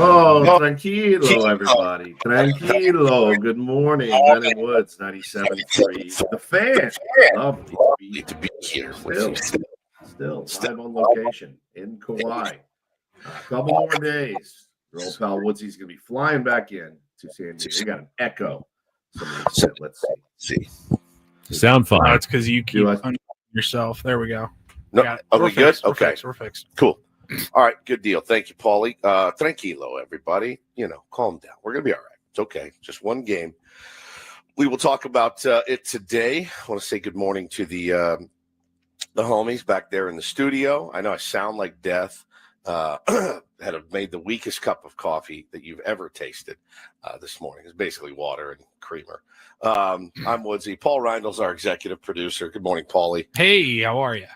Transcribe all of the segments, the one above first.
Oh, tranquilo, everybody. Tranquilo. Good morning. Ben and Woods, 97.3. The Fan. Lovely to be here. Still live on location in Kauai. A couple more days. Your old pal Woodsy's going to be flying back in to San Diego. We got an echo. Somebody said, let's see. Sound fine. No, it's because you keep unmuting yourself. There we go. No, are we good? Okay. We're fixed. Cool. All right, good deal. Thank you, Paulie. Tranquilo, everybody. Calm down. We're going to be all right. It's okay. Just one game. We will talk about it today. I want to say good morning to the homies back there in the studio. I know I sound like death. Had made the weakest cup of coffee that you've ever tasted this morning. It's basically water and creamer. I'm Woodsy. Paul Reindl's our executive producer. Good morning, Paulie. Hey, how are you?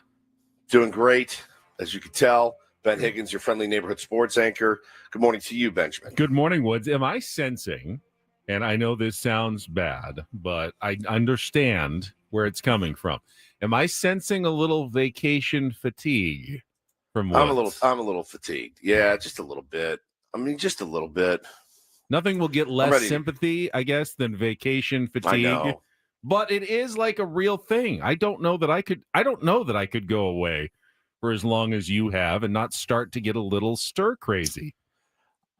Doing great, as you can tell. Ben Higgins, your friendly neighborhood sports anchor. Good morning to you, Benjamin. Good morning, Woods. Am I sensing, and I know this sounds bad, but I understand where it's coming from. Am I sensing a little vacation fatigue from Woods? I'm a little fatigued. Yeah, just a little bit. I mean, just a little bit. Nothing will get less sympathy, I guess, than vacation fatigue. I know. But it is like a real thing. I don't know that I could go away for as long as you have and not start to get a little stir crazy.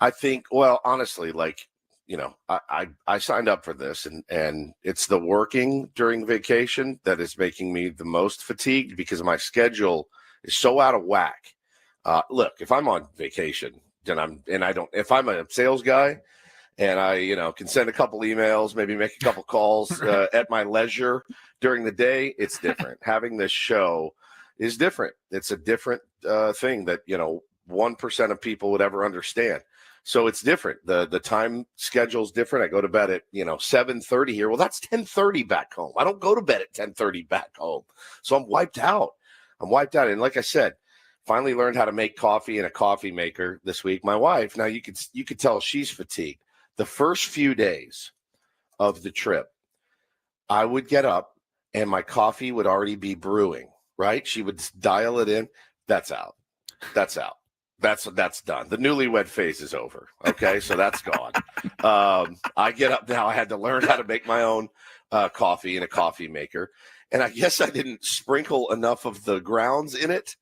I think, well, honestly, I signed up for this and it's the working during vacation that is making me the most fatigued because my schedule is so out of whack. Look, if I'm on vacation, if I'm a sales guy and I, can send a couple emails, maybe make a couple calls at my leisure during the day, it's different. Having this show is different. It's a different thing that, 1% of people would ever understand. So it's different. The time schedule is different. I go to bed at, 7:30 here. Well, that's 10:30 back home. I don't go to bed at 10:30 back home. So I'm wiped out. And like I said, finally learned how to make coffee in a coffee maker this week. My wife, now you could tell she's fatigued. The first few days of the trip, I would get up and my coffee would already be brewing. Right? She would dial it in. That's out. That's done. The newlywed phase is over. Okay, so that's gone. I get up now. I had to learn how to make my own coffee in a coffee maker, and I guess I didn't sprinkle enough of the grounds in it,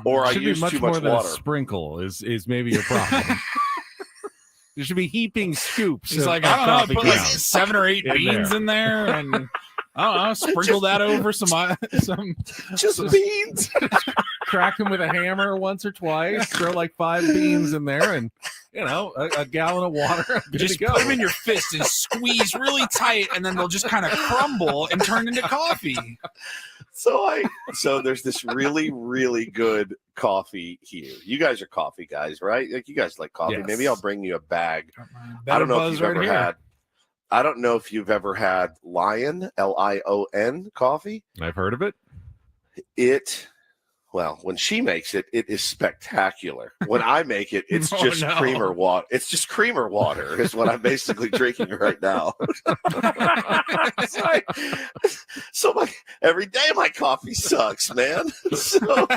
or I used too much water. A sprinkle is maybe your problem. There should be heaping scoops. He's like, I don't know, put like 7 or 8 beans in there and. I don't know, sprinkle that over some beans. Crack them with a hammer once or twice. Throw like 5 beans in there, and a gallon of water. Just put them in your fist and squeeze really tight, and then they'll just kind of crumble and turn into coffee. So there's this really, really good coffee here. You guys are coffee guys, right? Like you guys like coffee. Yes. Maybe I'll bring you a bag. I don't know if you've ever had. I don't know if you've ever had Lion, Lion coffee. I've heard of it. When she makes it, it is spectacular. When I make it, it's just creamer water. It's just creamer water is what I'm basically drinking right now. So every day my coffee sucks, man. So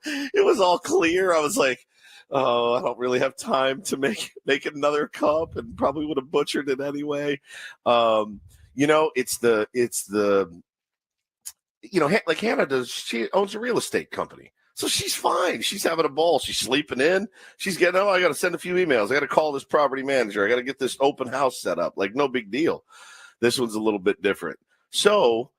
it was all clear. I was like, oh, I don't really have time to make another cup, and probably would have butchered it anyway. It's like Hannah does. She owns a real estate company, so she's fine. She's having a ball. She's sleeping in. She's getting. I got to send a few emails. I got to call this property manager. I got to get this open house set up. Like no big deal. This one's a little bit different. So,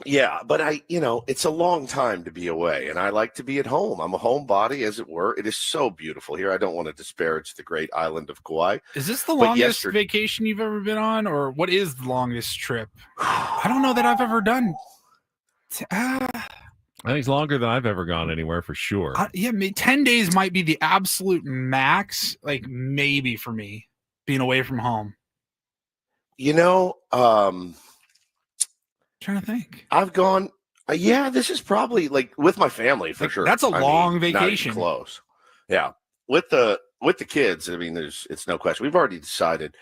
yeah, but it's a long time to be away, and I like to be at home. I'm a homebody, as it were. It is so beautiful here. I don't want to disparage the great island of Kauai. Is this the longest vacation you've ever been on, or what is the longest trip? I don't know that I've ever done. I think it's longer than I've ever gone anywhere for sure. 10 days might be the absolute max, like maybe for me, being away from home. Trying to think. I've gone. This is probably like with my family for sure. That's a long vacation. Not even close. Yeah, with the kids. I mean, it's no question. We've already decided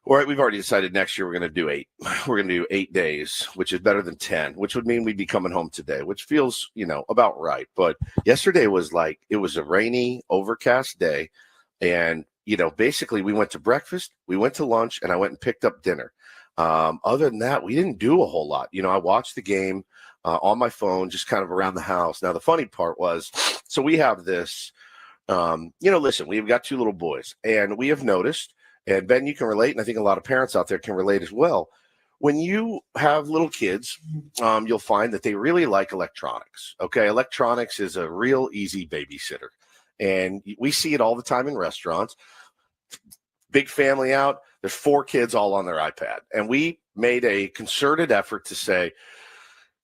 All right, we've already decided next year we're going to do 8. We're going to do 8 days, which is better than 10, which would mean we'd be coming home today, which feels, about right. But yesterday was it was a rainy, overcast day. And, basically we went to breakfast, we went to lunch, and I went and picked up dinner. Other than that, we didn't do a whole lot. I watched the game on my phone, just kind of around the house. Now, the funny part was, so we have this, listen, we've got 2 little boys, and we have noticed, and Ben, you can relate, and I think a lot of parents out there can relate as well. When you have little kids, you'll find that they really like electronics. Okay, electronics is a real easy babysitter, and we see it all the time in restaurants. Big family out, there's 4 kids all on their iPad, and we made a concerted effort to say,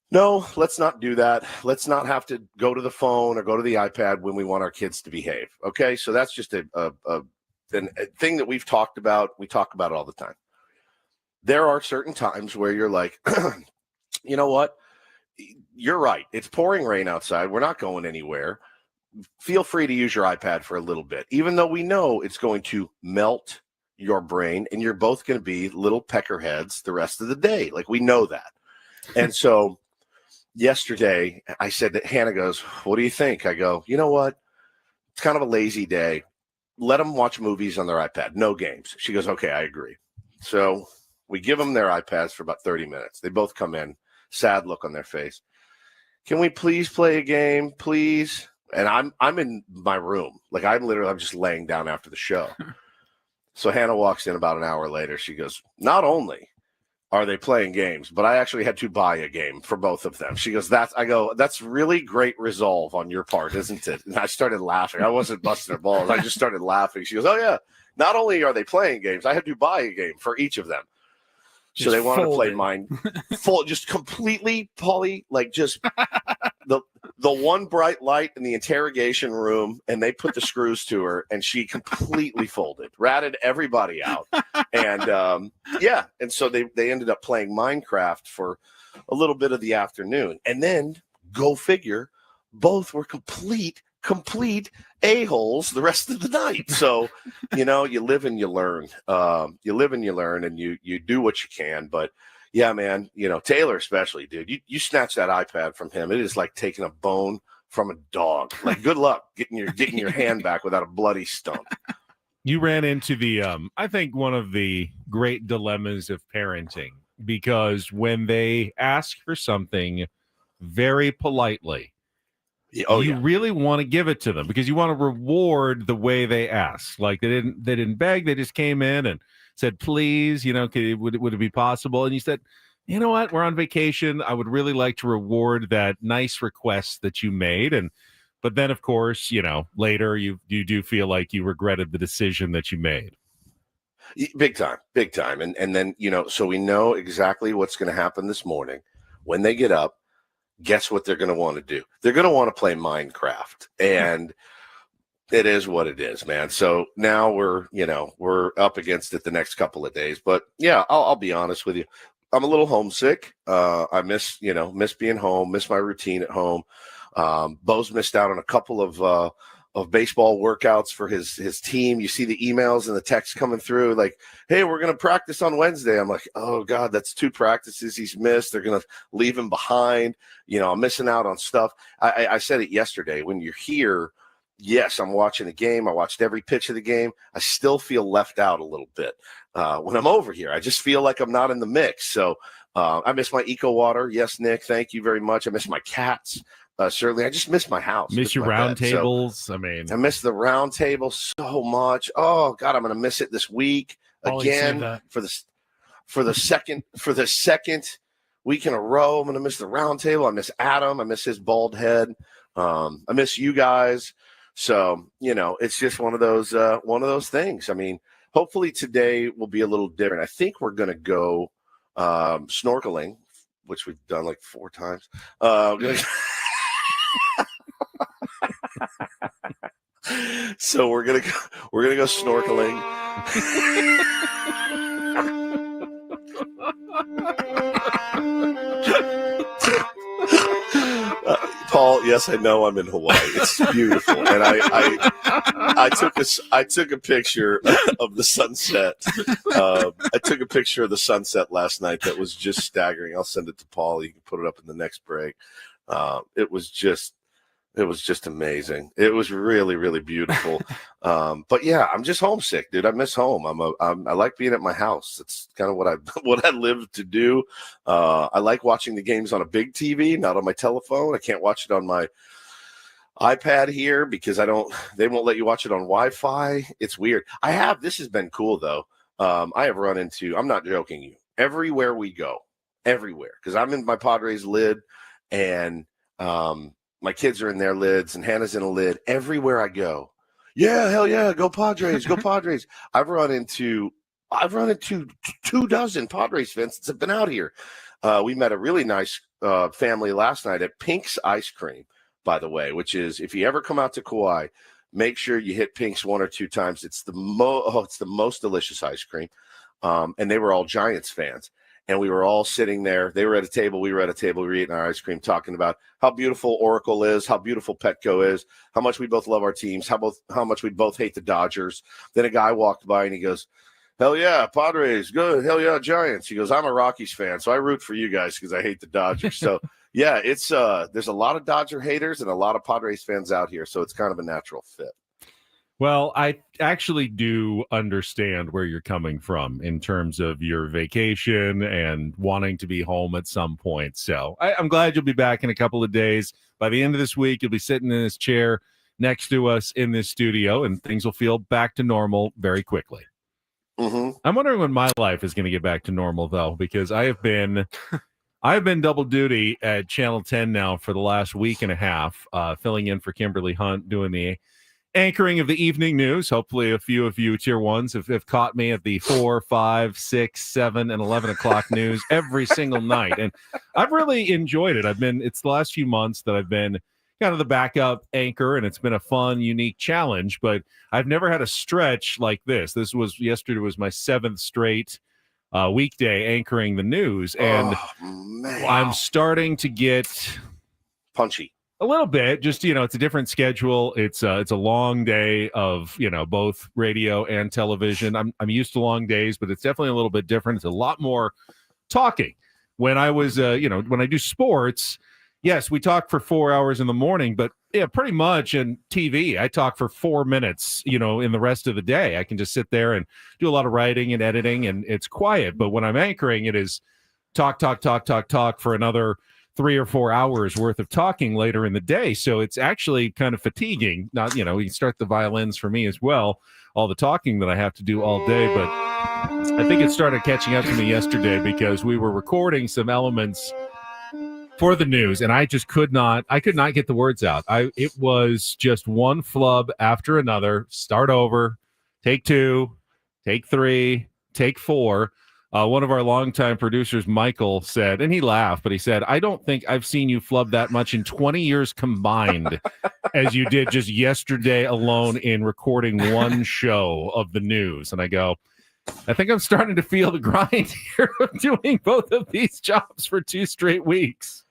no, let's not do that. Let's not have to go to the phone or go to the iPad when we want our kids to behave. Okay, so that's just a thing that we've talked about. We talk about it all the time. There are certain times where you're like, you know what? You're right. It's pouring rain outside. We're not going anywhere. Feel free to use your iPad for a little bit, even though we know it's going to melt your brain and you're both going to be little peckerheads the rest of the day. Like, we know that. And so yesterday I said that Hannah goes, what do you think? I go, you know what? It's kind of a lazy day. Let them watch movies on their iPad. No games. She goes, okay, I agree. So we give them their iPads for about 30 minutes. They both come in, sad look on their face. Can we please play a game, please? And I'm in my room. Like, I'm just laying down after the show. So Hannah walks in about an hour later. She goes, not only are they playing games, but I actually had to buy a game for both of them. She goes, that's really great resolve on your part, isn't it? And I started laughing. I wasn't busting her balls. I just started laughing. She goes, oh yeah, not only are they playing games, I had to buy a game for each of them. So just they wanted to play mine full, just completely, Paulie, like just the one bright light in the interrogation room, and they put the screws to her, and she completely folded, ratted everybody out. And and so they ended up playing Minecraft for a little bit of the afternoon. And then, go figure, both were complete a-holes the rest of the night. So, you live and you learn. And you do what you can. But yeah, man, Taylor especially, dude, you snatch that iPad from him. It is like taking a bone from a dog. Like, good luck getting your hand back without a bloody stump. You ran into the, I think, one of the great dilemmas of parenting, because when they ask for something very politely, you really want to give it to them because you want to reward the way they ask. Like, they didn't beg, they just came in and said, please, would it be possible? And you said, you know what, we're on vacation. I would really like to reward that nice request that you made. But then, of course, later you do feel like you regretted the decision that you made. Big time. And then, so we know exactly what's going to happen this morning when they get up. Guess what they're going to want to do? They're going to want to play Minecraft, and it is what it is, man. So now we're up against it the next couple of days. But yeah, I'll be honest with you. I'm a little homesick. I miss being home, miss my routine at home. Bo's missed out on a couple of baseball workouts for his team. You see the emails and the texts coming through like, hey, we're going to practice on Wednesday. I'm like, oh God, that's 2 practices he's missed. They're going to leave him behind. I'm missing out on stuff. I said it yesterday. When you're here, yes, I'm watching the game. I watched every pitch of the game. I still feel left out a little bit. When I'm over here, I just feel like I'm not in the mix. So I miss my Eco Water. Yes, Nick, thank you very much. I miss my cats. Certainly, I just miss my house. Miss your round tables. So, I miss the round table so much. Oh God, I'm going to miss it this week again for the second week in a row. I'm going to miss the round table. I miss Adam. I miss his bald head. I miss you guys. So it's just one of those things. I mean, hopefully today will be a little different. I think we're going to go snorkeling, which we've done like 4 times. So we're gonna go snorkeling. Paul, Yes, I know I'm in Hawaii. It's beautiful, and I took a picture of the sunset. I took a picture of the sunset last night that was just staggering. I'll send it to Paul. You can put it up in the next break. It was just amazing. It was really, really beautiful. But yeah, I'm just homesick, dude. I miss home. I like being at my house. It's kind of what I live to do. I like watching the games on a big TV, not on my telephone. I can't watch it on my iPad here because they won't let you watch it on Wi-Fi. It's weird. This has been cool though. I have run into, I'm not joking you, everywhere we go, everywhere. Because I'm in my Padres lid and my kids are in their lids and Hannah's in a lid. Everywhere I go, yeah, hell yeah, go Padres, go Padres. I've run into 24 Padres fans that have been out here. We met a really nice family last night at Pink's Ice Cream, by the way, which is, if you ever come out to Kauai, make sure you hit Pink's 1 or 2 times. It's the most delicious ice cream. And they were all Giants fans. And we were all sitting there. They were at a table. We were at a table. We were eating our ice cream, talking about how beautiful Oracle is, how beautiful Petco is, how much we both love our teams, how much we both hate the Dodgers. Then a guy walked by and he goes, hell yeah, Padres, good. Hell yeah, Giants. He goes, I'm a Rockies fan, so I root for you guys because I hate the Dodgers. So, yeah, it's there's a lot of Dodger haters and a lot of Padres fans out here, so it's kind of a natural fit. Well, I actually do understand where you're coming from in terms of your vacation and wanting to be home at some point. So I'm glad you'll be back in a couple of days. By the end of this week, you'll be sitting in this chair next to us in this studio, and things will feel back to normal very quickly. Mm-hmm. I'm wondering when my life is going to get back to normal, though, because I've been double duty at Channel 10 now for the last week and a half, filling in for Kimberly Hunt, doing the anchoring of the evening news. Hopefully a few of you tier ones have caught me at the 4, 5, 6, 7, and 11 o'clock news every single night. And I've really enjoyed it. It's the last few months that I've been kind of the backup anchor, and it's been a fun, unique challenge, but I've never had a stretch like this. Yesterday was my 7th straight weekday anchoring the news. And I'm starting to get punchy. A little bit, just, it's a different schedule. It's a long day of, both radio and television. I'm used to long days, but it's definitely a little bit different. It's a lot more talking. When I was, when I do sports, yes, we talk for 4 hours in the morning, but yeah, pretty much in TV, I talk for 4 minutes, in the rest of the day. I can just sit there and do a lot of writing and editing, and it's quiet. But when I'm anchoring, it is talk for another 3 or 4 hours worth of talking later in the day. So it's actually kind of fatiguing. Not, you can start the violins for me as well, all the talking that I have to do all day. But I think it started catching up to me yesterday because we were recording some elements for the news, and I could not get the words out. It was just one flub after another. Start over, take 2, take 3, take 4. One of our longtime producers, Michael, said, and he laughed, but he said, I don't think I've seen you flub that much in 20 years combined as you did just yesterday alone in recording one show of the news. And I go, I think I'm starting to feel the grind here of doing both of these jobs for 2 straight weeks.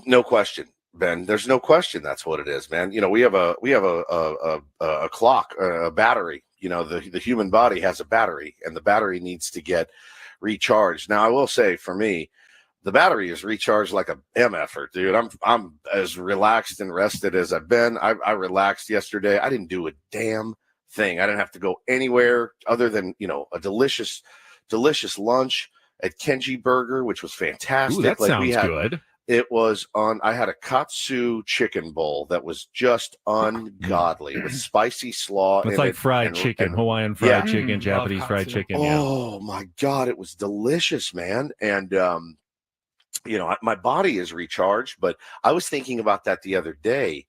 No question, Ben. There's no question that's what it is, man. We have a clock, a battery. The human body has a battery, and the battery needs to get recharged. Now, I will say, for me, the battery is recharged like a MFer, dude. I'm as relaxed and rested as I've been. I relaxed yesterday. I didn't do a damn thing. I didn't have to go anywhere other than a delicious lunch at Kenji Burger, which was fantastic. Ooh, that sounds good. It was I had a katsu chicken bowl that was just ungodly with spicy slaw. It's like fried chicken, Hawaiian fried chicken, Japanese fried chicken. Oh my God, it was delicious, man. And, my body is recharged, but I was thinking about that the other day.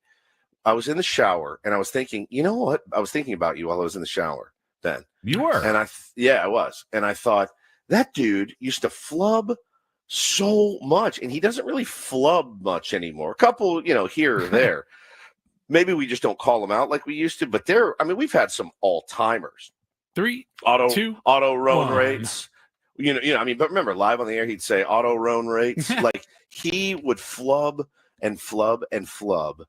I was in the shower and I was thinking, you know what? I was thinking about you while I was in the shower then. You were? And I was. And I thought, that dude used to flub so much, and he doesn't really flub much anymore. A couple, here or there. Maybe we just don't call them out like we used to, but we've had some all-timers. 3, auto 2, roan 1. rates. But remember, live on the air, he'd say auto roan rates. Like, he would flub and flub and flub.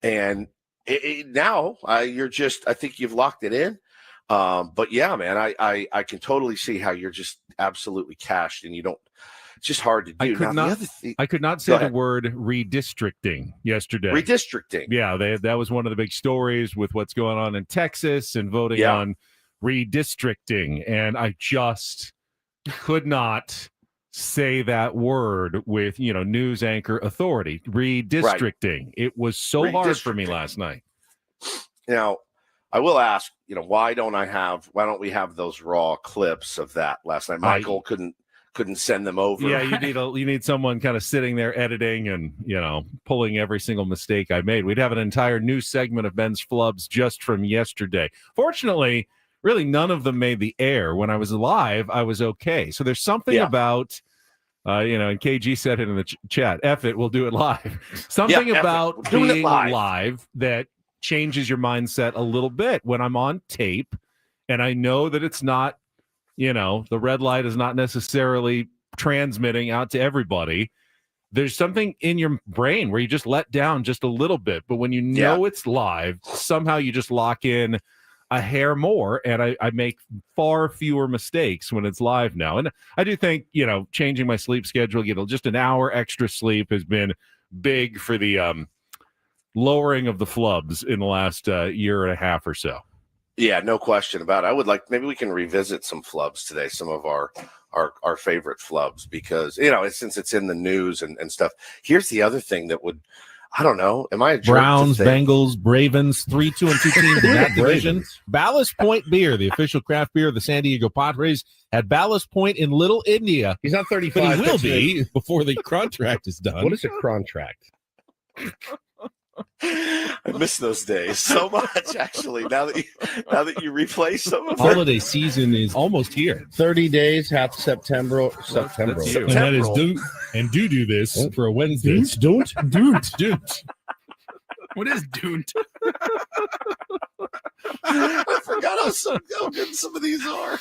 And now you're just, I think you've locked it in. But yeah, man, I can totally see how you're just absolutely cashed and you don't, it's just hard to do. I could not say the word redistricting yesterday. Redistricting. Yeah, that was one of the big stories with what's going on in Texas and voting on redistricting. And I just could not say that word with, news anchor authority. Redistricting. Right. It was so hard for me last night. Now, I will ask, why don't we have those raw clips of that last night? Michael couldn't send them over. Yeah, you need someone kind of sitting there editing and, pulling every single mistake I made. We'd have an entire new segment of Ben's Flubs just from yesterday. Fortunately, really none of them made the air. When I was live, I was okay. So there's something about, and KG said it in the chat, F it, we'll do it live. Something about being live that changes your mindset a little bit. When I'm on tape and I know that it's not, the red light is not necessarily transmitting out to everybody, there's something in your brain where you just let down just a little bit. But when you know it's live, somehow you just lock in a hair more, and I make far fewer mistakes when it's live now. And I do think, changing my sleep schedule, just an hour extra sleep has been big for the lowering of the flubs in the last year and a half or so. Yeah, no question about it. Maybe we can revisit some flubs today, some of our favorite flubs, because, since it's in the news and stuff. Here's the other thing that would, I don't know, am I a jerk? Browns, Bengals, Ravens, 3-2 and 2 teams in that division. Ballast Point Beer, the official craft beer of the San Diego Padres, at Ballast Point in Little India. He's not 35. But he will be before the contract is done. What is a contract? I miss those days so much, actually. Now that you replay some of holiday season is almost here. 30 days, half September. And that is do this for a Wednesday. Don't. What is don't? I forgot how good some of these are.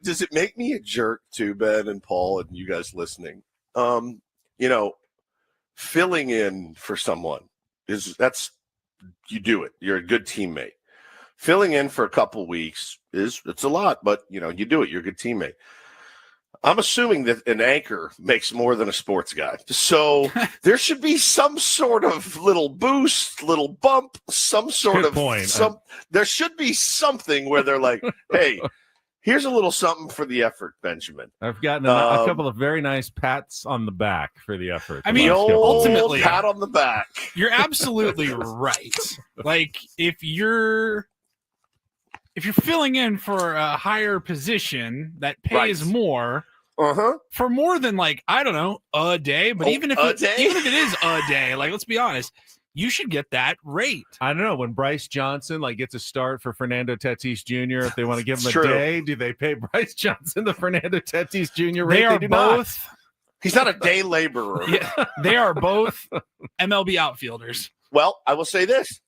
Does it make me a jerk too, Ben and Paul and you guys listening? Filling in for someone you do it. You're a good teammate. Filling in for a couple weeks it's a lot, but you do it. You're a good teammate. I'm assuming that an anchor makes more than a sports guy. So there should be some sort of little boost, little bump, some sort of point. There should be something where they're like, hey, here's a little something for the effort, Benjamin. I've gotten a couple of very nice pats on the back for the effort. I mean, ultimately, pat on the back. You're absolutely right. If you're filling in for a higher position that pays more for more than I don't know, a day, but even if it is a day, let's be honest, you should get that rate. I don't know. When Bryce Johnson gets a start for Fernando Tatis Jr., if they want to give him a day, do they pay Bryce Johnson the Fernando Tatis Jr. rate? They are both. He's not a day laborer. Yeah, they are both MLB outfielders. Well, I will say this,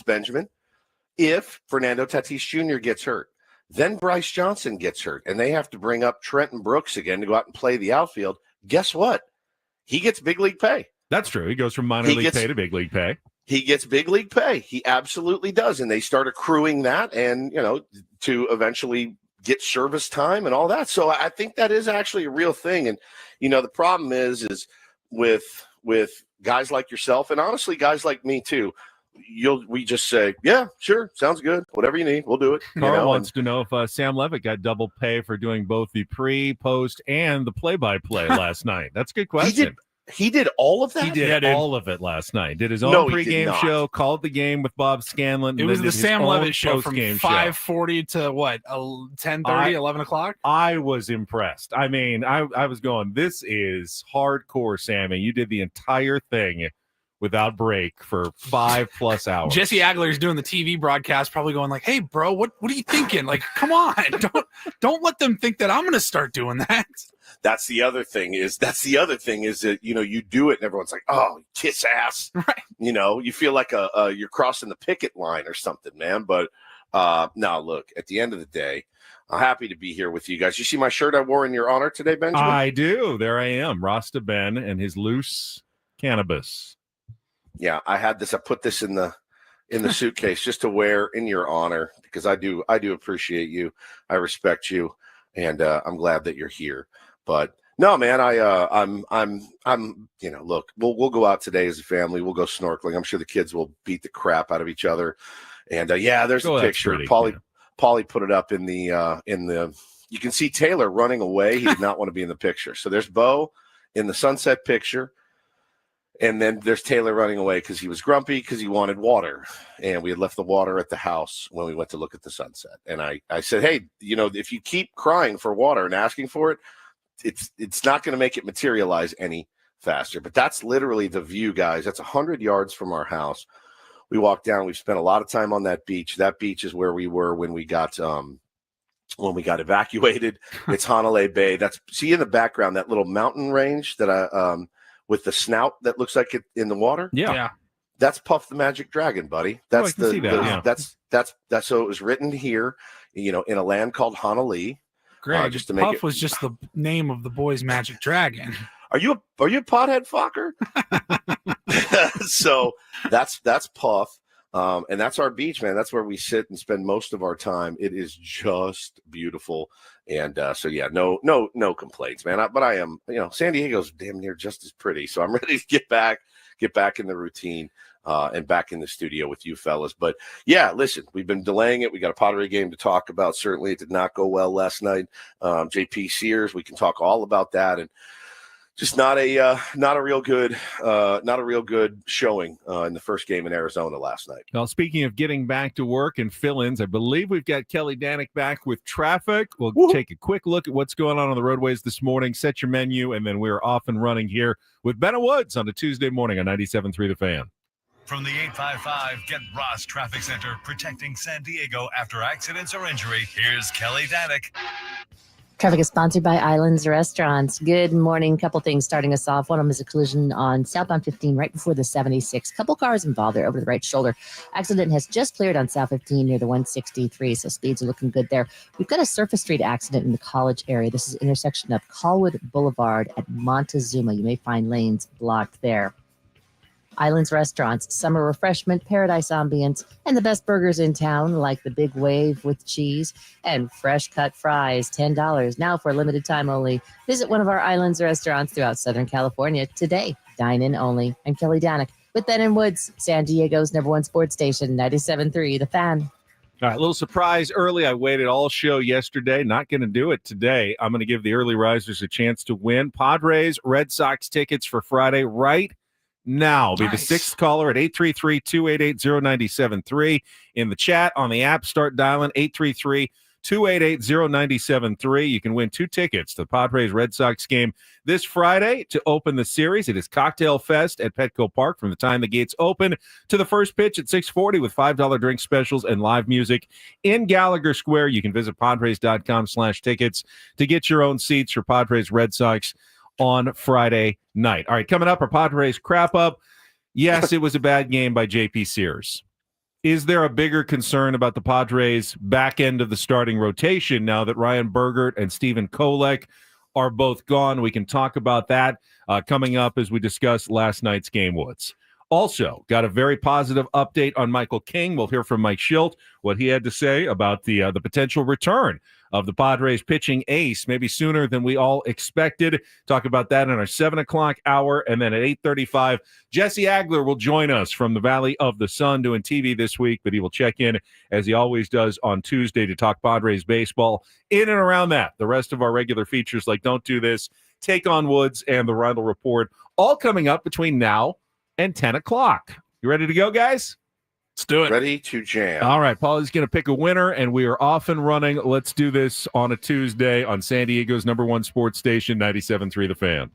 Benjamin. If Fernando Tatis Jr. gets hurt, then Bryce Johnson gets hurt, and they have to bring up Trenton Brooks again to go out and play the outfield, guess what? He gets big league pay. That's true. He goes from minor league pay to big league pay. He gets big league pay. He absolutely does. And they start accruing that and, to eventually get service time and all that. So I think that is actually a real thing. And, the problem is with guys like yourself and honestly, guys like me too, we just say, yeah, sure. Sounds good. Whatever you need, we'll do it. Carl wants to know if Sam Levitt got double pay for doing both the pre, post, and the play-by-play last night. That's a good question. He did all of that? He did all of it last night. Did his own pregame show, called the game with Bob Scanlon. It was the Sam Levitt show from 5:40 to 10:30, 11 o'clock? I was impressed. I mean, I was going, this is hardcore, Sammy. You did the entire thing without break for 5+ hours. Jesse Agler is doing the TV broadcast, probably going hey, bro, what are you thinking? Come on. Don't let them think that I'm going to start doing that. That's the other thing is that, you do it and everyone's like, oh, kiss ass. Right. You feel like you're crossing the picket line or something, man. But no, look, at the end of the day, I'm happy to be here with you guys. You see my shirt I wore in your honor today, Benjamin? I do. There I am, Rasta Ben and his loose cannabis. Yeah, I had this. I put this in the suitcase just to wear in your honor because I do appreciate you. I respect you, and I'm glad that you're here. But no, man, I'm look, we'll go out today as a family. We'll go snorkeling. I'm sure the kids will beat the crap out of each other. And there's a picture. Paulie put it up in the. You can see Taylor running away. He did not want to be in the picture. So there's Bo in the sunset picture. And then there's Taylor running away because he was grumpy because he wanted water. And we had left the water at the house when we went to look at the sunset. And I said, hey, if you keep crying for water and asking for it, it's not going to make it materialize any faster. But that's literally the view, guys. That's 100 yards from our house. We walked down. We've spent a lot of time on that beach. That beach is where we were when we got evacuated. It's Hanalei Bay. See in the background that little mountain range that with the snout that looks like it in the water. Yeah. That's Puff the Magic Dragon, buddy. That's that's so it was written here, in a land called Hanalei. Greg, just to make Puff was just the name of the boy's magic dragon. Are you a pothead fucker? So that's Puff. And that's our beach, man. That's where we sit and spend most of our time. It is just beautiful. And so, yeah, no complaints, man. But I am, San Diego's damn near just as pretty. So I'm ready to get back in the routine and back in the studio with you fellas. But, yeah, listen, we've been delaying it. We got a Padre game to talk about. Certainly it did not go well last night. JP Sears, we can talk all about that. And just not a real good showing in the first game in Arizona last night. Well, speaking of getting back to work and fill-ins, I believe we've got Kelly Danick back with traffic. We'll take a quick look at what's going on the roadways this morning, set your menu, and then we're off and running here with Bennett Woods on a Tuesday morning on 97.3 The Fan. From the 855 Get Ross Traffic Center, protecting San Diego after accidents or injury, here's Kelly Danick. Traffic is sponsored by Islands Restaurants. Good morning. Couple things starting us off. One of them is a collision on southbound 15 right before the 76. Couple cars involved there over the right shoulder. Accident has just cleared on South 15 near the 163, so speeds are looking good there. We've got a surface street accident in the College area. This is intersection of Colwood Boulevard at Montezuma. You may find lanes blocked there. Islands Restaurants, summer refreshment, paradise ambience, and the best burgers in town, like the Big Wave with cheese and fresh cut fries, $10 now for a limited time only. Visit one of our Islands Restaurants throughout Southern California today. Dine in only. I'm Kelly Danick with Ben & Woods, San Diego's #1 sports station, 97.3 The Fan. All right, little surprise early. I waited all show yesterday. Not going to do it today. I'm going to give the early risers a chance to win Padres Red Sox tickets for Friday right now. Be the sixth caller at 833-288-0973. In the chat, on the app, start dialing 833-288-0973. You can win 2 tickets to the Padres Red Sox game this Friday to open the series. It is Cocktail Fest at Petco Park from the time the gates open to the first pitch at 6:40 with $5 drink specials and live music in Gallagher Square. You can visit Padres.com/tickets to get your own seats for Padres Red Sox on Friday night. All right, coming up, our Padres crap up. Yes, it was a bad game by JP Sears. Is there a bigger concern about the Padres back end of the starting rotation now that Ryan Bergert and Stephen Kolek are both gone? We can talk about that coming up as we discuss last night's game, Woods. Also, got a very positive update on Michael King. We'll hear from Mike Schilt, what he had to say about the potential return of the Padres pitching ace, maybe sooner than we all expected. Talk about that in our 7 o'clock hour. And then at 8:35, Jesse Agler will join us from the Valley of the Sun doing TV this week, but he will check in as he always does on Tuesday to talk Padres baseball in and around that. The rest of our regular features like Don't Do This, Take on Woods, and the Reindl Report, all coming up between now and 10 o'clock. You ready to go, guys? Let's do it. Ready to jam. All right, Paulie's going to pick a winner, and we are off and running. Let's do this on a Tuesday on San Diego's #1 sports station, 97.3 The Fan.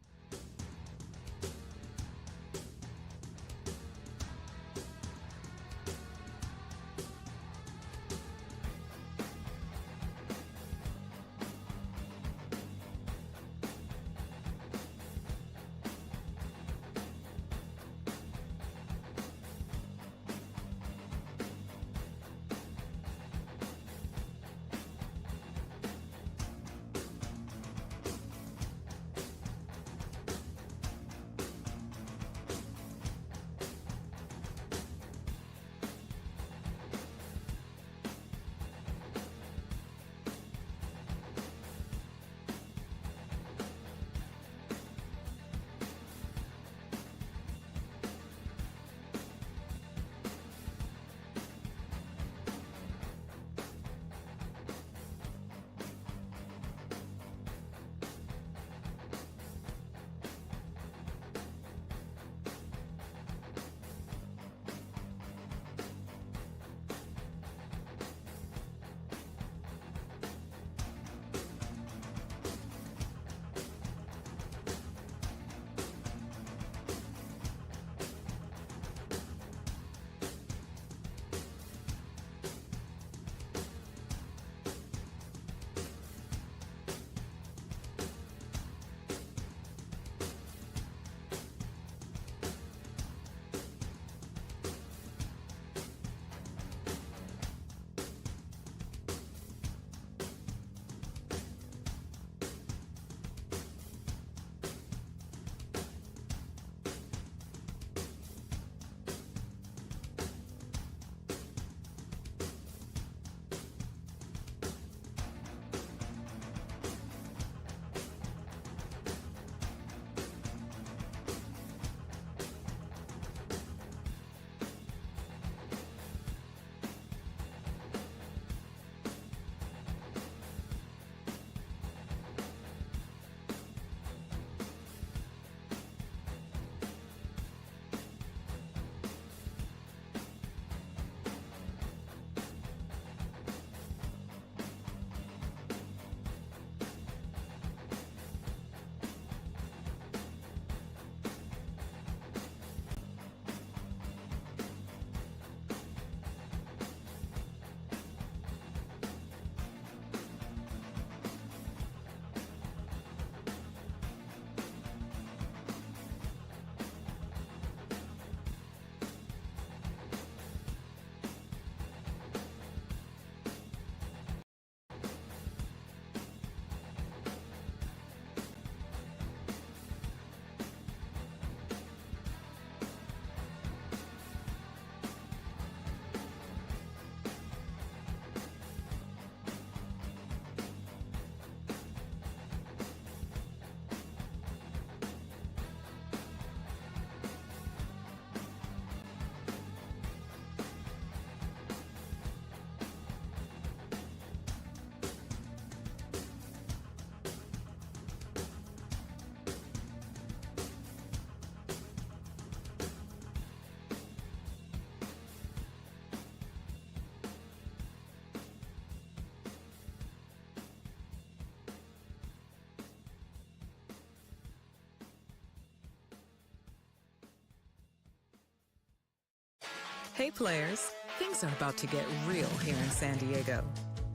Hey players, things are about to get real here in San Diego.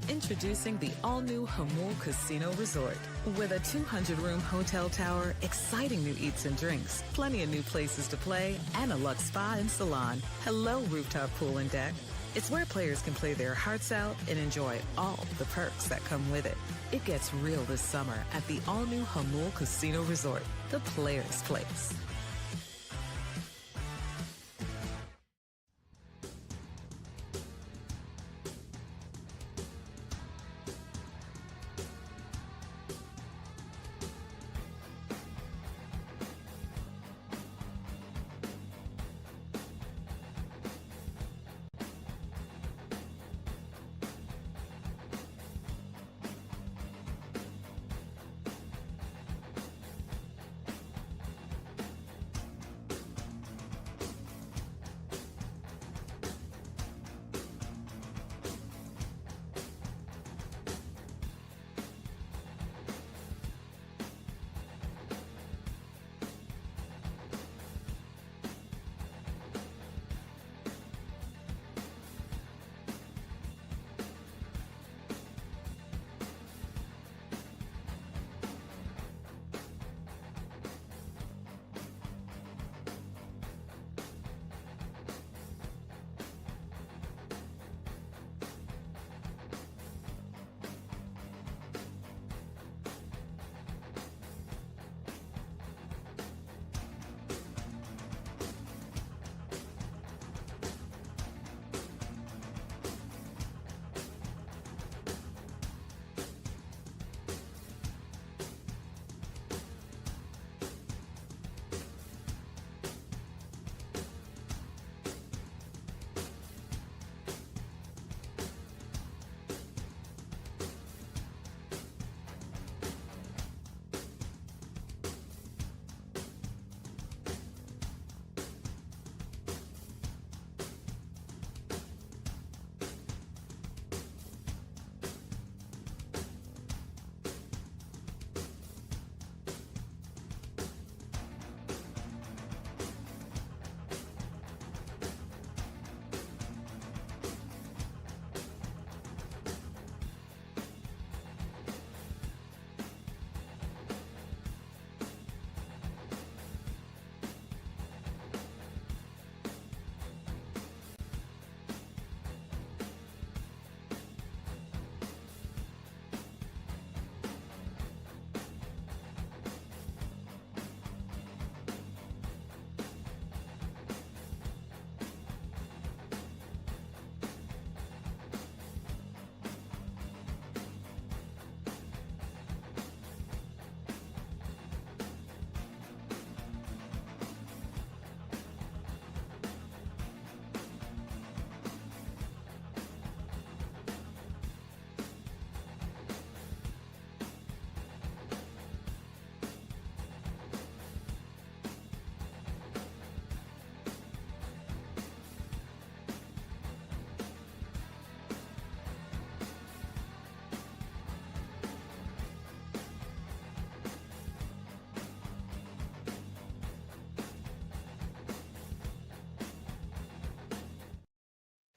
Introducing the all-new Hamul Casino Resort. With a 200-room hotel tower, exciting new eats and drinks, plenty of new places to play, and a luxe spa and salon. Hello, rooftop pool and deck. It's where players can play their hearts out and enjoy all the perks that come with it. It gets real this summer at the all-new Hamul Casino Resort, the players' place.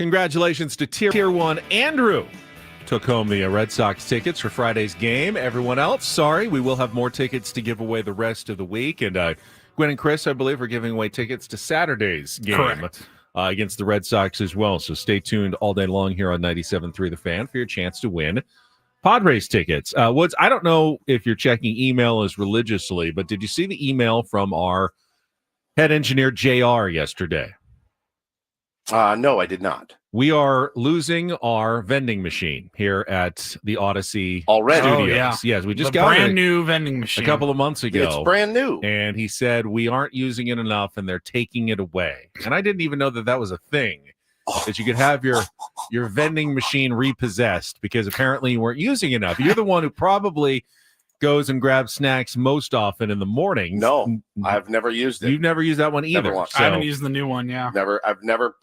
Congratulations to Tier 1 Andrew. Took home the Red Sox tickets for Friday's game. Everyone else, sorry, we will have more tickets to give away the rest of the week. And Gwen and Chris, I believe, are giving away tickets to Saturday's game against the Red Sox as well. So stay tuned all day long here on 97.3 The Fan for your chance to win Padres tickets. Woods, I don't know if you're checking email as religiously, but did you see the email from our head engineer, JR, yesterday? No, I did not. We are losing our vending machine here at the Odyssey already. Studios. Oh, yeah. Yes, we just the got brand new vending machine a couple of months ago. It's brand new. And he said we aren't using it enough and they're taking it away. And I didn't even know that that was a thing, that you could have your vending machine repossessed because apparently you weren't using enough. You're the one who probably goes and grabs snacks most often in the mornings. No, I've never used it. You've never used that one either. once. I haven't used the new one. Yeah. I've never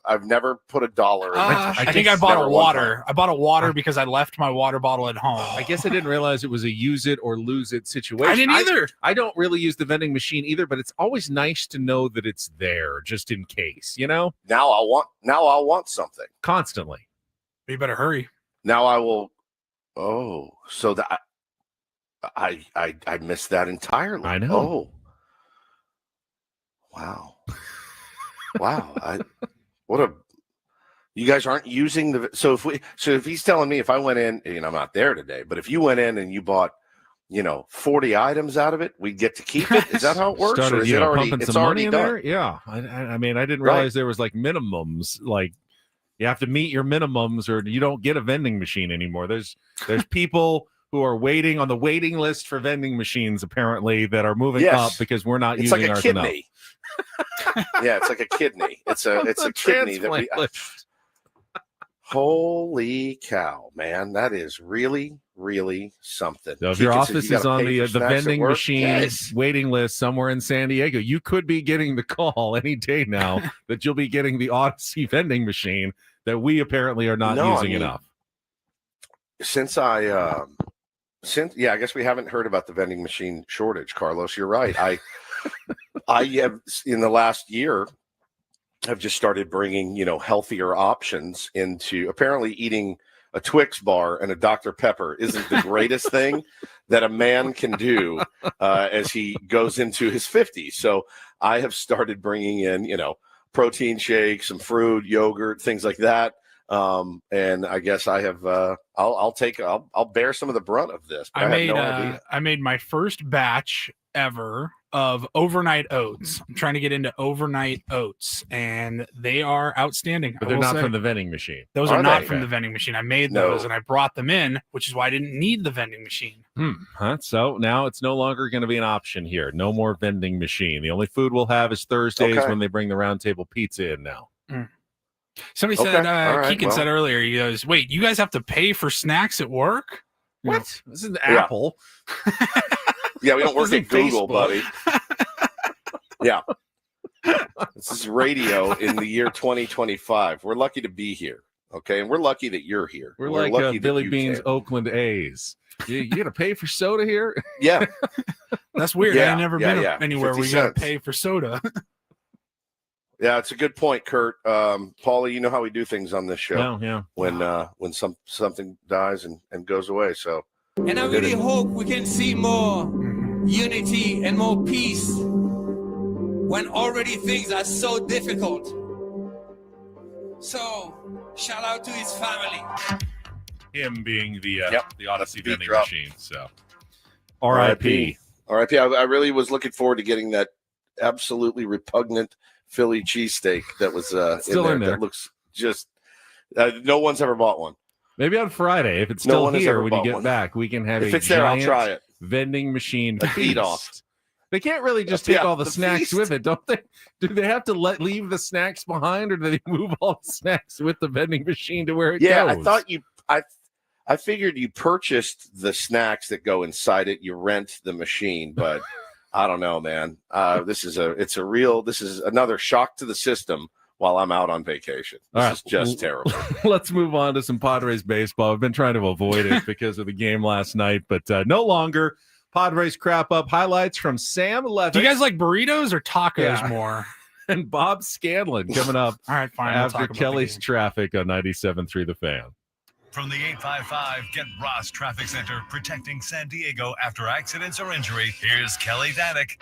put $1 in. I think I bought a water. I bought a water because I left my water bottle at home. I guess I didn't realize it was a use it or lose it situation. I didn't either. I don't really use the vending machine either, but it's always nice to know that it's there just in case, you know? Now I'll want something. Constantly. You better hurry. Now I will. Oh, so that I missed that entirely. I know. Oh, wow, wow. You guys aren't using the. So if he's telling me if I went in, I'm not there today, but if you went in and you bought, 40 items out of it, we get to keep it. Is that how it works? Started, or is it already? pumping It's some already money in done. there? Yeah. I mean, I didn't realize there was like minimums. Like you have to meet your minimums, or you don't get a vending machine anymore. There's people who are waiting on the waiting list for vending machines, apparently, that are moving up because we're not using like a ours kidney. enough. Yeah, it's like a kidney. It's a kidney that we. Holy cow, man! That is really, really something. So if your office is on the vending machine waiting list somewhere in San Diego, you could be getting the call any day now that you'll be getting the Odyssey vending machine that we apparently are not using enough. I guess we haven't heard about the vending machine shortage, Carlos. You're right. I have in the last year have just started bringing, healthier options into. Apparently eating a Twix bar and a Dr. Pepper isn't the greatest thing that a man can do as he goes into his 50s. So I have started bringing in, protein shakes, some fruit, yogurt, things like that. And I guess I have, I'll bear some of the brunt of this. But I made my first batch ever of overnight oats. I'm trying to get into overnight oats, and they are outstanding. But they're not from the vending machine. Those are not from the vending machine. I made those and I brought them in, which is why I didn't need the vending machine. So now it's no longer going to be an option here. No more vending machine. The only food we'll have is Thursdays when they bring the round table pizza in now. Somebody said, Keegan said earlier, he goes, wait, you guys have to pay for snacks at work? What? This is Apple. Yeah, we don't work at Google, buddy. Yeah. This is radio in the year 2025. We're lucky to be here, okay? And we're lucky that you're here. We're like lucky Billy Bean's Oakland A's. You got to pay for soda here? Yeah. That's weird. I've never been anywhere where you got to pay for soda. Yeah, it's a good point, Kurt. Paulie, you know how we do things on this show. Yeah. When something dies and goes away. So, and I really hope we can see more unity and more peace when already things are so difficult. So, shout out to his family. Him being the Odyssey vending drop. machine. So, R.I.P. R.I.P. I really was looking forward to getting that absolutely repugnant Philly cheesesteak that was still in there. That looks just no one's ever bought one. Maybe on Friday, if it's still here when you get back, we can have if it's there, I'll try it. Vending machine feed off. They can't really just take all the snacks with it, don't they? Do they have to leave the snacks behind, or do they move all the snacks with the vending machine to where it goes? I thought I figured you purchased the snacks that go inside it. You rent the machine, but I don't know, man. This is another shock to the system while I'm out on vacation. This is just terrible. Let's move on to some Padres baseball. I've been trying to avoid it because of the game last night, but no longer. Padres Wrap-Up highlights from Sam Levitt. Do you guys like burritos or tacos more? And Bob Scanlon coming up all right, fine. after Kelly's traffic on 97.3 The Fan. From the 855 Get Ross Traffic Center, protecting San Diego after accidents or injury, here's Kelly Danek.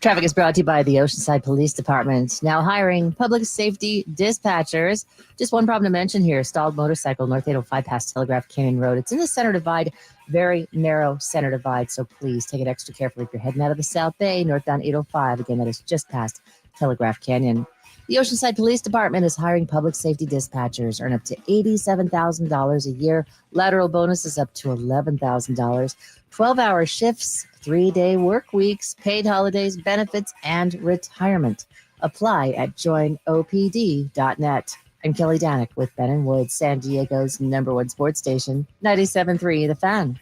Traffic is brought to you by the Oceanside Police Department, now hiring public safety dispatchers. Just one problem to mention here, stalled motorcycle, North 805 past Telegraph Canyon Road. It's in the center divide, very narrow center divide, so please take it extra carefully if you're heading out of the South Bay, northbound 805. Again, that is just past Telegraph Canyon. The Oceanside Police Department is hiring public safety dispatchers, earn up to $87,000 a year. Lateral bonuses up to $11,000. 12-hour shifts, 3-day work weeks, paid holidays, benefits, and retirement. Apply at joinopd.net. I'm Kelly Danek with Ben & Woods, San Diego's #1 sports station, 97.3 The Fan.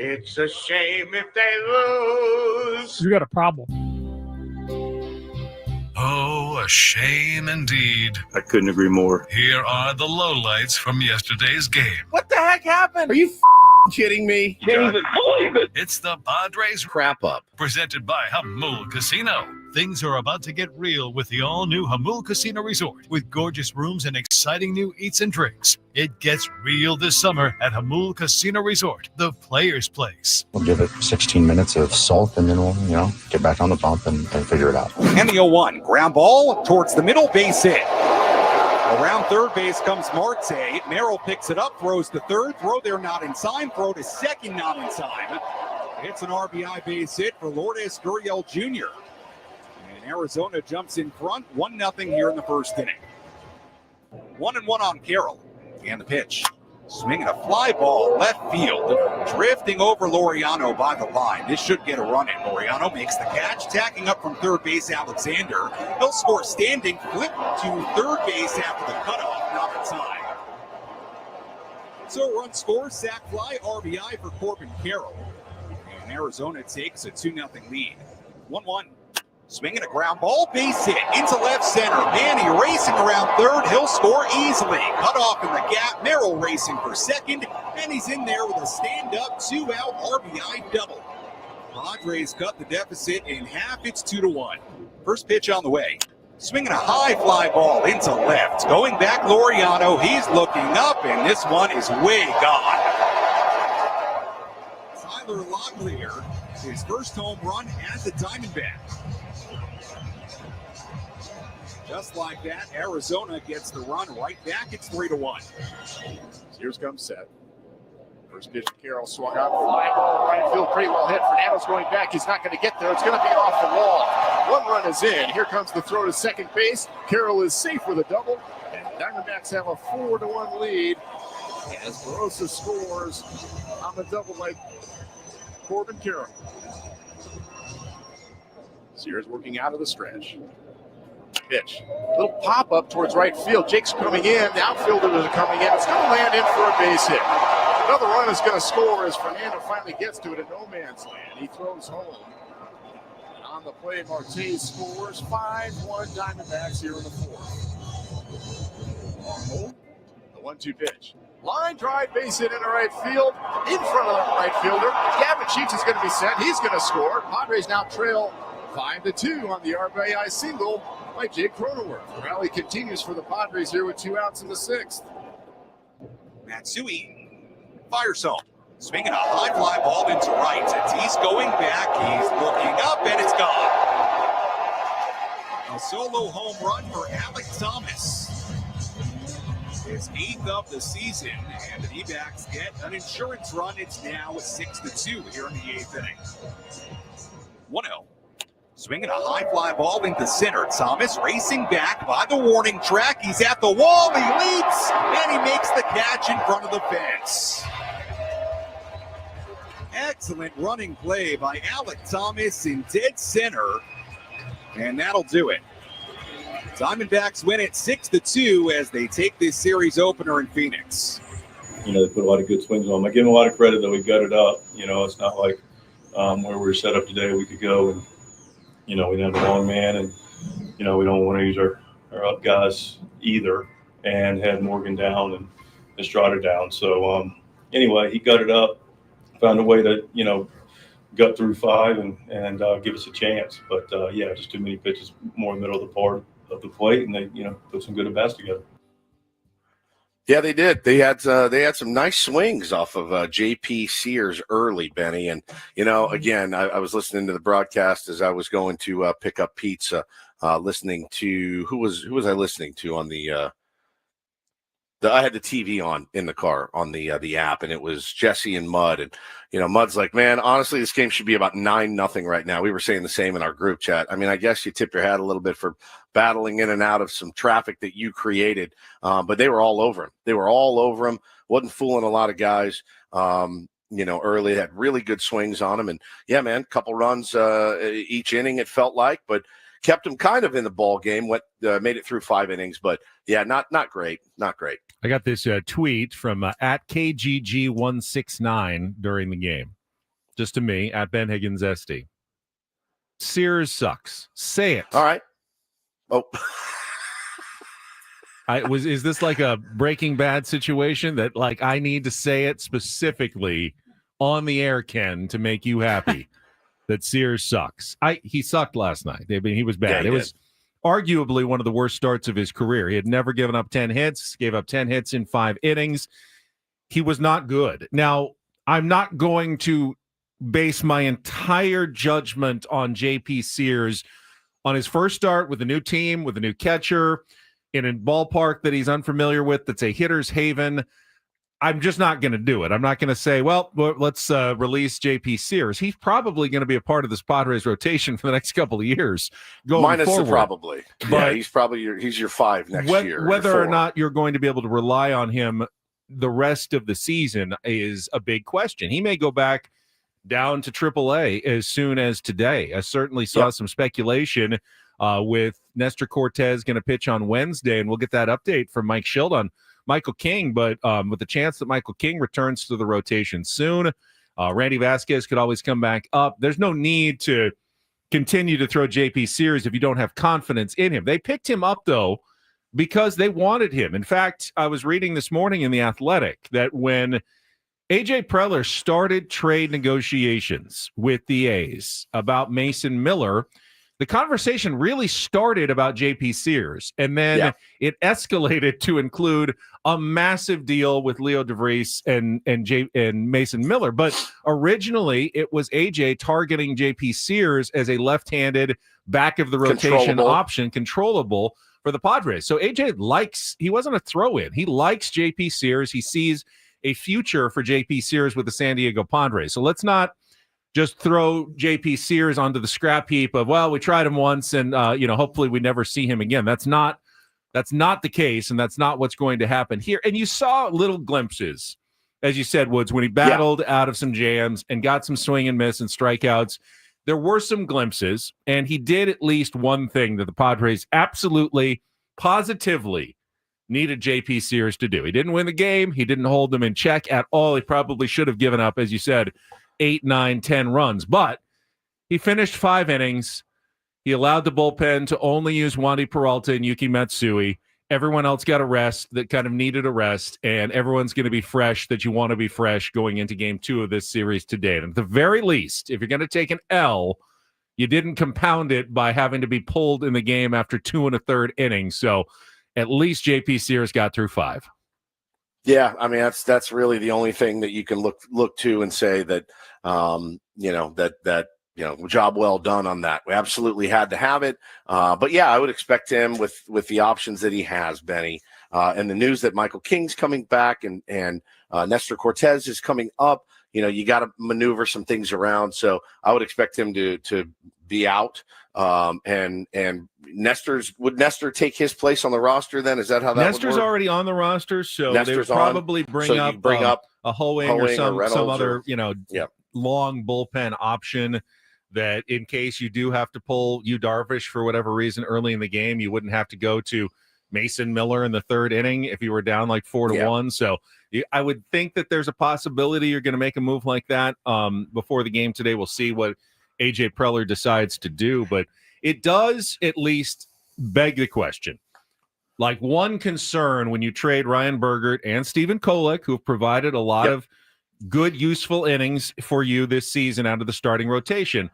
It's a shame if they lose. You got a problem. Oh, a shame indeed. I couldn't agree more. Here are the lowlights from yesterday's game. What the heck happened? Are you kidding me? Can't even believe it. It's the Padres Wrap-Up. presented by Hamul Casino. Things are about to get real with the all-new Hamul Casino Resort with gorgeous rooms and exciting new eats and drinks. It gets real this summer at Hamul Casino Resort, the player's place. We'll give it 16 minutes of salt, and then we'll, get back on the bump and figure it out. And the 0-1, ground ball towards the middle, base hit. Around third base comes Marte. Merrill picks it up, throws to third. Throw there, not in time. Throw to second, not in time. It's an RBI base hit for Lourdes Gurriel Jr. And Arizona jumps in front, 1-0 here in the first inning. 1-1 on Carroll. And the pitch. Swinging a fly ball left field. Drifting over Laureano by the line. This should get a run in. Laureano makes the catch. Tacking up from third base, Alexander. He'll score standing. Flip to third base after the cutoff. Not in time. So run scores, sac fly, RBI for Corbin Carroll. And Arizona takes a 2-0 lead. 1-1. Swinging a ground ball, base hit into left center. Manny racing around third. He'll score easily. Cut off in the gap. Merrill racing for second. And he's in there with a stand-up, 2-out RBI double. Padres cut the deficit in half. It's 2-1. First pitch on the way. Swinging a high fly ball into left. Going back, Laureano. He's looking up, and this one is way gone. Tyler Locklear, his first home run as a Diamondback. Just like that, Arizona gets the run right back. It's 3-1. Here's comes Seth. First pitch to Carroll, swung out, fly ball, right field, pretty well hit. Fernando's going back. He's not going to get there. It's going to be off the wall. One run is in. Here comes the throw to second base. Carroll is safe with a double, and Diamondbacks have a 4-1 lead as Barossa scores on the double by Corbin Carroll. Sears working out of the stretch. Pitch. Little pop up towards right field. Jake's coming in. The outfielders are coming in. It's going to land in for a base hit. Another run is going to score as Fernando finally gets to it at no man's land. He throws home. And on the play, Marte scores. 5-1 Diamondbacks here in the fourth. The 1-2 pitch. Line drive, base hit into right field. In front of the right fielder. Gavin Sheets is going to be set. He's going to score. Padres now trail 5-2 on the RBI single by Jake Cronenworth. The rally continues for the Padres here with 2 outs in the sixth. Matsui fires home. Swinging a high fly ball into right. Tatis going back. He's looking up, and it's gone. A solo home run for Alec Thomas. His 8th of the season, and the D-backs get an insurance run. It's now 6-2 here in the 8th inning. 1-0. Swinging a high fly ball into center. Thomas racing back by the warning track. He's at the wall. He leaps, and he makes the catch in front of the fence. Excellent running play by Alec Thomas in dead center, and that'll do it. Diamondbacks win it 6-2 as they take this series opener in Phoenix. They put a lot of good swings on him. I give him a lot of credit that we gutted up. It's not like where we were set up today a week ago, and we didn't have a long man, and we don't want to use our up guys either, and had Morgan down and Estrada down. So anyway, he gutted up, found a way to gut through 5 and give us a chance. But just too many pitches more in the middle of the part of the plate, and they put some good at bats together. Yeah, they did. They had some nice swings off of JP Sears early, Benny. And again, I was listening to the broadcast as I was going to pick up pizza, listening to who was I listening to on the I had the TV on in the car on the app, and it was Jesse and Mud. And Mud's like, man, honestly, this game should be about 9-0 right now. We were saying the same in our group chat. I mean, I guess you tip your hat a little bit for battling in and out of some traffic that you created, but they were all over him. They were all over him. Wasn't fooling a lot of guys. Early had really good swings on him, and yeah, man, couple runs each inning it felt like, but kept him kind of in the ball game. Made it through 5 innings, but yeah, not great. I got this tweet from at KGG169 during the game. just to me, at Ben Higgins SD. Sears sucks. Say it. All right. Oh. Is this like a Breaking Bad situation that like I need to say it specifically on the air, Ken, to make you happy that Sears sucks? He sucked last night. I mean, he was bad. Yeah, it was arguably one of the worst starts of his career. He had never given up 10 hits, gave up 10 hits in 5 innings. He was not good. Now, I'm not going to base my entire judgment on JP Sears on his first start with a new team, with a new catcher, in a ballpark that he's unfamiliar with, that's a hitter's haven. I'm just not going to do it. I'm not going to say, well, let's release JP Sears. He's probably going to be a part of this Padres rotation for the next couple of years going Minus forward. the probably. But he's probably your 5 next year. Whether or not you're going to be able to rely on him the rest of the season is a big question. He may go back down to AAA as soon as today. I certainly saw some speculation with Nestor Cortez going to pitch on Wednesday, and we'll get that update from Mike Schild on Michael King, but with the chance that Michael King returns to the rotation soon, Randy Vasquez could always come back up. There's no need to continue to throw JP Sears if you don't have confidence in him. They picked him up, though, because they wanted him. In fact, I was reading this morning in The Athletic that when A.J. Preller started trade negotiations with the A's about Mason Miller, the conversation really started about JP Sears, and then it escalated to include a massive deal with Leo DeVries and Mason Miller. But originally, it was AJ targeting JP Sears as a left-handed back of the rotation option, controllable for the Padres. So AJ he wasn't a throw-in. He likes JP Sears. He sees a future for JP Sears with the San Diego Padres. So let's not just throw JP Sears onto the scrap heap of, well, we tried him once and, hopefully we never see him again. That's not the case, and that's not what's going to happen here. And you saw little glimpses, as you said, Woods, when he battled out of some jams and got some swing and miss and strikeouts. There were some glimpses, and he did at least one thing that the Padres absolutely, positively needed JP Sears to do. He didn't win the game. He didn't hold them in check at all. He probably should have given up, as you said, 8, 9, 10 runs. But he finished 5 innings. He allowed the bullpen to only use Wandy Peralta and Yuki Matsui. Everyone else got a rest that kind of needed a rest, and everyone's going to be fresh that you want to be fresh going into Game 2 of this series today. And at the very least, if you're going to take an L, you didn't compound it by having to be pulled in the game after 2 1/3 innings. So at least JP Sears got through 5. Yeah, I mean that's really the only thing that you can look to and say that job well done on that. We absolutely had to have it, but yeah, I would expect him with the options that he has, Benny, and the news that Michael King's coming back and Nestor Cortez is coming up. You got to maneuver some things around, so I would expect him to be out. And would Nestor take his place on the roster then? Is that how that Nestor's would work? already on the roster, so Nestor's they would probably bring up a Hoeing or some other long bullpen option that in case you do have to pull Darvish for whatever reason early in the game, you wouldn't have to go to Mason Miller in the 3rd inning if you were down like 4-1. So I would think that there's a possibility you're going to make a move like that before the game today. We'll see what A.J. Preller decides to do, but it does at least beg the question. Like, one concern when you trade Ryan Bergert and Stephen Kolek, who have provided a lot of good, useful innings for you this season out of the starting rotation,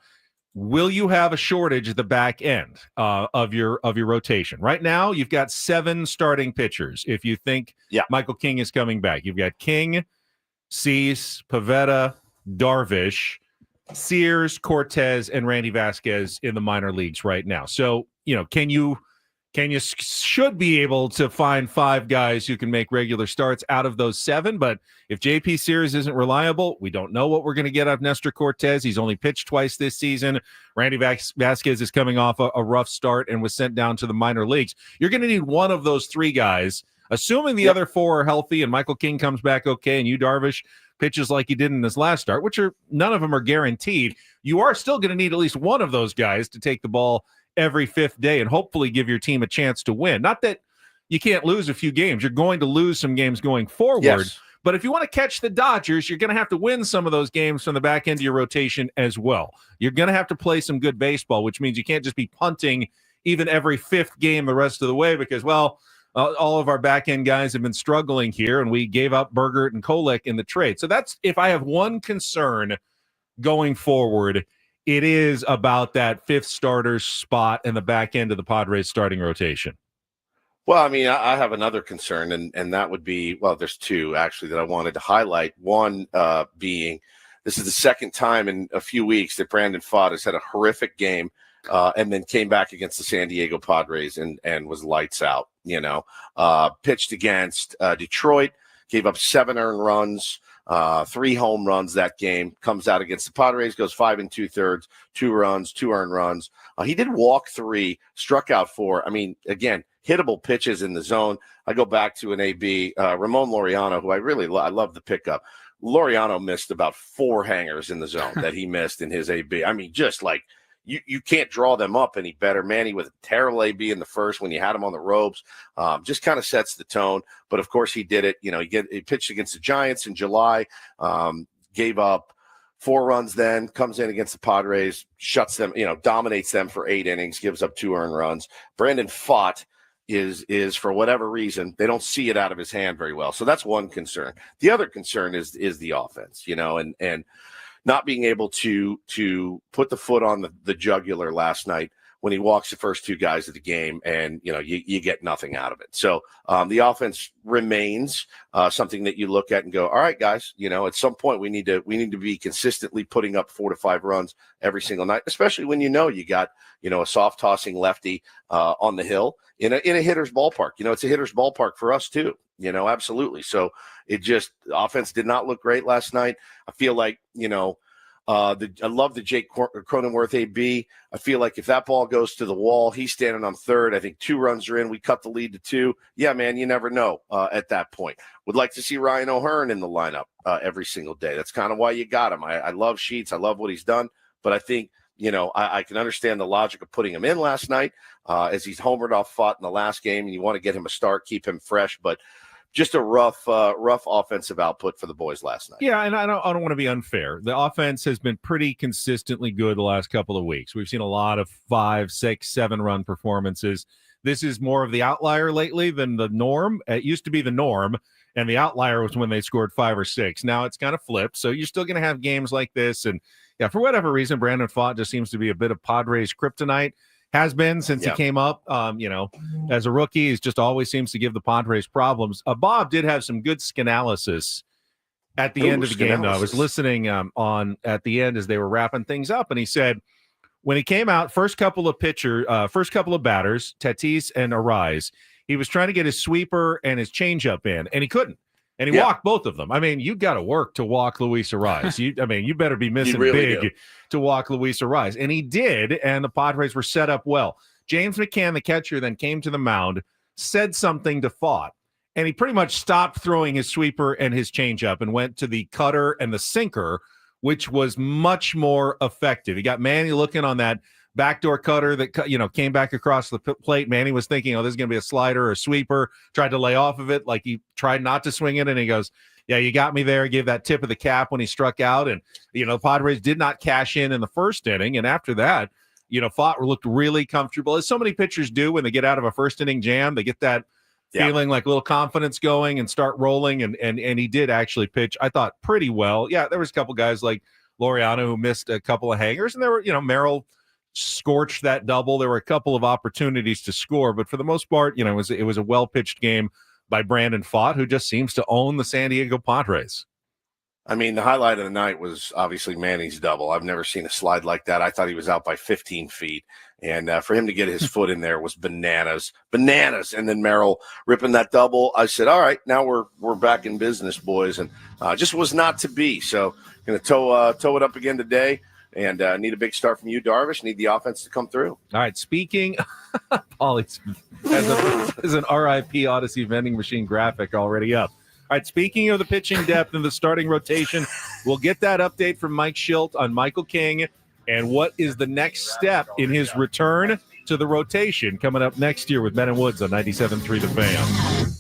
will you have a shortage at the back end of your rotation? Right now, you've got 7 starting pitchers. If you think Michael King is coming back, you've got King, Cease, Pivetta, Darvish, Sears, Cortez, and Randy Vasquez in the minor leagues right now. So, should be able to find 5 guys who can make regular starts out of those 7. But if JP Sears isn't reliable, we don't know what we're going to get out of Nestor Cortez. He's only pitched twice this season. Randy Vasquez is coming off a rough start and was sent down to the minor leagues. You're going to need one of those 3 guys, assuming the other 4 are healthy and Michael King comes back okay and Darvish pitches like he did in his last start, which none of them are guaranteed. You are still going to need at least one of those guys to take the ball every 5th day and hopefully give your team a chance to win. Not that you can't lose a few games. You're going to lose some games going forward, But if you want to catch the Dodgers, you're going to have to win some of those games from the back end of your rotation as well. You're going to have to play some good baseball, which means you can't just be punting even every fifth game the rest of the way because, well, all of our back end guys have been struggling here, and we gave up Bergert and Kolek in the trade. So that's, if I have one concern going forward, it is about that fifth starter spot in the back end of the Padres starting rotation. Well, I mean, I have another concern, and that would be, well, there's two actually that I wanted to highlight. One being, this is the second time in a few weeks that Brandon Pfaadt has had a horrific game and then came back against the San Diego Padres and was lights out, pitched against Detroit, gave up 7 earned runs, 3 home runs that game, comes out against the Padres, goes 5 2/3, 2 runs, 2 earned runs. He did walk 3, struck out 4. I mean, again, hittable pitches in the zone. I go back to an AB, Ramon Laureano, who I love the pickup. Laureano missed about 4 hangers in the zone that he missed in his AB. I mean, just like you can't draw them up any better. Manny with a terrible AB in the first when you had him on the ropes, just kind of sets the tone. But of course he did it. He pitched against the Giants in July, gave up 4 runs, then comes in against the Padres, shuts them, dominates them for 8 innings, gives up 2 earned runs. Brandon Pfaadt is for whatever reason, they don't see it out of his hand very well. So that's one concern. The other concern is the offense, and not being able to put the foot on the jugular last night when he walks the first 2 guys of the game, and you get nothing out of it. So the offense remains something that you look at and go, all right, guys, at some point we need to be consistently putting up 4 to 5 runs every single night, especially when you got a soft tossing lefty on the hill in a hitter's ballpark. It's a hitter's ballpark for us too. Absolutely. So the offense did not look great last night. I feel like I love the Jake Cronenworth AB. I feel like if that ball goes to the wall, he's standing on third. I think 2 runs are in. We cut the lead to 2. Yeah, man, you never know at that point. Would like to see Ryan O'Hearn in the lineup every single day. That's kind of why you got him. I love Sheets. I love what he's done. But I think, I can understand the logic of putting him in last night as he's homered off Pfaadt in the last game, and you want to get him a start, keep him fresh. But just a rough offensive output for the boys last night. Yeah, and I don't want to be unfair. The offense has been pretty consistently good the last couple of weeks. We've seen a lot of 5, 6, 7 run performances. This is more of the outlier lately than the norm. It used to be the norm, and the outlier was when they scored 5 or 6. Now it's kind of flipped, so you're still going to have games like this. And yeah, for whatever reason, Brandon Pfaadt just seems to be a bit of Padres kryptonite. Has been since he came up, as a rookie. He just always seems to give the Padres problems. Bob did have some good skanalysis at the end of the game, though. I was listening on at the end as they were wrapping things up, and he said when he came out, first couple of batters, Tatis and Arise, he was trying to get his sweeper and his changeup in, and he couldn't. And he walked both of them. I mean, you got to work to walk Luis Arise. You better be missing big to walk Luis Arise. And he did, and the Padres were set up well. James McCann, the catcher, then came to the mound, said something to Pfaadt, and he pretty much stopped throwing his sweeper and his changeup and went to the cutter and the sinker, which was much more effective. He got Manny looking on that backdoor cutter that came back across the plate. Manny was thinking, this is going to be a slider or a sweeper, tried to lay off of it, like he tried not to swing it, and he goes, yeah, you got me there. Gave that tip of the cap when he struck out, and the Padres did not cash in the first inning, and after that, Pfaadt looked really comfortable, as so many pitchers do when they get out of a first inning jam. They get that feeling like a little confidence going and start rolling, and he did actually pitch, I thought, pretty well. Yeah, there was a couple guys like Laureano who missed a couple of hangers, and there were, Merrill scorched that double. There were a couple of opportunities to score, but for the most part, it was a well-pitched game by Brandon Pfaadt, who just seems to own the San Diego Padres. I mean, the highlight of the night was obviously Manny's double. I've never seen a slide like that. I thought he was out by 15 feet, and for him to get his foot in there was bananas. And then Merrill ripping that double. I said, all right, now we're back in business, boys, and just was not to be. So going to toe it up again today. And need a big start from you, Darvish. Need the offense to come through. All right, speaking, Paulie's there's an RIP Odyssey vending machine graphic already up. All right, speaking of the pitching depth and the starting rotation, we'll get that update from Mike Schilt on Michael King and what is the next step in his return to the rotation coming up next year with Ben and Woods on 97.3 The Fan.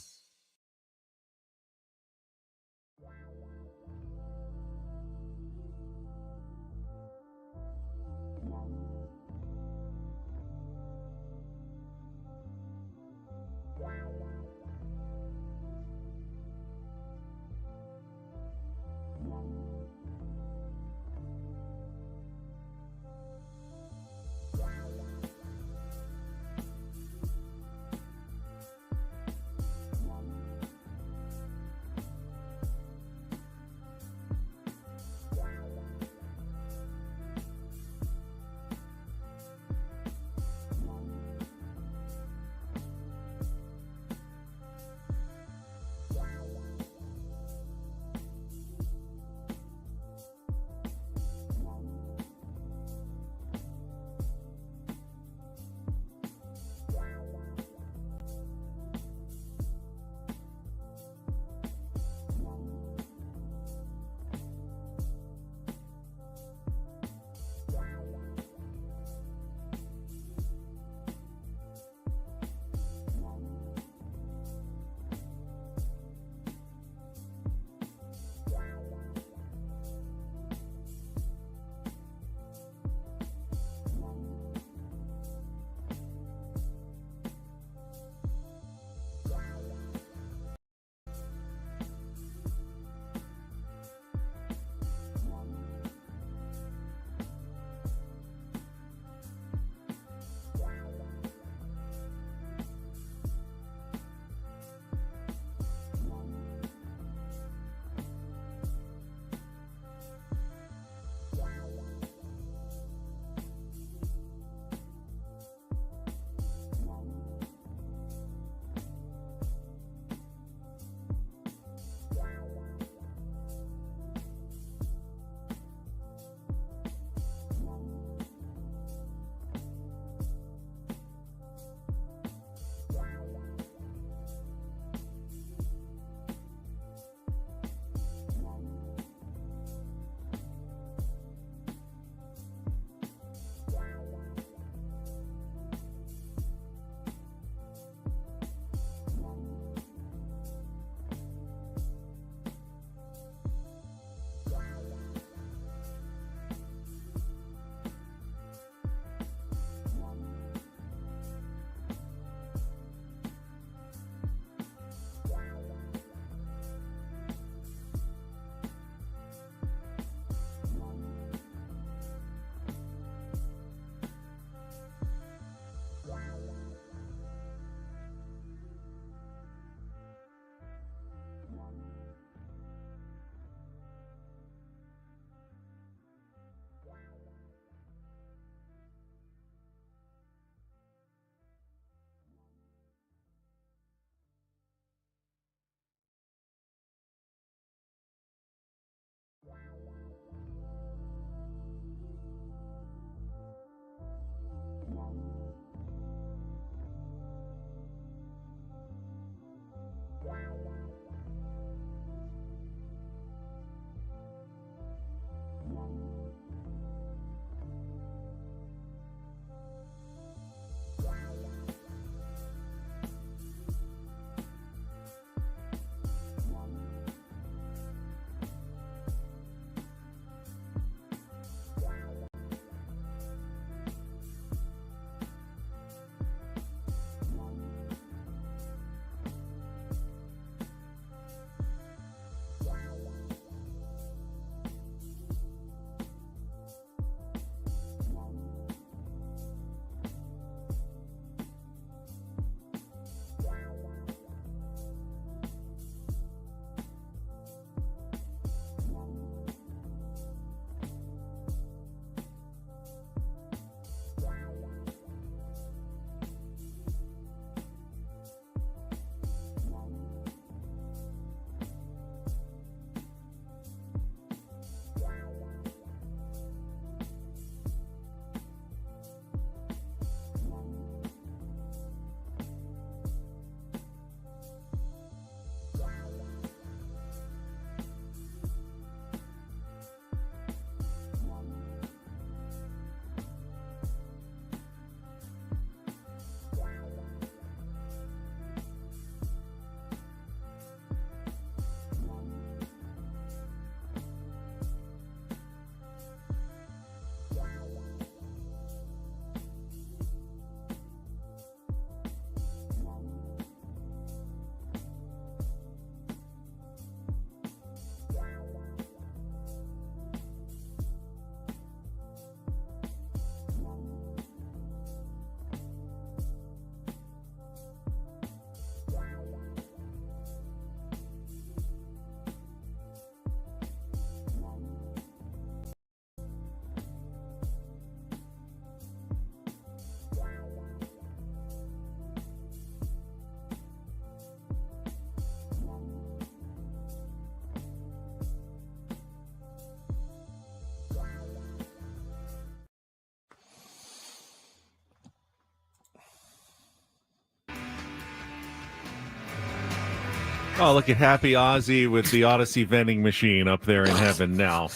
Oh, look at Happy Ozzy with the Odyssey vending machine up there in heaven now.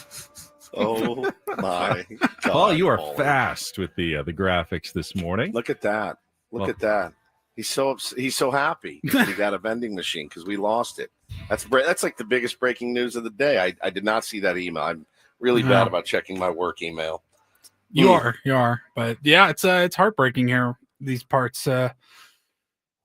Oh my God! Paul, you are Paulie. fast with the graphics this morning. Look at that! Look at that! He's so happy he got a vending machine because we lost it. That's like the biggest breaking news of the day. I did not see that email. I'm really bad about checking my work email. You are, but yeah, it's heartbreaking here. These parts.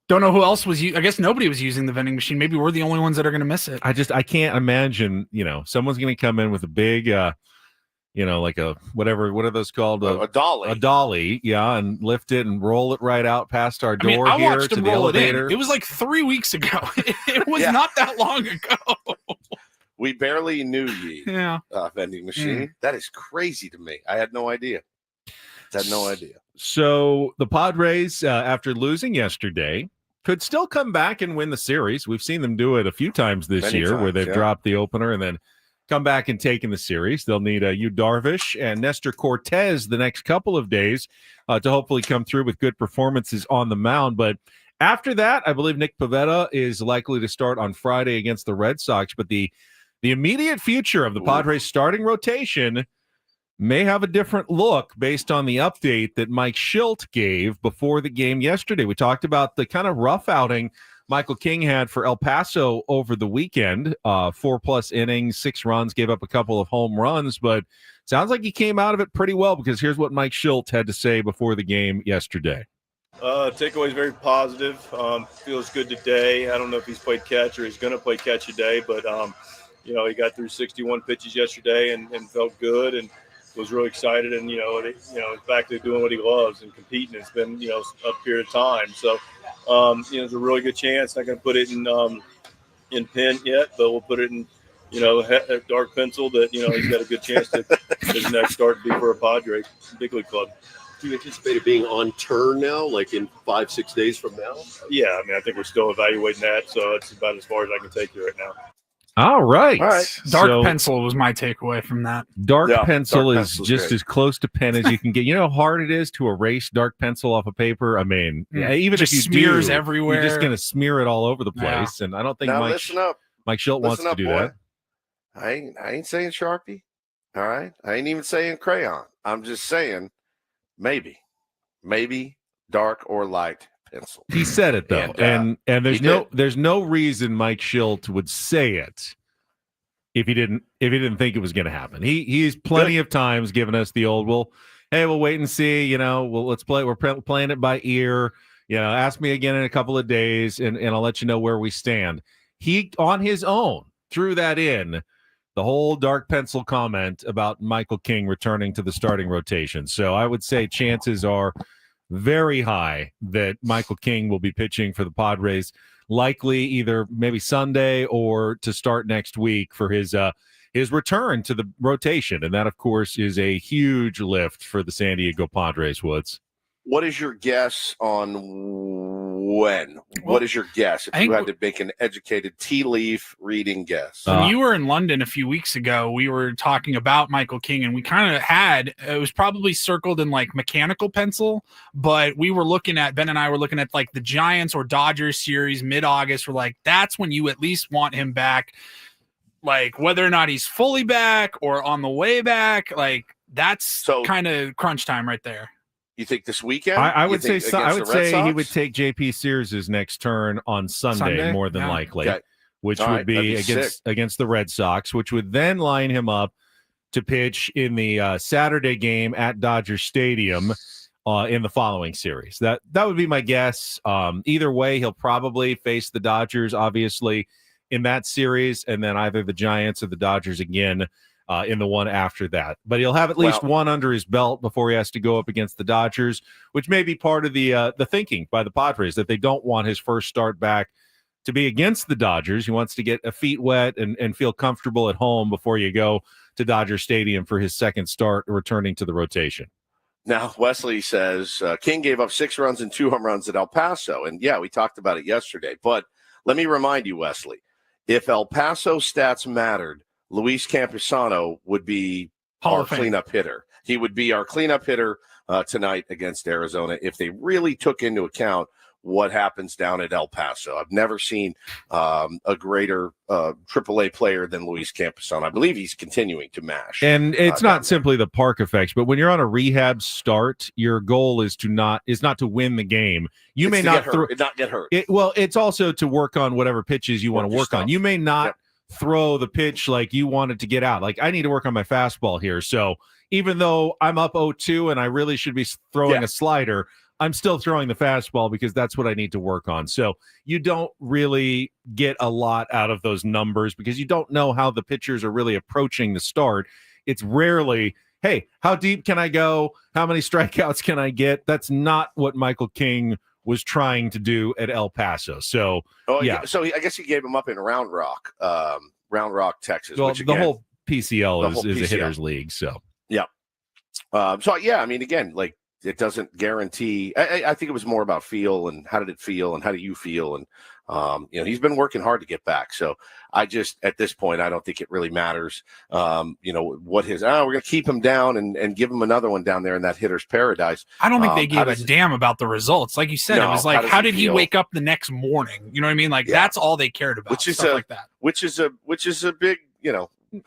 Don't know who else was. I guess nobody was using the vending machine. Maybe we're the only ones that are going to miss it. I can't imagine. Someone's going to come in with a big, like a whatever. What are those called? A dolly. A dolly, yeah, and lift it and roll it right out past our door I here watched to him the roll it elevator. in. It was like 3 weeks ago. It was not that long ago. We barely knew ye. Yeah. Vending machine. That is crazy to me. I had no idea. So the Padres, after losing yesterday, could still come back and win the series. We've seen them do it a few times this Many year times, where they've yeah. dropped the opener and then come back and taken the series. They'll need Darvish and Nestor Cortez the next couple of days to hopefully come through with good performances on the mound. But after that, I believe Nick Pivetta is likely to start on Friday against the Red Sox. But the immediate future of the Padres starting rotation may have a different look based on the update that Mike Schilt gave before the game yesterday. We talked about the kind of rough outing Michael King had for El Paso over the weekend, 4+ innings, 6 runs, gave up a couple of home runs, but sounds like he came out of it pretty well because here's what Mike Schilt had to say before the game yesterday. Takeaway is very positive. Feels good today. I don't know if he's played catch or he's going to play catch today, but he got through 61 pitches yesterday and felt good and was really excited. And he's back to doing what he loves and competing. It's been a period of time. So there's a really good chance. Not going to put it in pen yet, but we'll put it in a dark pencil that he's got a good chance to his next start to be for a Padres big league club. Do you anticipate it being on turn now, like in 5-6 days from now? Yeah, I think we're still evaluating that, so that's about as far as I can take you right now. All right. Dark pencil was my takeaway from that. Dark pencil is just great. as close to pen as you can get. You know how hard it is to erase dark pencil off of paper? I mean, even just if you smears do, everywhere. you're just going to smear it all over the place. And I don't think Now Mike listen up. Schilt wants to do boy. that. I ain't saying Sharpie. All right. I ain't even saying crayon. I'm just saying maybe dark or light pencil. He said it though, and there's no reason Mike Schilt would say it if he didn't think it was going to happen. He's plenty of times given us the old, well, hey, we'll wait and see. Let's play. We're playing it by ear. Ask me again in a couple of days, and I'll let you know where we stand. He on his own threw that in. The whole dark pencil comment about Michael King returning to the starting rotation. So I would say chances are very high that Michael King will be pitching for the Padres, likely either maybe Sunday or to start next week for his return to the rotation. And that, of course, is a huge lift for the San Diego Padres, Woods. What is your guess on when? What is your guess if you had to make an educated tea leaf reading guess? When you were in London a few weeks ago, we were talking about Michael King, and we kind of it was probably circled in like mechanical pencil, but Ben and I were looking at like the Giants or Dodgers series mid-August. We're like, that's when you at least want him back. Like whether or not he's fully back or on the way back, like that's kind of crunch time right there. You think this weekend? I would say Sox? he would take JP Sears' next turn on Sunday more than likely, which would be against the Red Sox, which would then line him up to pitch in the Saturday game at Dodger Stadium in the following series. That would be my guess. Either way, he'll probably face the Dodgers, obviously, in that series, and then either the Giants or the Dodgers again in the one after that. But he'll have at least one under his belt before he has to go up against the Dodgers, which may be part of the thinking by the Padres that they don't want his first start back to be against the Dodgers. He wants to get a feet wet and feel comfortable at home before you go to Dodger Stadium for his second start returning to the rotation. Now, Wesley says King gave up 6 runs and 2 home runs at El Paso. And yeah, we talked about it yesterday. But let me remind you, Wesley, if El Paso stats mattered, Luis Campusano would be our cleanup hitter. He would be our cleanup hitter tonight against Arizona if they really took into account what happens down at El Paso. I've never seen a greater AAA player than Luis Camposano. I believe he's continuing to mash. And it's not simply the park effects, but when you're on a rehab start, your goal is not to win the game. You may not get hurt. It's also to work on whatever pitches you want to work on. You may not throw the pitch like you want it to get out. Like, I need to work on my fastball here. So even though I'm up 0-2 and I really should be throwing a slider, I'm still throwing the fastball because that's what I need to work on. So you don't really get a lot out of those numbers because you don't know how the pitchers are really approaching the start. It's rarely, hey, how deep can I go? How many strikeouts can I get? That's not what Michael King was trying to do at El Paso. So, So I guess he gave him up in Round Rock, Texas. Well, which again, the whole PCL the whole is a PCL. hitter's league. So, I mean, again, like, it doesn't guarantee. I think it was more about feel and how did it feel and how do you feel? And, he's been working hard to get back. So I just, at this point, I don't think it really matters, what his, we're going to keep him down and give him another one down there in that hitter's paradise. I don't think they gave a damn about the results. Like you said, it was like, how did he wake up the next morning? You know what I mean? Like, that's all they cared about. Which is like that. Which is a big,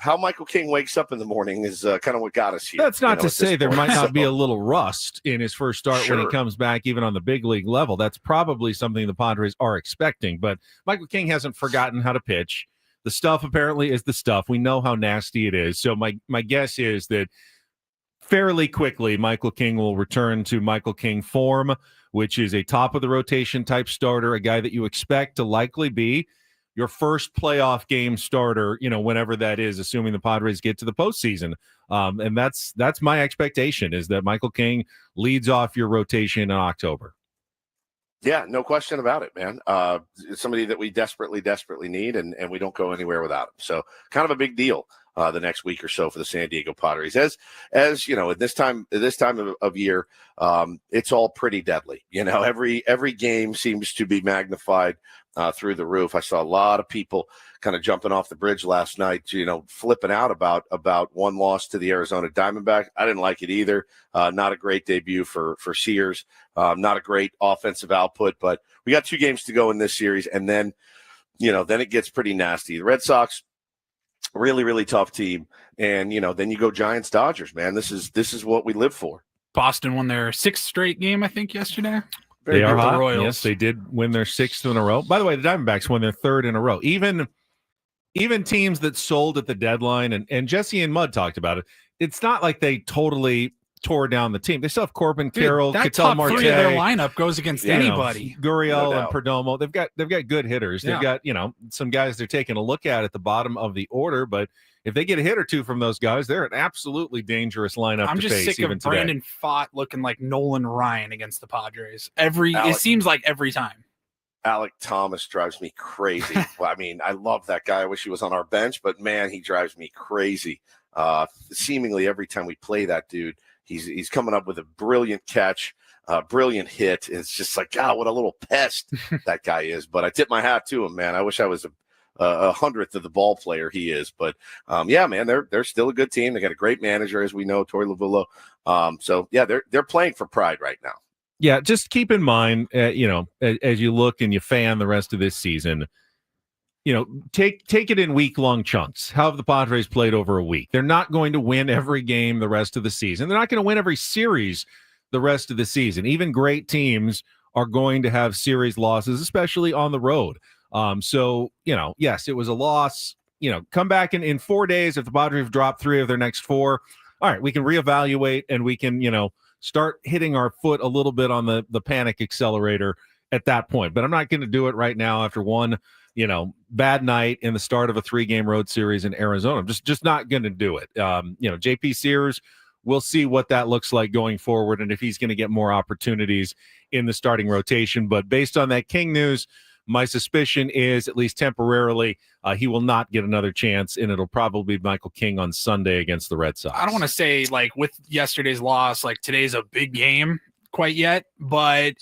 how Michael King wakes up in the morning is kind of what got us here. That's not to say there might not be a little rust in his first start when he comes back, even on the big league level. That's probably something the Padres are expecting. But Michael King hasn't forgotten how to pitch. The stuff apparently is the stuff. We know how nasty it is. So my guess is that fairly quickly, Michael King will return to Michael King form, which is a top of the rotation type starter, a guy that you expect to likely be your first playoff game starter, whenever that is, assuming the Padres get to the postseason. And that's my expectation, is that Michael King leads off your rotation in October. Yeah, no question about it, man. It's somebody that we desperately need, and we don't go anywhere without him. So kind of a big deal the next week or so for the San Diego Padres. As at this time of year, it's all pretty deadly. Every game seems to be magnified through the roof. I saw a lot of people kind of jumping off the bridge last night, flipping out about one loss to the Arizona Diamondbacks. I didn't like it either. Not a great debut for Sears. Not a great offensive output, but we got 2 games to go in this series. And then, then it gets pretty nasty. The Red Sox, really, really tough team. And, then you go Giants, Dodgers, man. This is what we live for. Boston won their 6th straight game, I think, yesterday. They are hot. The Royals. Yes, they did win their 6th in a row. By the way, the Diamondbacks won their 3rd in a row. Even teams that sold at the deadline, and Jesse and Mudd talked about it, it's not like they totally tore down the team. They still have Corbin Carroll, that Ketel top Marte. 3 of their lineup goes against anybody. Gurriel and Perdomo. They've got good hitters. They've got, some guys they're taking a look at the bottom of the order, but if they get a hit or two from those guys, they're an absolutely dangerous lineup I'm to just face sick even of today. Brandon Pfaadt looking like Nolan Ryan against the Padres. It seems like every time. Alec Thomas drives me crazy. Well, I mean, I love that guy. I wish he was on our bench, but man, he drives me crazy. Seemingly every time we play that dude, he's coming up with a brilliant catch, brilliant hit. It's just like, God, what a little pest that guy is. But I tip my hat to him, man. I wish I was a 100th of the ball player he is. But yeah, man, they're still a good team. They got a great manager, as we know, Torey Lovullo. So yeah, they're playing for pride right now. Yeah, just keep in mind, as you look and you fan the rest of this season, take it in week-long chunks. How have the Padres played over a week? They're not going to win every game the rest of the season. They're not going to win every series the rest of the season. Even great teams are going to have series losses, especially on the road. So, yes, it was a loss. Come back in 4 days. If the Padres drop 3 of their next 4, all right, we can reevaluate and we can, start hitting our foot a little bit on the panic accelerator at that point. But I'm not going to do it right now after one, bad night in the start of a 3-game road series in Arizona. I'm just not going to do it. JP Sears, we'll see what that looks like going forward and if he's going to get more opportunities in the starting rotation. But based on that King news, my suspicion is, at least temporarily, he will not get another chance, and it'll probably be Michael King on Sunday against the Red Sox. I don't want to say, like, with yesterday's loss, like, today's a big game quite yet, but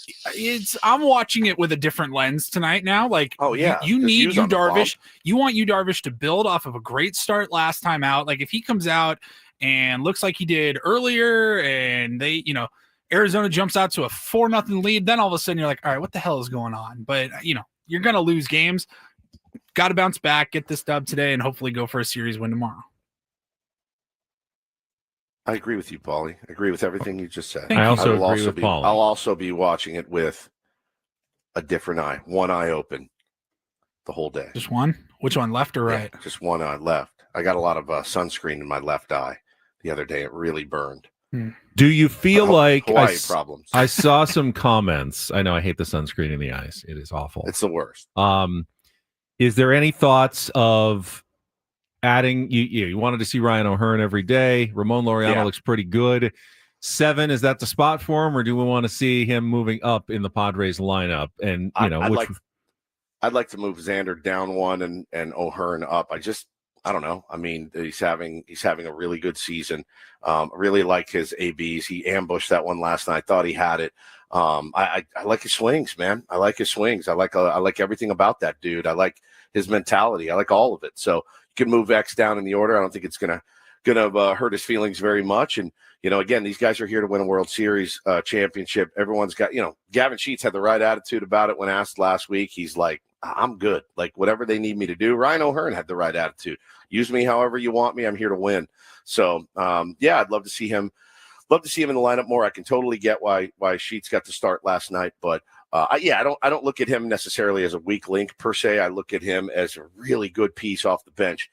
I'm watching it with a different lens tonight now. Like, oh yeah, you need Darvish. You want Darvish to build off of a great start last time out. Like, if he comes out and looks like he did earlier, and they, Arizona jumps out to a 4-0 lead. Then all of a sudden you're like, all right, what the hell is going on? But, you're going to lose games. Got to bounce back, get this dub today, and hopefully go for a series win tomorrow. I agree with you, Paulie. I agree with everything you just said. I also agree with Paulie. I'll also be watching it with a different eye, one eye open the whole day. Just one? Which one, left or right? Yeah, just one eye left. I got a lot of sunscreen in my left eye the other day. It really burned. Do you feel like problems? I saw some comments. I know I hate the sunscreen in the eyes. It is awful. It's the worst. Is there any thoughts of adding? You wanted to see Ryan O'Hearn every day. Ramon Laureano looks pretty good. 7, is that the spot for him, or do we want to see him moving up in the Padres lineup? And I'd like to move Xander down 1 and O'Hearn up. I don't know. I mean, he's having a really good season. I really like his ABs. He ambushed that one last night. Thought he had it. I like his swings, man. I like his swings. I like everything about that dude. I like his mentality. I like all of it. So you can move X down in the order. I don't think it's gonna hurt his feelings very much. And again, these guys are here to win a World Series championship. Everyone's got Gavin Sheets had the right attitude about it when asked last week. He's like, I'm good. Like whatever they need me to do. Ryan O'Hearn had the right attitude. Use me however you want me. I'm here to win. So I'd love to see him. Love to see him in the lineup more. I can totally get why Sheets got to start last night, but I don't look at him necessarily as a weak link per se. I look at him as a really good piece off the bench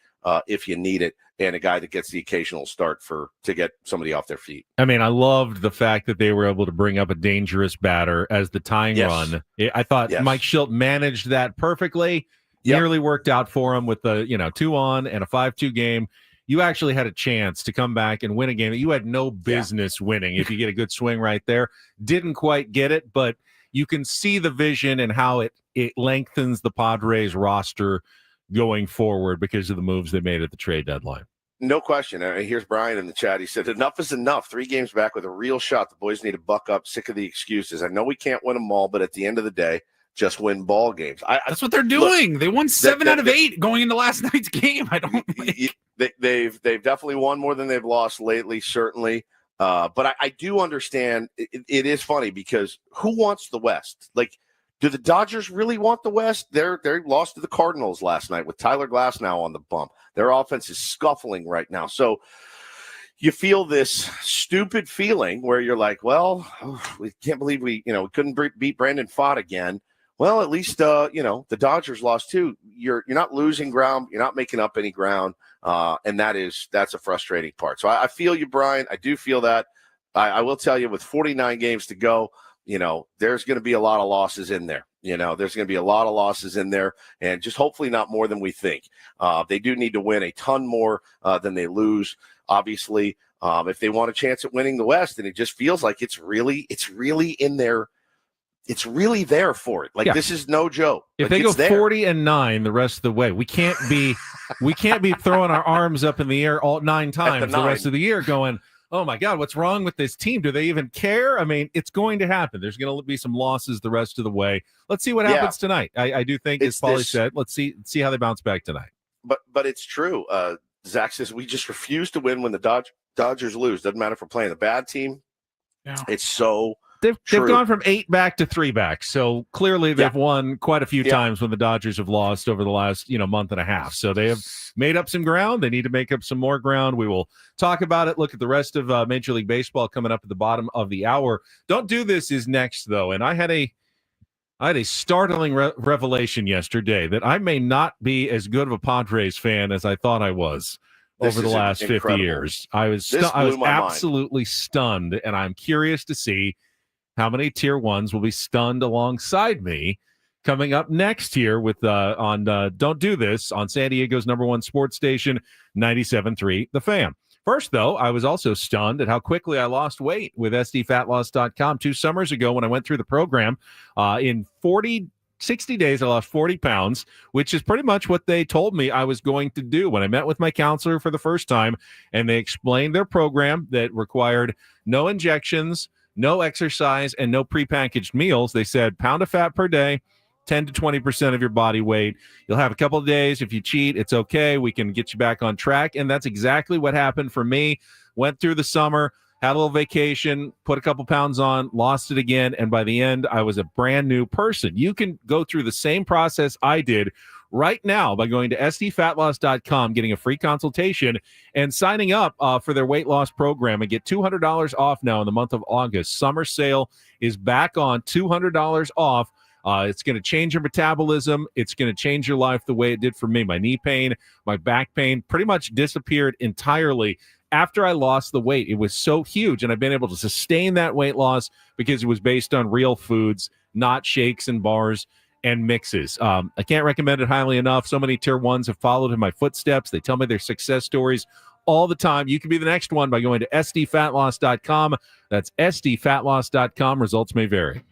if you need it, and a guy that gets the occasional start to get somebody off their feet. I mean, I loved the fact that they were able to bring up a dangerous batter as the tying run. I thought Mike Schilt managed that perfectly. Nearly worked out for him with the 2-on and a 5-2 game. You actually had a chance to come back and win a game that you had no business winning if you get a good swing right there. Didn't quite get it, but you can see the vision and how it lengthens the Padres roster going forward because of the moves they made at the trade deadline. No question. Here's Brian in the chat. He said, enough is enough. 3 games back with a real shot. The boys need to buck up. Sick of the excuses. I know we can't win them all, but at the end of the day, just win ball games. That's what they're doing. They won 7 out of 8 going into last night's game. I don't think they've definitely won more than they've lost lately, certainly. But I do understand. It is funny because who wants the West? Like, do the Dodgers really want the West? They lost to the Cardinals last night with Tyler Glasnow on the bump. Their offense is scuffling right now. So you feel this stupid feeling where you're like, well, we can't believe we couldn't beat Brandon Pfaadt again. Well, at least the Dodgers lost too. You're not losing ground. You're not making up any ground, and that's a frustrating part. So I feel you, Brian. I do feel that. I will tell you, with 49 games to go, there's going to be a lot of losses in there. There's going to be a lot of losses in there, and just hopefully not more than we think. They do need to win a ton more than they lose, obviously, if they want a chance at winning the West. And it just feels like it's really in there. It's really there for it. Like, this is no joke. If they go 40-9 the rest of the way, we can't be throwing our arms up in the air all 9 times the rest of the year going, oh my God, what's wrong with this team? Do they even care? I mean, it's going to happen. There's going to be some losses the rest of the way. Let's see what happens tonight. I do think, as Paulie said, let's see how they bounce back tonight. But it's true. Zach says we just refuse to win when the Dodgers lose. Doesn't matter if we're playing a bad team. Yeah. It's so They've gone from 8 back to 3 back. So clearly they've won quite a few times when the Dodgers have lost over the last month and a half. So they have made up some ground. They need to make up some more ground. We will talk about it. Look at the rest of Major League Baseball coming up at the bottom of the hour. Don't Do This is next, though. And I had a startling revelation yesterday that I may not be as good of a Padres fan as I thought I was over the last 50 years. I was absolutely stunned, and I'm curious to see how many tier 1s will be stunned alongside me coming up next here with on Don't Do This on San Diego's #1 sports station, 97.3 The Fan. First, though, I was also stunned at how quickly I lost weight with SDfatLoss.com 2 summers ago when I went through the program. In 60 days, I lost 40 pounds, which is pretty much what they told me I was going to do when I met with my counselor for the first time, and they explained their program that required no injections, no exercise, and no prepackaged meals. They said pound of fat per day, 10 to 20% of your body weight. You'll have a couple of days. If you cheat, it's okay. We can get you back on track. And that's exactly what happened for me. Went through the summer, had a little vacation, put a couple pounds on, lost it again, and by the end, I was a brand new person. You can go through the same process I did right now by going to SDfatloss.com, getting a free consultation, and signing up for their weight loss program and get $200 off now in the month of August. Summer sale is back on, $200 off. It's going to change your metabolism. It's going to change your life the way it did for me. My knee pain, my back pain pretty much disappeared entirely after I lost the weight. It was so huge, and I've been able to sustain that weight loss because it was based on real foods, not shakes and bars and mixes. I can't recommend it highly enough. So many tier ones have followed in my footsteps. They tell me their success stories all the time. You can be the next one by going to SDfatloss.com. That's SDfatloss.com. Results may vary.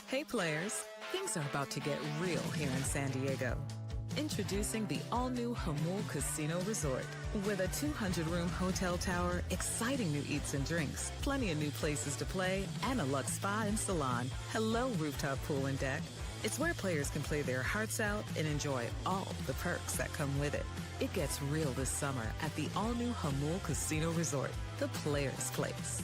Hey players, things are about to get real here in San Diego. Introducing the all-new Hamul Casino Resort. With a 200-room hotel tower, exciting new eats and drinks, plenty of new places to play, and a luxe spa and salon. Hello, rooftop pool and deck. It's where players can play their hearts out and enjoy all the perks that come with it. It gets real this summer at the all-new Hamul Casino Resort, the players' place.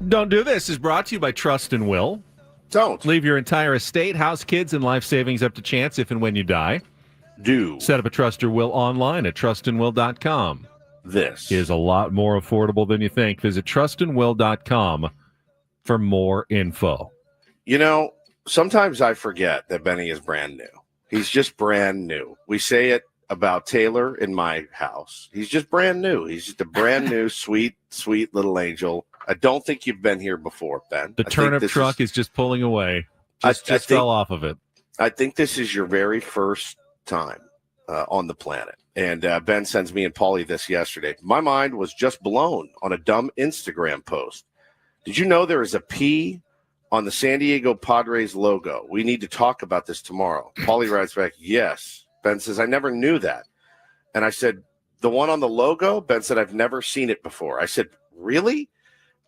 Don't Do This is brought to you by Trust and Will. Don't. Leave your entire estate, house, kids, and life savings up to chance if and when you die. Do. Set up a Trust or Will online at trustandwill.com. This is a lot more affordable than you think. Visit trustandwill.com for more info. You know, sometimes I forget that Benny is brand new. He's just brand new. We say it about Taylor in my house. He's just brand new. He's just a brand new, sweet, sweet little angel. I don't think you've been here before, Ben. The turnip truck is just pulling away. Just fell off of it. I think this is your very first time on the planet. And Ben sends me and Paulie this yesterday. My mind was just blown on a dumb Instagram post. Did you know there is a P on the San Diego Padres logo? We need to talk about this tomorrow. Paulie writes back, yes. Ben says, I never knew that. And I said, the one on the logo? Ben said, I've never seen it before. I said, really?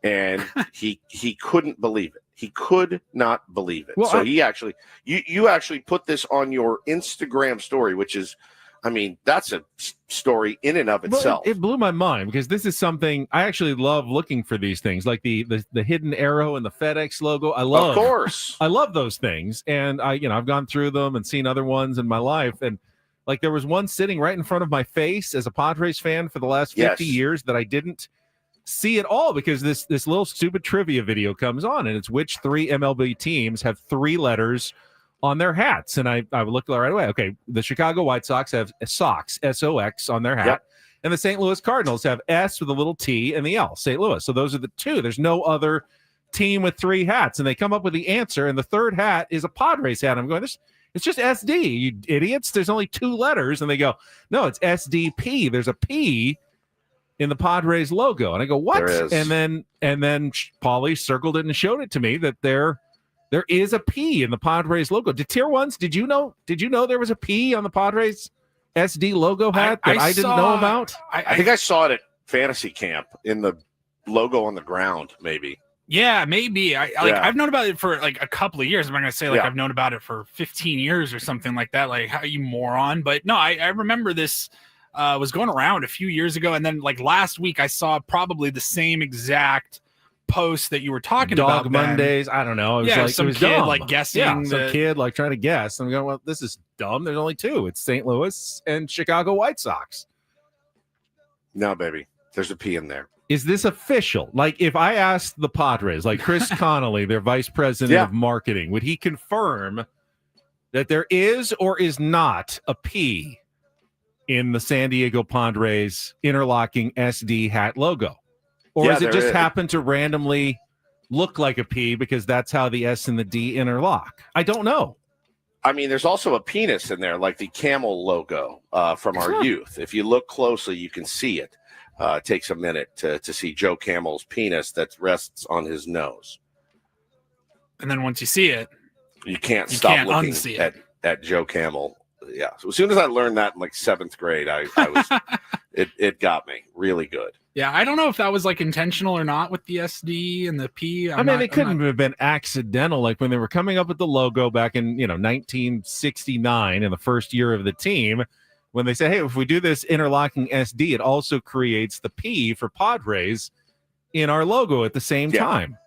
And he couldn't believe it. He could not believe it. Well, so he actually, you actually put this on your Instagram story, which is, I mean, that's a story in and of itself. Well, it blew my mind because this is something I actually love looking for these things, like the hidden arrow and the FedEx logo. I love, of course, I love those things, and I've gone through them and seen other ones in my life, and like there was one sitting right in front of my face as a Padres fan for the last 50 years that I didn't see at all because this little stupid trivia video comes on, and it's which 3 MLB teams have 3 letters on their hats. And I looked right away. Okay, the Chicago White Sox have Sox, S-O-X, on their hat. Yep. And the St. Louis Cardinals have S with a little T and the L, St. Louis. So those are the 2. There's no other team with 3 hats. And they come up with the answer, and the third hat is a Padres hat. I'm going, it's just SD, you idiots. There's only 2 letters. And they go, no, it's SDP. There's a P in the Padres logo. And I go, what? And then Paulie circled it and showed it to me that there is a P in the Padres logo. Did Tier 1s, did you know there was a P on the Padres SD logo hat that I didn't know about? I think I saw it at Fantasy Camp in the logo on the ground, maybe. Yeah, maybe. I've known about it for like a couple of years. I'm not going to say I've known about it for 15 years or something like that. Like, how you moron? But no, I remember this was going around a few years ago. And then like last week, I saw probably the same exact post that you were talking about. Dog Mondays. I don't know. It was like some it was kid dumb. like guessing. Yeah, some kid like trying to guess. I'm going, well, this is dumb. There's only 2. It's St. Louis and Chicago White Sox. No, baby. There's a P in there. Is this official? Like, if I asked the Padres, like Chris Connolly, their vice president of marketing, would he confirm that there is or is not a P in the San Diego Padres interlocking SD hat logo? Or does it just happen to randomly look like a P because that's how the S and the D interlock? I don't know. I mean, there's also a penis in there, like the camel logo from our youth. If you look closely, you can see it. It takes a minute to see Joe Camel's penis that rests on his nose. And then once you see it, you can't stop looking at Joe Camel. Yeah. So as soon as I learned that in like 7th grade, I was it got me really good. Yeah, I don't know if that was like intentional or not with the SD and the P. It couldn't have been accidental. Like when they were coming up with the logo back in 1969 in the first year of the team, when they say, hey, if we do this interlocking SD, it also creates the P for Padres in our logo at the same time.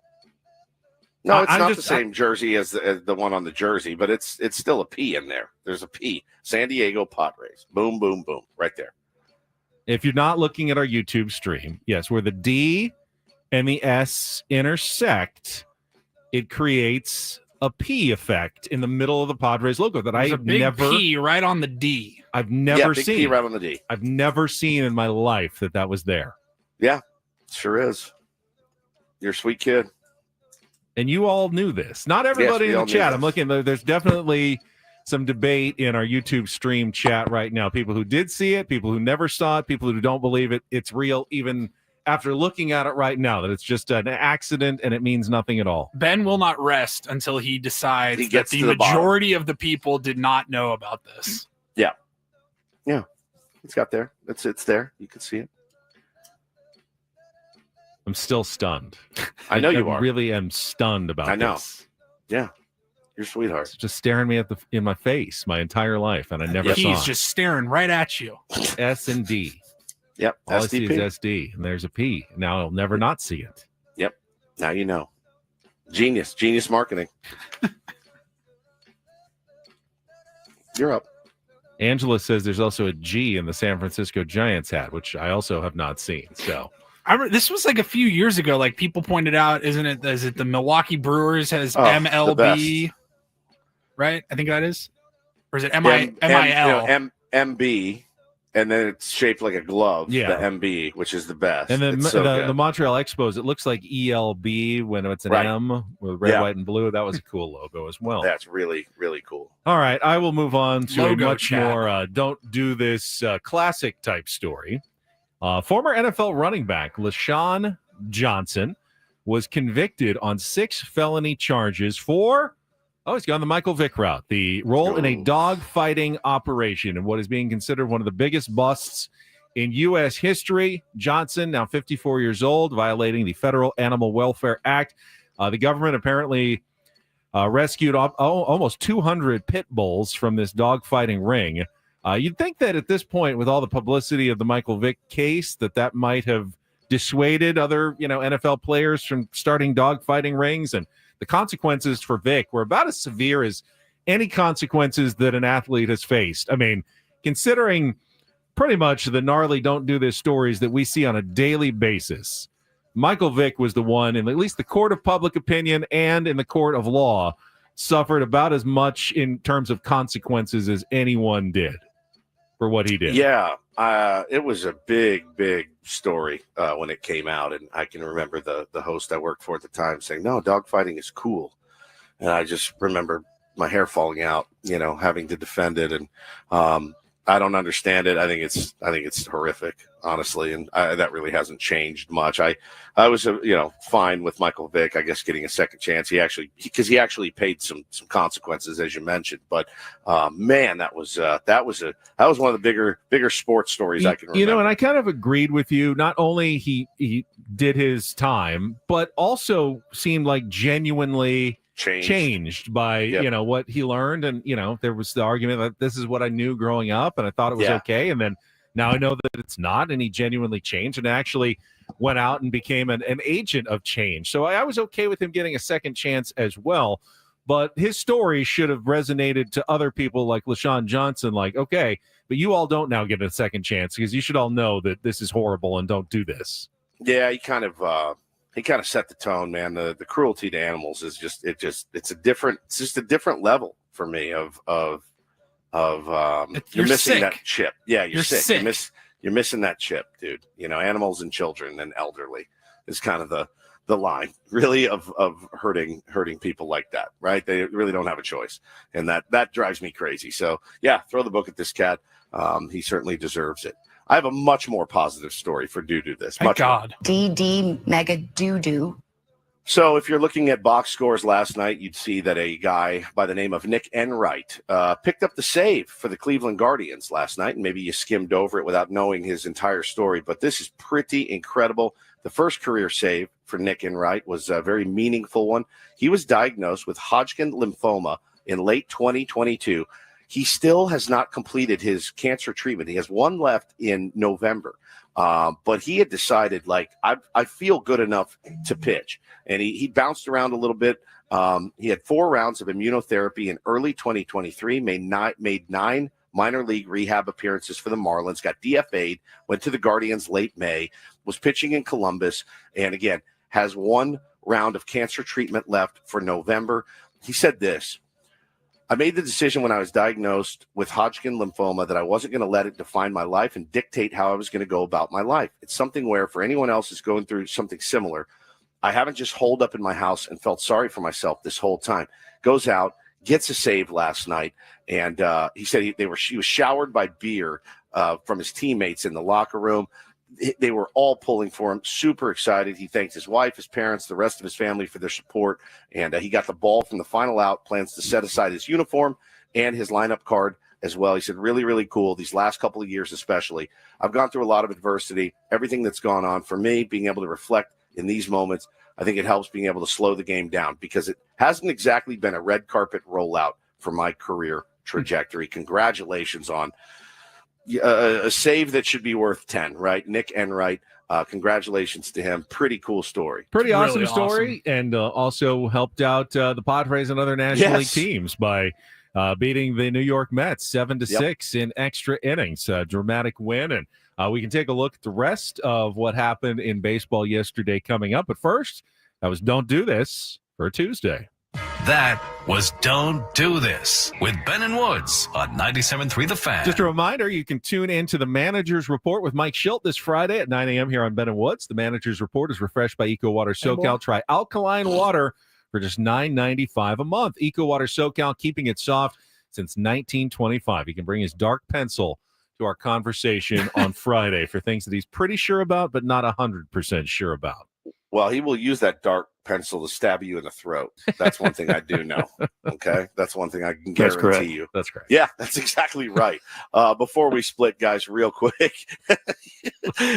No, it's not the same jersey as the one on the jersey, but it's still a P in there. There's a P. San Diego Padres. Boom, boom, boom. Right there. If you're not looking at our YouTube stream, yes, where the D and the S intersect, it creates a P effect in the middle of the Padres logo that There's a big never P right on the D. I've never big seen. P right on the D. I've never seen in my life that was there. Yeah, sure is. You're a sweet kid. And you all knew this. Not everybody in the chat. I'm looking. There's definitely some debate in our YouTube stream chat right now. People who did see it, people who never saw it, people who don't believe it's real, even after looking at it right now, that it's just an accident and it means nothing at all. Ben will not rest until he decides that the majority of the people did not know about this. Yeah. Yeah. It's got there. It's there. You can see it. I'm still stunned. I know you are. I really am stunned about this. Yeah. You're a sweetheart. It's just staring me in my face my entire life, and I never saw it. He's just staring right at you. S and D. Yep. All I see is SD, and there's a P. Now I'll never not see it. Yep. Now you know. Genius marketing. You're up. Angela says there's also a G in the San Francisco Giants hat, which I also have not seen. So this was like a few years ago. Like people pointed out, is it the Milwaukee Brewers has Oh, MLB, right? I think that is. Or is it MIL? MB, and then it's shaped like a glove. Yeah. The MB, which is the best. And then It's so the good. Montreal Expos, it looks like ELB when it's an Right. M with red, Yeah. white, and blue. That was a cool logo as well. That's really, really cool. All right, I will move on to Logo a much chat. more don't do this classic type story. Former NFL running back LaShawn Johnson was convicted on 6 felony charges for, he's gone the Michael Vick route, the role in a dog fighting operation and what is being considered one of the biggest busts in U.S. history. Johnson, now 54 years old, violating the Federal Animal Welfare Act. The government apparently rescued almost 200 pit bulls from this dogfighting ring. You'd think that at this point, with all the publicity of the Michael Vick case, that might have dissuaded other, NFL players from starting dogfighting rings. And the consequences for Vick were about as severe as any consequences that an athlete has faced. I mean, considering pretty much the gnarly don't do this stories that we see on a daily basis, Michael Vick was the one, in at least the court of public opinion and in the court of law, suffered about as much in terms of consequences as anyone did for what he did. Yeah, it was a big story when it came out, and I can remember the host I worked for at the time saying, "No, dogfighting is cool," and I just remember my hair falling out, having to defend it, and I don't understand it. I think it's horrific, honestly, and that really hasn't changed much. I was fine with Michael Vick, I guess, getting a second chance. He actually paid some consequences, as you mentioned. But man, that was one of the bigger sports stories I can remember. And I kind of agreed with you. Not only he did his time, but also seemed like genuinely changed by what he learned. And there was the argument that this is what I knew growing up and I thought it was okay, and then now I know that it's not, and he genuinely changed and actually went out and became an agent of change. So I was okay with him getting a second chance as well, but his story should have resonated to other people like LaShawn Johnson, like, okay, but you all don't now get a second chance because you should all know that this is horrible and don't do this. Yeah, he kind of set the tone, man. The cruelty to animals is just a different level for me of you're missing sick. that chip. Yeah, you're sick. sick. You're missing that chip, dude. Animals and children and elderly is kind of the line, really, of hurting people like that, right? They really don't have a choice, and that drives me crazy. So yeah, throw the book at this cat. He certainly deserves it. I have a much more positive story for Do This. Thank God. DD Mega Doo-Doo. So if you're looking at box scores last night, you'd see that a guy by the name of Nick Enright picked up the save for the Cleveland Guardians last night, and maybe you skimmed over it without knowing his entire story, but this is pretty incredible. The first career save for Nick Enright was a very meaningful one. He was diagnosed with Hodgkin lymphoma in late 2022. He still has not completed his cancer treatment. He has one left in November. But he had decided, I feel good enough to pitch. And he bounced around a little bit. He had 4 rounds of immunotherapy in early 2023, made 9 minor league rehab appearances for the Marlins, got DFA'd, went to the Guardians late May, was pitching in Columbus, and again, has 1 round of cancer treatment left for November. He said this: I made the decision when I was diagnosed with Hodgkin lymphoma that I wasn't going to let it define my life and dictate how I was going to go about my life. It's something where, for anyone else who's going through something similar, I haven't just holed up in my house and felt sorry for myself this whole time. Goes out, gets a save last night, and he said he was showered by beer from his teammates in the locker room. They were all pulling for him, super excited. He thanked his wife, his parents, the rest of his family for their support, and he got the ball from the final out, plans to set aside his uniform and his lineup card as well. He said, really, really cool. These last couple of years especially, I've gone through a lot of adversity, everything that's gone on. For me, being able to reflect in these moments, I think it helps being able to slow the game down because it hasn't exactly been a red carpet rollout for my career trajectory. Congratulations on a save that should be worth 10, right? Nick Enright. Congratulations to him. Pretty cool story. Pretty Really awesome story, and also helped out the Padres and other National League teams by beating the New York Mets 7-6 in extra innings. Dramatic win, and we can take a look at the rest of what happened in baseball yesterday coming up. But first, that was Don't Do This for Tuesday. That was Don't Do This with Ben and Woods on 97.3 The Fan. Just a reminder, you can tune into the Manager's Report with Mike Schilt this Friday at 9 a.m. here on Ben and Woods. The Manager's Report is refreshed by Eco Water SoCal. Try alkaline water for just $9.95 a month. Eco Water SoCal, keeping it soft since 1925. He can bring his dark pencil to our conversation on Friday for things that he's pretty sure about, but not 100% sure about. Well, he will use that dark pencil to stab you in the throat. That's one thing I do know. Okay, that's one thing I can guarantee you. That's correct. Yeah, that's exactly right. Before we split, guys, real quick,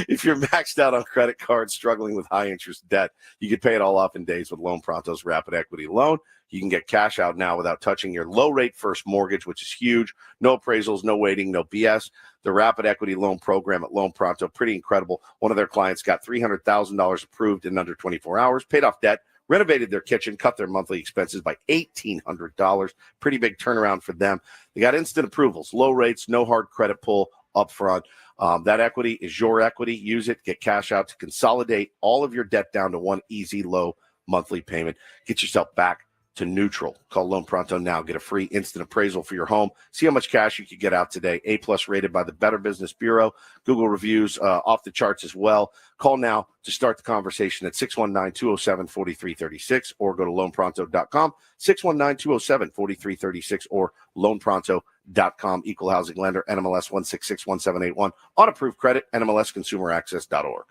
if you're maxed out on credit cards, struggling with high interest debt, you can pay it all off in days with Loan Pronto's Rapid Equity Loan. You can get cash out now without touching your low rate first mortgage, which is huge. No appraisals, no waiting, no BS. The Rapid Equity Loan Program at Loan Pronto, pretty incredible. One of their clients got $300,000 approved in under 24 hours, paid off debt, renovated their kitchen, cut their monthly expenses by $1,800. Pretty big turnaround for them. They got instant approvals, low rates, no hard credit pull up front. That equity is your equity. Use it. Get cash out to consolidate all of your debt down to one easy, low monthly payment. Get yourself back to neutral. Call Loan Pronto now. Get a free instant appraisal for your home. See how much cash you could get out today. A+ rated by the Better Business Bureau. Google reviews off the charts as well. Call now to start the conversation at 619-207-4336 or go to loanpronto.com, 619-207-4336 or loanpronto.com. Equal housing lender, NMLS 1661781. On approved credit, NMLSconsumeraccess.org.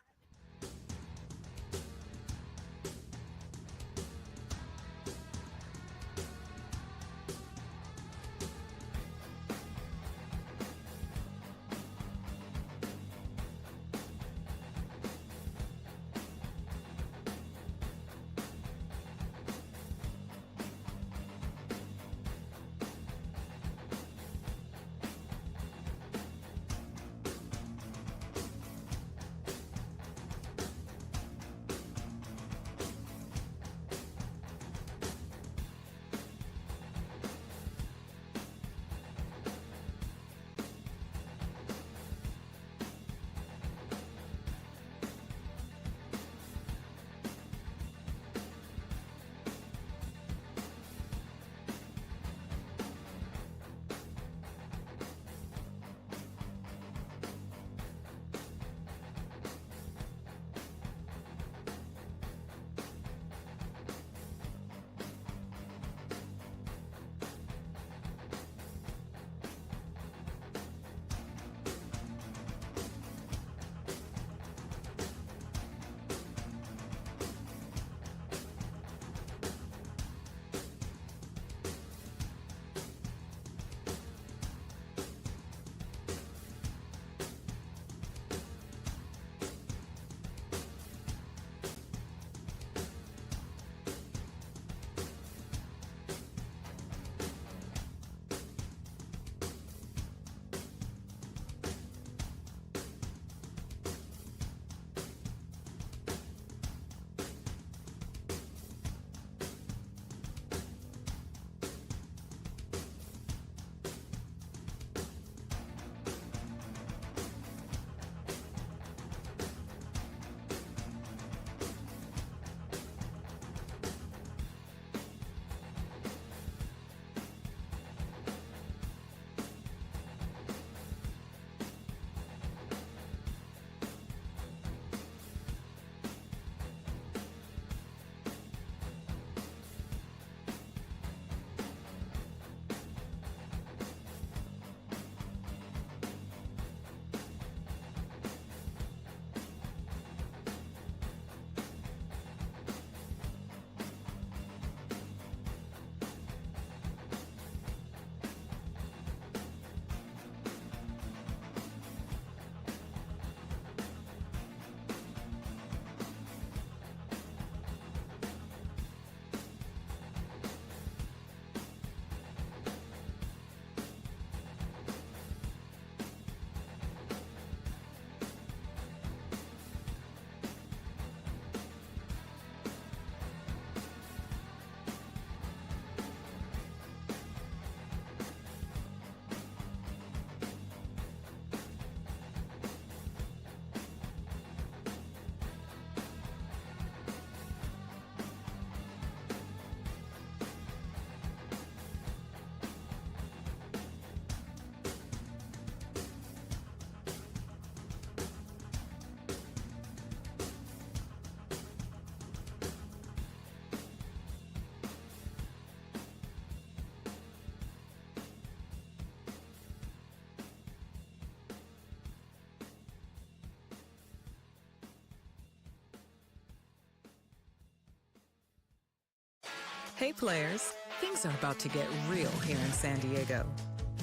Hey players, things are about to get real here in San Diego.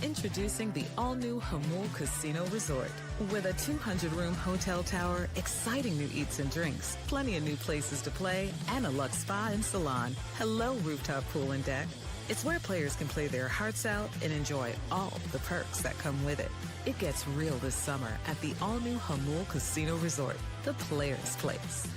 Introducing the all-new Jamul Casino Resort. With a 200-room hotel tower, exciting new eats and drinks, plenty of new places to play, and a luxe spa and salon. Hello, rooftop pool and deck. It's where players can play their hearts out and enjoy all the perks that come with it. It gets real this summer at the all-new Jamul Casino Resort, the players' place.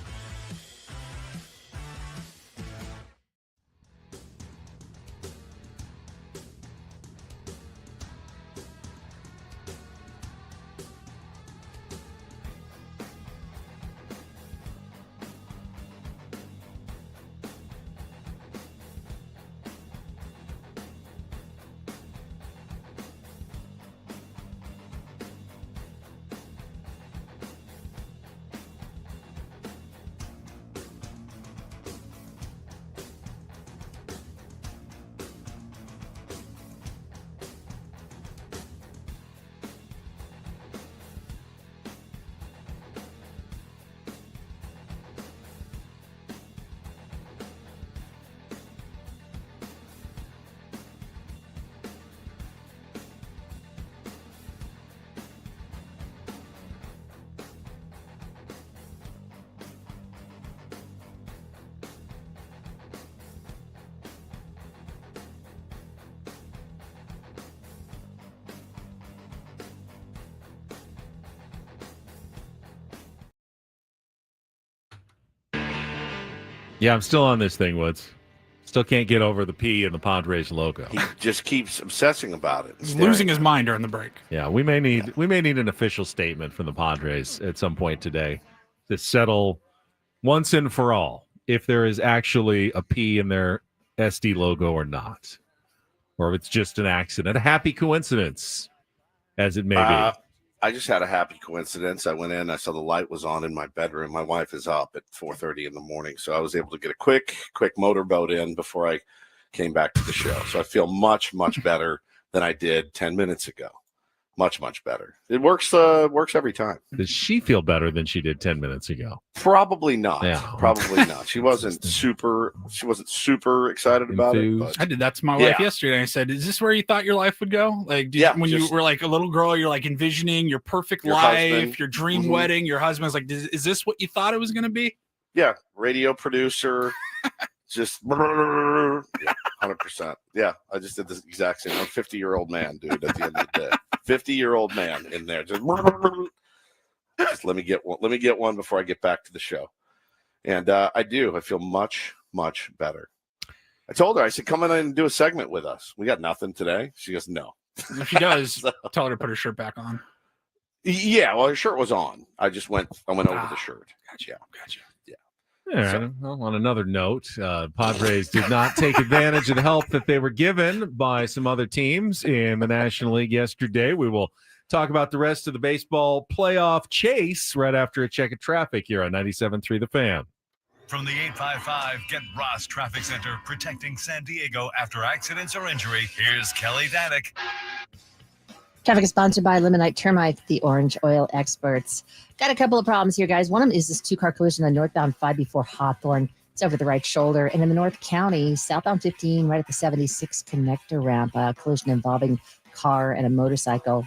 Yeah, I'm still on this thing, Woods. Still can't get over the P in the Padres logo. He just keeps obsessing about it. He's losing his mind during the break. Yeah, we may need an official statement from the Padres at some point today to settle once and for all if there is actually a P in their SD logo or not, or if it's just an accident, a happy coincidence, as it may be. I just had a happy coincidence. I went in, I saw the light was on in my bedroom. My wife is up at 4:30 in the morning, so I was able to get a quick motorboat in before I came back to the show. So I feel much, much better than I did 10 minutes ago. Much, much better. It works every time. Does she feel better than she did 10 minutes ago? Probably not. Yeah. Probably not. She wasn't super excited about it. But I did that to my wife yesterday. I said, "Is this where you thought your life would go? Like, when you were like a little girl, you're like envisioning your perfect life, husband. your dream wedding. Your husband's like, is this what you thought it was going to be?" Yeah, radio producer, just 100%. Yeah, I just did the exact same. I'm a 50-year-old man, dude. At the end of the day, 50-year-old man in there. Just let me get one. Let me get one before I get back to the show. And I do. I feel much, much better. I told her. I said, "Come in and do a segment with us." We got nothing today. She goes, "No." If she does, tell her to put her shirt back on. Yeah, well, her shirt was on. I went over the shirt. Gotcha. Yeah. All right. Well, on another note, Padres did not take advantage of the help that they were given by some other teams in the National League yesterday. We will talk about the rest of the baseball playoff chase right after a check of traffic here on 97.3 The Fan. From the 855 Get Ross Traffic Center, protecting San Diego after accidents or injury, here's Kelly Danick. Traffic is sponsored by Limonite Termite, the orange oil experts. Got a couple of problems here, guys. One of them is this two-car collision on northbound 5 before Hawthorne. It's over the right shoulder. And in the North County, southbound 15, right at the 76 connector ramp, collision involving car and a motorcycle.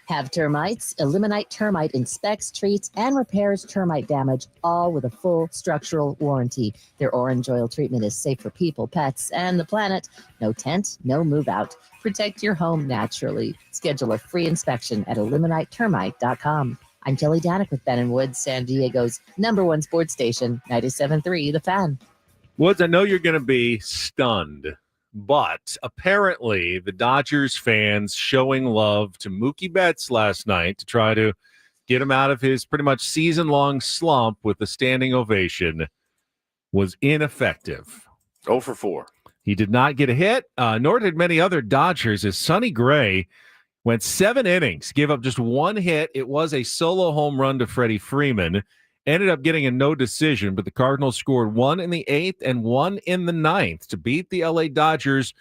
Have termites? Eliminate Termite inspects, treats, and repairs termite damage, all with a full structural warranty. Their orange oil treatment is safe for people, pets, and the planet. No tent, no move out. Protect your home naturally. Schedule a free inspection at eliminatetermite.com. I'm Kelly Danick with Ben & Woods, San Diego's #1 sports station, 97.3 The Fan. Woods, I know you're going to be stunned, but apparently the Dodgers fans showing love to Mookie Betts last night to try to get him out of his pretty much season-long slump with a standing ovation was ineffective. 0 for 4. He did not get a hit, nor did many other Dodgers, as Sonny Gray went 7 innings, gave up just 1 hit. It was a solo home run to Freddie Freeman. Ended up getting a no decision, but the Cardinals scored 1 in the 8th and 1 in the 9th to beat the LA Dodgers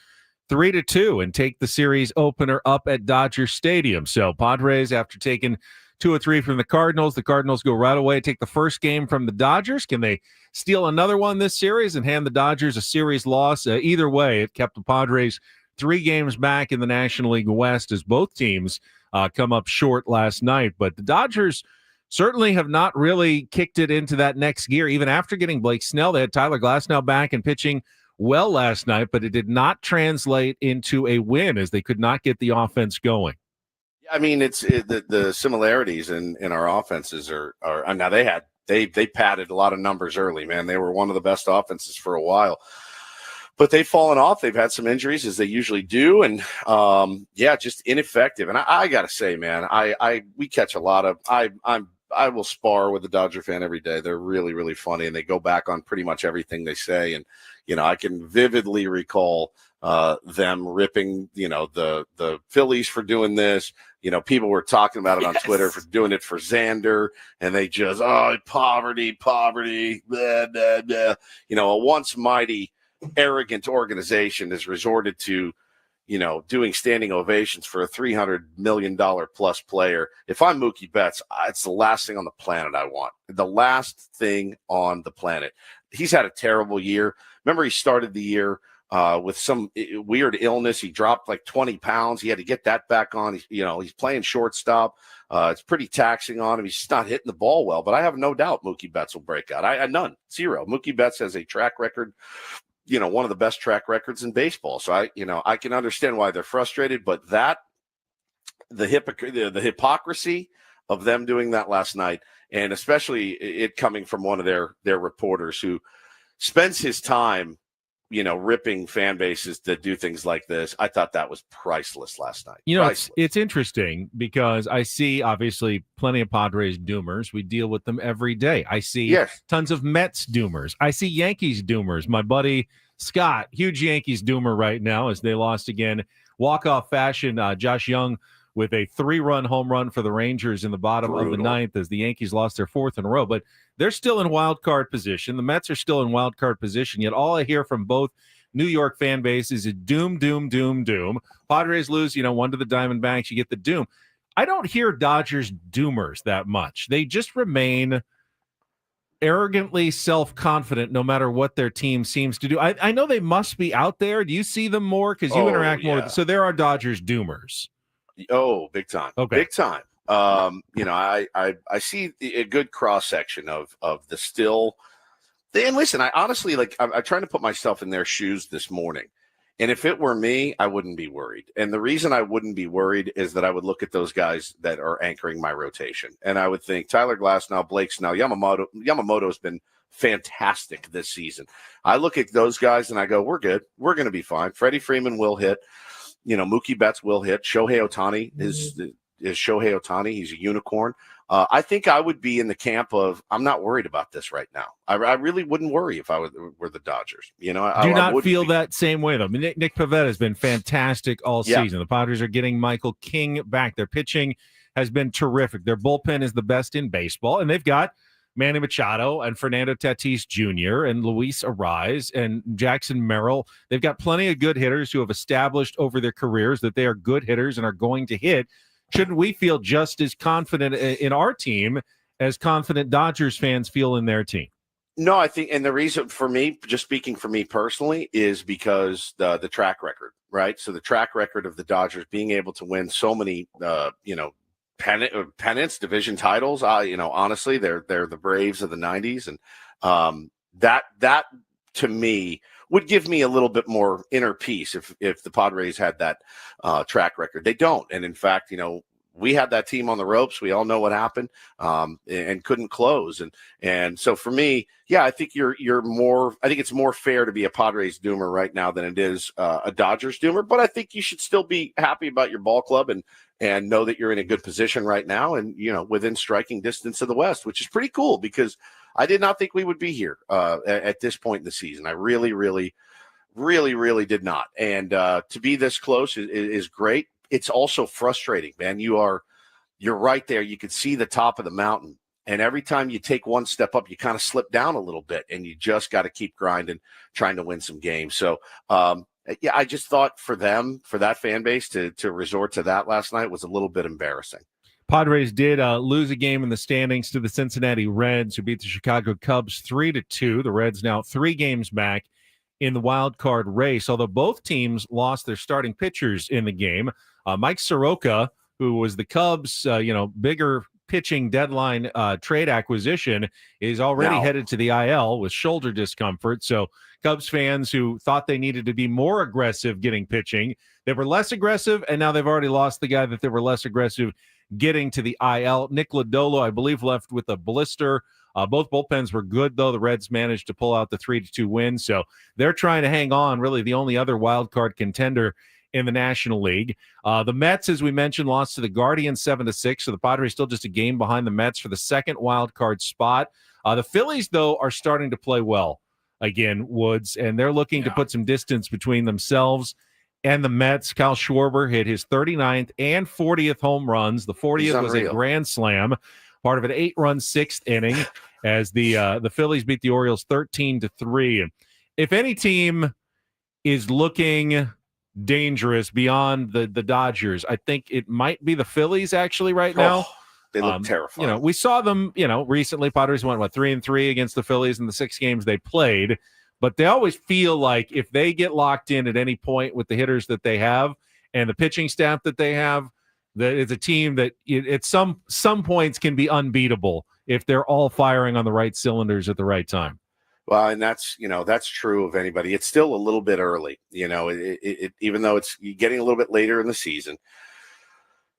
3-2 and take the series opener up at Dodger Stadium. So Padres, after taking 2 or 3 from the Cardinals. The Cardinals go right away, take the first game from the Dodgers. Can they steal another one this series and hand the Dodgers a series loss? Either way, it kept the Padres 3 games back in the National League West as both teams come up short last night. But the Dodgers certainly have not really kicked it into that next gear. Even after getting Blake Snell, they had Tyler Glasnow back and pitching well last night, but it did not translate into a win as they could not get the offense going. I mean, the similarities in our offenses are now they padded a lot of numbers early, man. They were one of the best offenses for a while, but they've fallen off. They've had some injuries as they usually do. And just ineffective. And I got to say, man, we catch a lot of, I will spar with a Dodger fan every day. They're really, really funny, and they go back on pretty much everything they say. And, I can vividly recall them ripping, the Phillies for doing this. People were talking about it on Twitter for doing it for Xander, and they just, poverty, blah, blah, blah. A once mighty, arrogant organization has resorted to, doing standing ovations for a $300 million plus player. If I'm Mookie Betts, it's the last thing on the planet I want. The last thing on the planet. He's had a terrible year. Remember, he started the year with some weird illness. He dropped like 20 pounds. He had to get that back on. He's playing shortstop. It's pretty taxing on him. He's just not hitting the ball well. But I have no doubt Mookie Betts will break out. None. Zero. Mookie Betts has a track record, one of the best track records in baseball. So I can understand why they're frustrated, but the hypocrisy of them doing that last night, and especially it coming from one of their reporters who spends his time, ripping fan bases that do things like this. I thought that was priceless last night. It's interesting because I see obviously plenty of Padres doomers. We deal with them every day. I see tons of Mets doomers. I see Yankees doomers. My buddy Scott, huge Yankees doomer right now as they lost again. Walk-off fashion, Josh Young with a 3-run home run for the Rangers in the bottom of the ninth as the Yankees lost their 4th in a row. But they're still in wild card position. The Mets are still in wild card position. Yet all I hear from both New York fan bases is doom, doom, doom, doom. Padres lose, 1 to the Diamondbacks. You get the doom. I don't hear Dodgers doomers that much. They just remain arrogantly self-confident no matter what their team seems to do. I know they must be out there. Do you see them more? Because you interact more. So there are Dodgers doomers. Oh, big time. Okay. Big time. I see a good cross-section of the still. And listen, I honestly, I'm trying to put myself in their shoes this morning. And if it were me, I wouldn't be worried. And the reason I wouldn't be worried is that I would look at those guys that are anchoring my rotation. And I would think Tyler Glasnow, Blake Snell, Yamamoto's been fantastic this season. I look at those guys and I go, we're good. We're going to be fine. Freddie Freeman will hit. Mookie Betts will hit. Shohei Ohtani is Shohei Ohtani. He's a unicorn. I think I would be in the camp of I'm not worried about this right now. I really wouldn't worry if I were the Dodgers. Do not feel that same way, though. Nick Pivetta has been fantastic all season. The Padres are getting Michael King back. Their pitching has been terrific. Their bullpen is the best in baseball, and they've got Manny Machado and Fernando Tatis Jr. and Luis Ariz and Jackson Merrill. They've got plenty of good hitters who have established over their careers that they are good hitters and are going to hit. Shouldn't we feel just as confident in our team as confident Dodgers fans feel in their team? No, I think, and the reason for me, just speaking for me personally, is because the track record, right? So the track record of the Dodgers being able to win so many, pennants, division titles. Honestly, they're the Braves of the 90s, and that to me would give me a little bit more inner peace if the Padres had that track record. They don't, and in fact, we had that team on the ropes. We all know what happened, and couldn't close. And so for me, I think you're more. I think it's more fair to be a Padres doomer right now than it is a Dodgers doomer. But I think you should still be happy about your ball club and know that you're in a good position right now, and within striking distance of the West, which is pretty cool because I did not think we would be here at this point in the season. I really, really, really, really did not. And to be this close is great. It's also frustrating, man. You're right there. You can see the top of the mountain. And every time you take one step up, you kind of slip down a little bit, and you just got to keep grinding, trying to win some games. So, I just thought for them, for that fan base to resort to that last night was a little bit embarrassing. Padres did lose a game in the standings to the Cincinnati Reds, who beat the Chicago Cubs 3-2. The Reds now 3 games back in the wild card race, although both teams lost their starting pitchers in the game. Mike Soroka, who was the Cubs' bigger pitching deadline trade acquisition, is already headed to the IL with shoulder discomfort. So Cubs fans who thought they needed to be more aggressive getting pitching, they were less aggressive, and now they've already lost the guy that they were less aggressive getting to the IL. Nick Lodolo, I believe, left with a blister. Both bullpens were good, though. The Reds managed to pull out the 3-2 win, so they're trying to hang on, really the only other wild card contender in the National League. The Mets, as we mentioned, lost to the Guardians 7-6, so the Padres still just a game behind the Mets for the second wild card spot. The Phillies, though, are starting to play well again, Woods, and they're looking to put some distance between themselves and the Mets. Kyle Schwarber hit his 39th and 40th home runs. The 40th was a grand slam, part of an 8-run 6th inning, as the Phillies beat the Orioles 13-3. And if any team is looking dangerous beyond the Dodgers, I think it might be the Phillies actually right now. They look terrifying. We saw them, recently. Padres went 3-3 against the Phillies in the 6 games they played. But they always feel like if they get locked in at any point with the hitters that they have and the pitching staff that they have, that it's a team that at some points can be unbeatable if they're all firing on the right cylinders at the right time. Well, and that's true of anybody. It's still a little bit early, even though it's getting a little bit later in the season.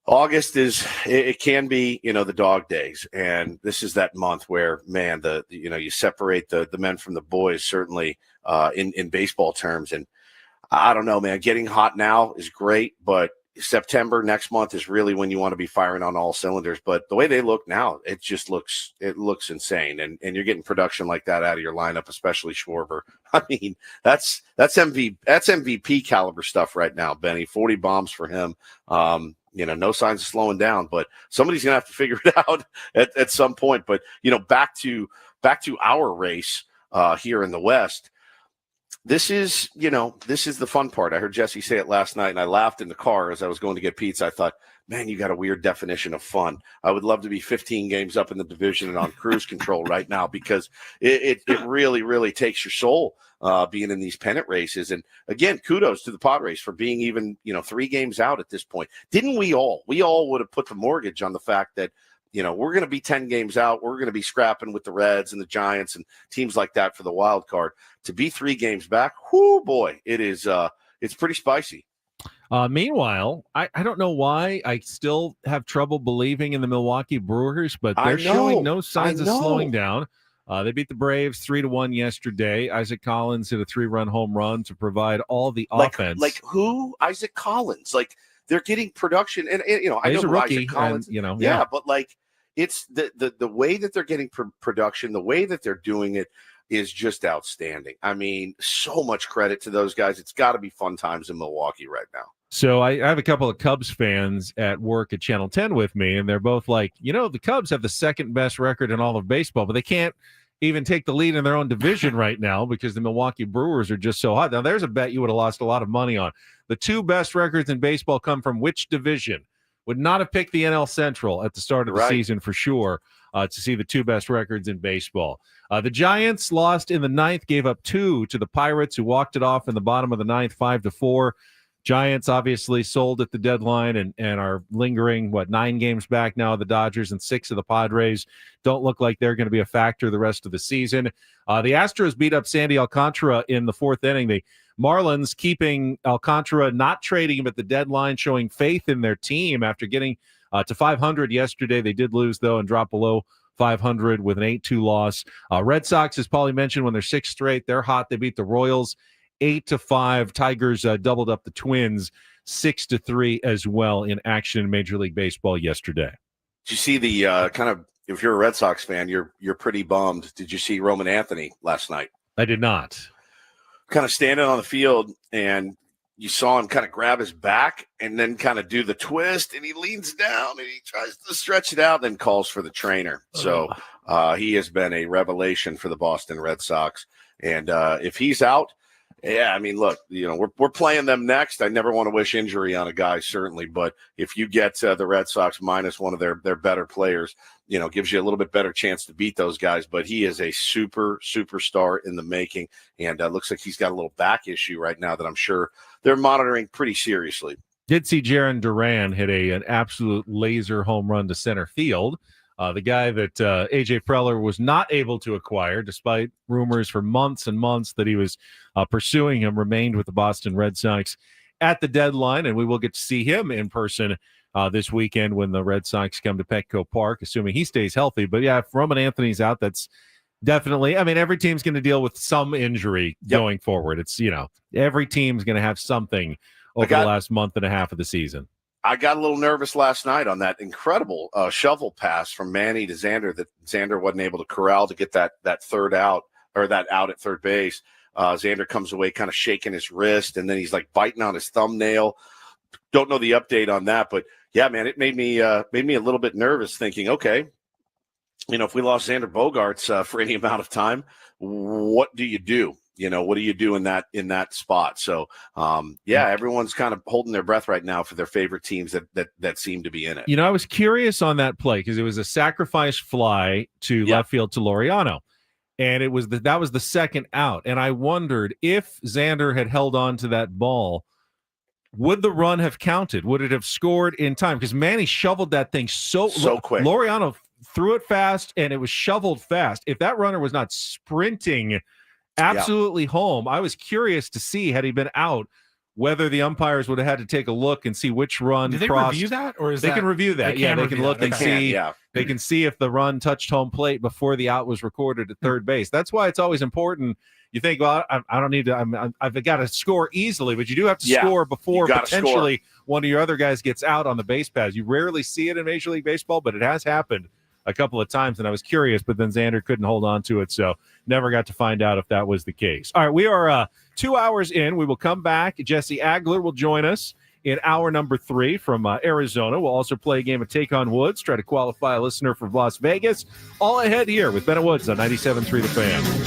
August it can be, the dog days. And this is that month where, man, you separate the men from the boys, certainly in baseball terms. And I don't know, man, getting hot now is great, but September next month is really when you want to be firing on all cylinders. But the way they look now, it looks insane. And you're getting production like that out of your lineup, especially Schwarber. I mean, that's MVP caliber stuff right now, Benny. 40 bombs for him. No signs of slowing down, but somebody's going to have to figure it out at some point. But, back to our race here in the West, this is the fun part. I heard Jesse say it last night, and I laughed in the car as I was going to get pizza. I thought, man, you got a weird definition of fun. I would love to be 15 games up in the division and on cruise control right now, because it really, really takes your soul being in these pennant races. And again, kudos to the Padres for being even, 3 games out at this point. Didn't we all would have put the mortgage on the fact that, we're going to be 10 games out. We're going to be scrapping with the Reds and the Giants and teams like that for the wild card. To be 3 games back, whoo, boy, it's pretty spicy. Meanwhile, I don't know why I still have trouble believing in the Milwaukee Brewers, but they're showing no signs of slowing down. They beat the Braves 3-1 yesterday. Isaac Collins hit a 3-run home run to provide all the offense. Like who? Isaac Collins. Like, they're getting production, and I know he's a rookie, Isaac Collins. And, but like, it's the way that they're getting production, the way that they're doing it is just outstanding. I mean, so much credit to those guys. It's got to be fun times in Milwaukee right now. So I have a couple of Cubs fans at work at Channel 10 with me, and they're both like, the Cubs have the second best record in all of baseball, but they can't even take the lead in their own division right now because the Milwaukee Brewers are just so hot. Now, there's a bet you would have lost a lot of money on. The 2 best records in baseball come from which division? Would not have picked the NL Central at the start of the season for sure to see the 2 best records in baseball. The Giants lost in the 9th, gave up 2 to the Pirates, who walked it off in the bottom of the 9th, 5-4. Giants obviously sold at the deadline and are lingering, 9 games back now of the Dodgers, and 6 of the Padres. Don't look like they're going to be a factor the rest of the season. The Astros beat up Sandy Alcantara in the 4th inning. The Marlins keeping Alcantara, not trading him at the deadline, showing faith in their team after getting to 500 yesterday. They did lose, though, and drop below 500 with an 8-2 loss. Red Sox, as Paulie mentioned, when they're 6th straight, they're hot. They beat the Royals 8-5. Tigers doubled up the Twins 6-3 as well in action in Major League Baseball yesterday. Did you see the kind of, if you're a Red Sox fan, you're pretty bummed. Did you see Roman Anthony last night? I did not. Kind of standing on the field, and you saw him kind of grab his back and then kind of do the twist, and he leans down and he tries to stretch it out, then calls for the trainer. So he has been a revelation for the Boston Red Sox. And if he's out, Yeah, I mean, look, we're playing them next. I never want to wish injury on a guy, certainly, but if you get the Red Sox minus one of their better players, gives you a little bit better chance to beat those guys. But he is a superstar in the making, and looks like he's got a little back issue right now that I'm sure they're monitoring pretty seriously. Did see Jaron Duran hit an absolute laser home run to center field. The guy that A.J. Preller was not able to acquire, despite rumors for months and months that he was pursuing him, remained with the Boston Red Sox at the deadline, and we will get to see him in person this weekend when the Red Sox come to Petco Park, assuming he stays healthy. But, yeah, if Roman Anthony's out, that's definitely – I mean, every team's going to deal with some injury going forward. It's, every team's going to have something over the last month and a half of the season. I got a little nervous last night on that incredible shovel pass from Manny to Xander that Xander wasn't able to corral to get that third out, or that out at third base. Xander comes away kind of shaking his wrist, and then he's like biting on his thumbnail. Don't know the update on that, but yeah, man, it made me a little bit nervous thinking, okay, if we lost Xander Bogaerts for any amount of time, what do you do? What do you do in that spot? So, everyone's kind of holding their breath right now for their favorite teams that seem to be in it. I was curious on that play because it was a sacrifice fly to left field to Laureano, and that was the second out. And I wondered if Xander had held on to that ball, would the run have counted? Would it have scored in time? Because Manny shoveled that thing so quick. Laureano threw it fast, and it was shoveled fast. If that runner was not sprinting absolutely home, I was curious to see, had he been out, whether the umpires would have had to take a look and see which run Did they crossed. Review that, or is they that, can review that? They yeah, can they can look and see. They can see if the run touched home plate before the out was recorded at third base. That's why it's always important. You think, well, I don't need to. I've got to score easily, but you do have to score before potentially one of your other guys gets out on the base paths. You rarely see it in Major League Baseball, but it has happened a couple of times, and I was curious, but then Xander couldn't hold on to it, so never got to find out if that was the case. All right, we are 2 hours in. We will come back. Jesse Agler will join us in hour number 3 from Arizona. We'll also play a game of Take on Woods, try to qualify a listener for Las Vegas. All ahead here with Bennett Woods on 97.3 The Fan.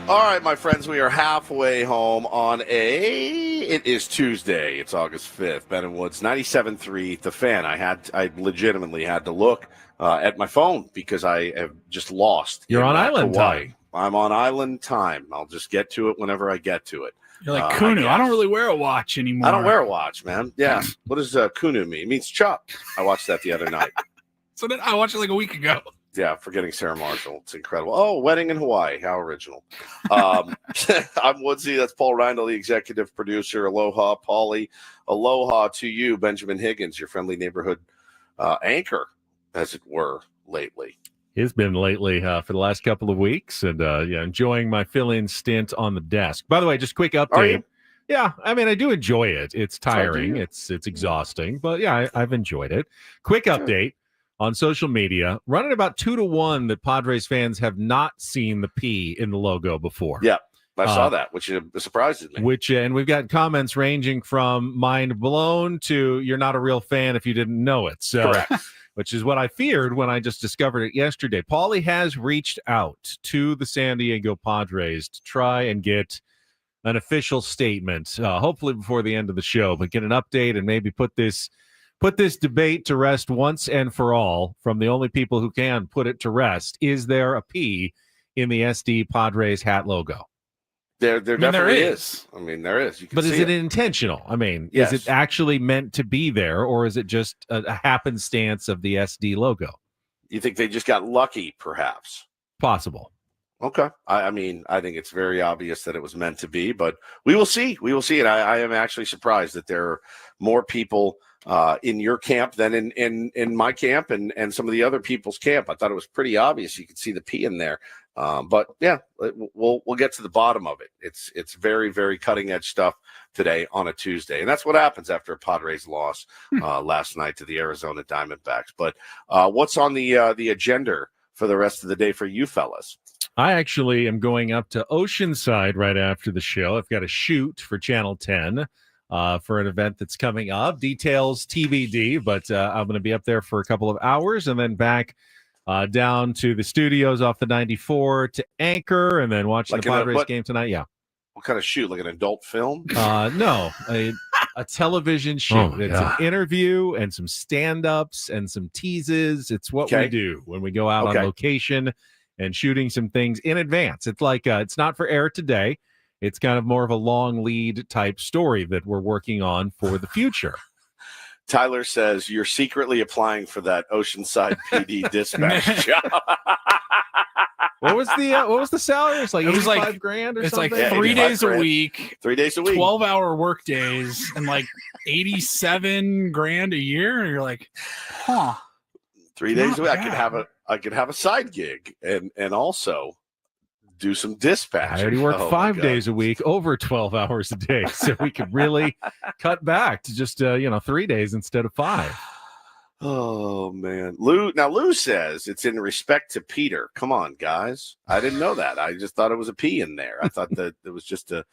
All right, my friends, we are halfway home on it is Tuesday. It's August 5th. Ben and Woods, 97.3, The Fan. I legitimately had to look at my phone because I have just lost. You're on island Hawaii. time. I'm on island time. I'll just get to it whenever I get to it. You're like Kunu. I don't really wear a watch anymore. I don't wear a watch, man. Yeah. What does Kunu mean? It means Chuck. I watched that the other night. So then I watched it like a week ago. Yeah, forgetting Sarah Marshall. It's incredible. Oh, wedding in Hawaii. How original. I'm Woodsy. That's Paul Reindl, the executive producer. Aloha, Paulie. Aloha to you, Benjamin Higgins, your friendly neighborhood anchor, as it were, lately. He's been lately for the last couple of weeks, and enjoying my fill-in stint on the desk. By the way, just quick update. Are you? Yeah, I mean, I do enjoy it. It's tiring. It's exhausting, but yeah, I've enjoyed it. Quick update on social media, running about 2-1 that Padres fans have not seen the P in the logo before. Yeah, I saw that, which surprises me. And we've got comments ranging from mind blown to you're not a real fan if you didn't know it. So, correct. Which is what I feared when I just discovered it yesterday. Paulie has reached out to the San Diego Padres to try and get an official statement, hopefully before the end of the show, but get an update and maybe put this debate to rest once and for all from the only people who can put it to rest. Is there a P in the SD Padres hat logo? There definitely is. I mean, there is. You can But is see it intentional? I mean, Yes. is it actually meant to be there, or is it just a happenstance of the SD logo? You think they just got lucky, perhaps? Possible. Okay. I mean, I think it's very obvious that it was meant to be, but we will see. We will see. And I am actually surprised that there are more people in your camp than in my camp and some of the other people's camp. I thought it was pretty obvious. You could see the P in there. But yeah, we'll get to the bottom of it. It's very, very cutting edge stuff today on a Tuesday. And that's what happens after a Padres loss last night to the Arizona Diamondbacks. But what's on the agenda for the rest of the day for you fellas? I actually am going up to Oceanside right after the show. I've got a shoot for Channel 10 for an event that's coming up. Details TBD, but I'm going to be up there for a couple of hours and then back down to the studios off the 94 to anchor and then watch the Padres game tonight. Yeah. What kind of shoot? Like an adult film? No, a television shoot. Oh, it's God. an interview and some stand-ups and some teases. It's what we do when we go out on location and shooting some things in advance. It's like it's not for air today. It's kind of more of a long lead type story that we're working on for the future. Tyler says you're secretly applying for that Oceanside PD dispatch job. What was the salary? It's like It was like $85,000 or it's something. like 3 days a week, 3 days a week, 12-hour work days, and like $87,000 a year. And you're like, huh? 3 days a week. Not I could have a side gig and also do some dispatch. I already work 5 days a week, over 12 hours a day, so we could really cut back to just 3 days instead of 5. Oh man, Lou says it's in respect to Peter. Come on, guys. I didn't know that. I just thought it was a P in there. I thought that it was just a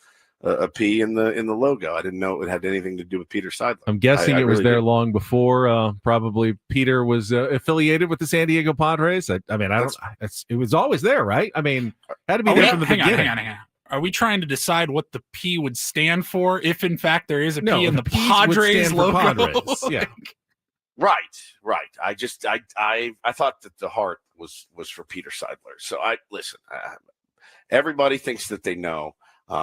P in the logo. I didn't know it had anything to do with Peter Seidler. I'm guessing I it was really there didn't. long before. Probably Peter was affiliated with the San Diego Padres. I mean, it was always there, right? I mean, had to be there from the beginning. Hang on. Are we trying to decide what the P would stand for? If in fact there is a No, P in the Ps would Padres stand for logo, Padres, yeah. Right. I thought that the heart was for Peter Seidler. So listen. Everybody thinks that they know.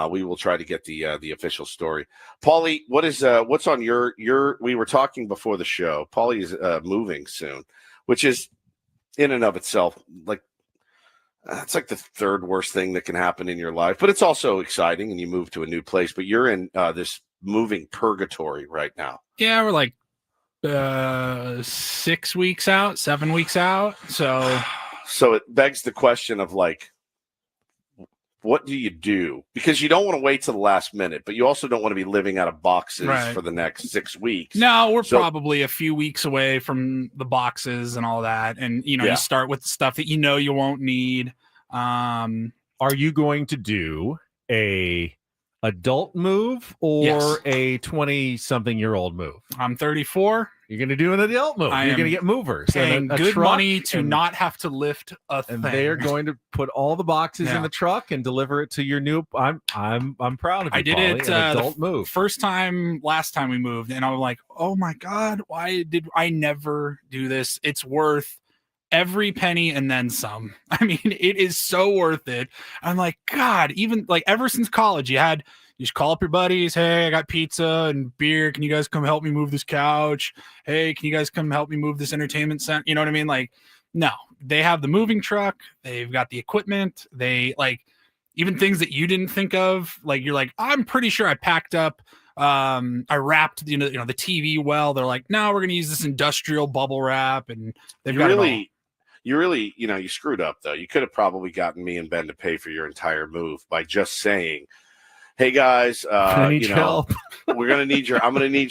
We will try to get the official story. Paulie, what's on your? We were talking before the show. Paulie is moving soon, which is in and of itself like it's like the third worst thing that can happen in your life. But it's also exciting, and you move to a new place. But you're in this moving purgatory right now. yeah, we're like 6 weeks out, 7 weeks out. So it begs the question of like, what do you do? Because you don't want to wait till the last minute, but you also don't want to be living out of boxes Right. for the next 6 weeks. No, we're probably a few weeks away from the boxes and all that. And, Yeah. you start with the stuff that you won't need. Are you going to do a adult move or Yes. a 20-something-year-old move? I'm 34. You're going to do an adult move. I You're am going to get movers. Paying good money to not have to lift a thing. And they are going to put all the boxes Yeah. in the truck and deliver it to your new. I'm proud of you. I did Paulie, it an adult move. First time last time we moved, and I was like, oh my God, why did I never do this? It's worth every penny and then some. I mean, it is so worth it. I'm like, God, even like ever since college, you just call up your buddies. Hey, I got pizza and beer. Can you guys come help me move this couch? Hey, can you guys come help me move this entertainment center? You know what I mean? Like, no, they have the moving truck. They've got the equipment. They like even things that you didn't think of. Like, you're like, I'm pretty sure I packed up. I wrapped, the TV well. They're like, no, we're going to use this industrial bubble wrap. And they've got it all. You really, you screwed up though. You could have probably gotten me and Ben to pay for your entire move by just saying, hey guys, I need your help. I'm going to need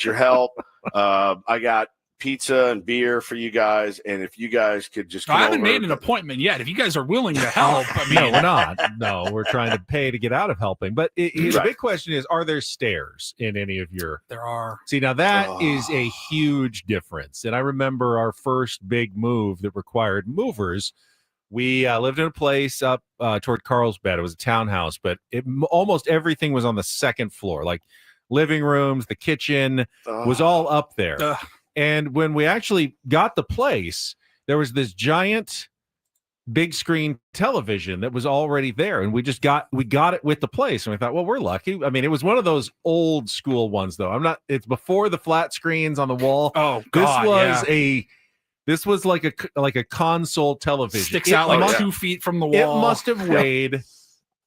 your help. I got pizza and beer for you guys. And if you guys could just, I haven't made an appointment yet. If you guys are willing to help, I mean, No, we're not. No, we're trying to pay to get out of helping. But the big question is, are there stairs in any of your? There are. See, now that is a huge difference. And I remember our first big move that required movers. We lived in a place up toward Carlsbad. It was a townhouse, but almost everything was on the second floor, like living rooms, the kitchen was all up there. And when we actually got the place, there was this giant big screen television that was already there. And we got it with the place. And we thought, well, we're lucky. I mean, it was one of those old school ones, though. It's before the flat screens on the wall. Oh, God, This was like a console television. Sticks out like 2 feet from the wall. It must have weighed,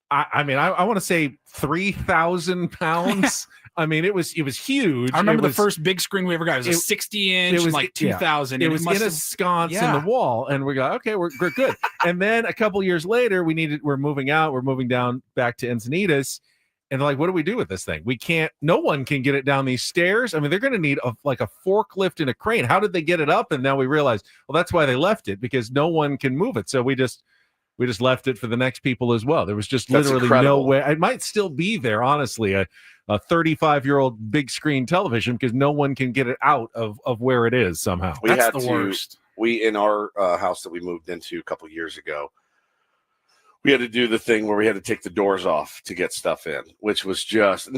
I want to say 3,000 pounds. I mean, it was huge. I remember the first big screen we ever got. It was a 60-inch, it was like 2,000. It was in a sconce in the wall, and we got, okay, we're good. And then a couple years later, we're moving out. We're moving down back to Encinitas, and they're like, what do we do with this thing? No one can get it down these stairs. I mean, they're going to need a forklift and a crane. How did they get it up? And now we realize, well, that's why they left it, because no one can move it. So we just left it for the next people as well. There was just literally no way. It might still be there, honestly, a 35-year-old big screen television, because no one can get it out of where it is somehow. That's the worst. We, in our house that we moved into a couple years ago, we had to do the thing where we had to take the doors off to get stuff in, which was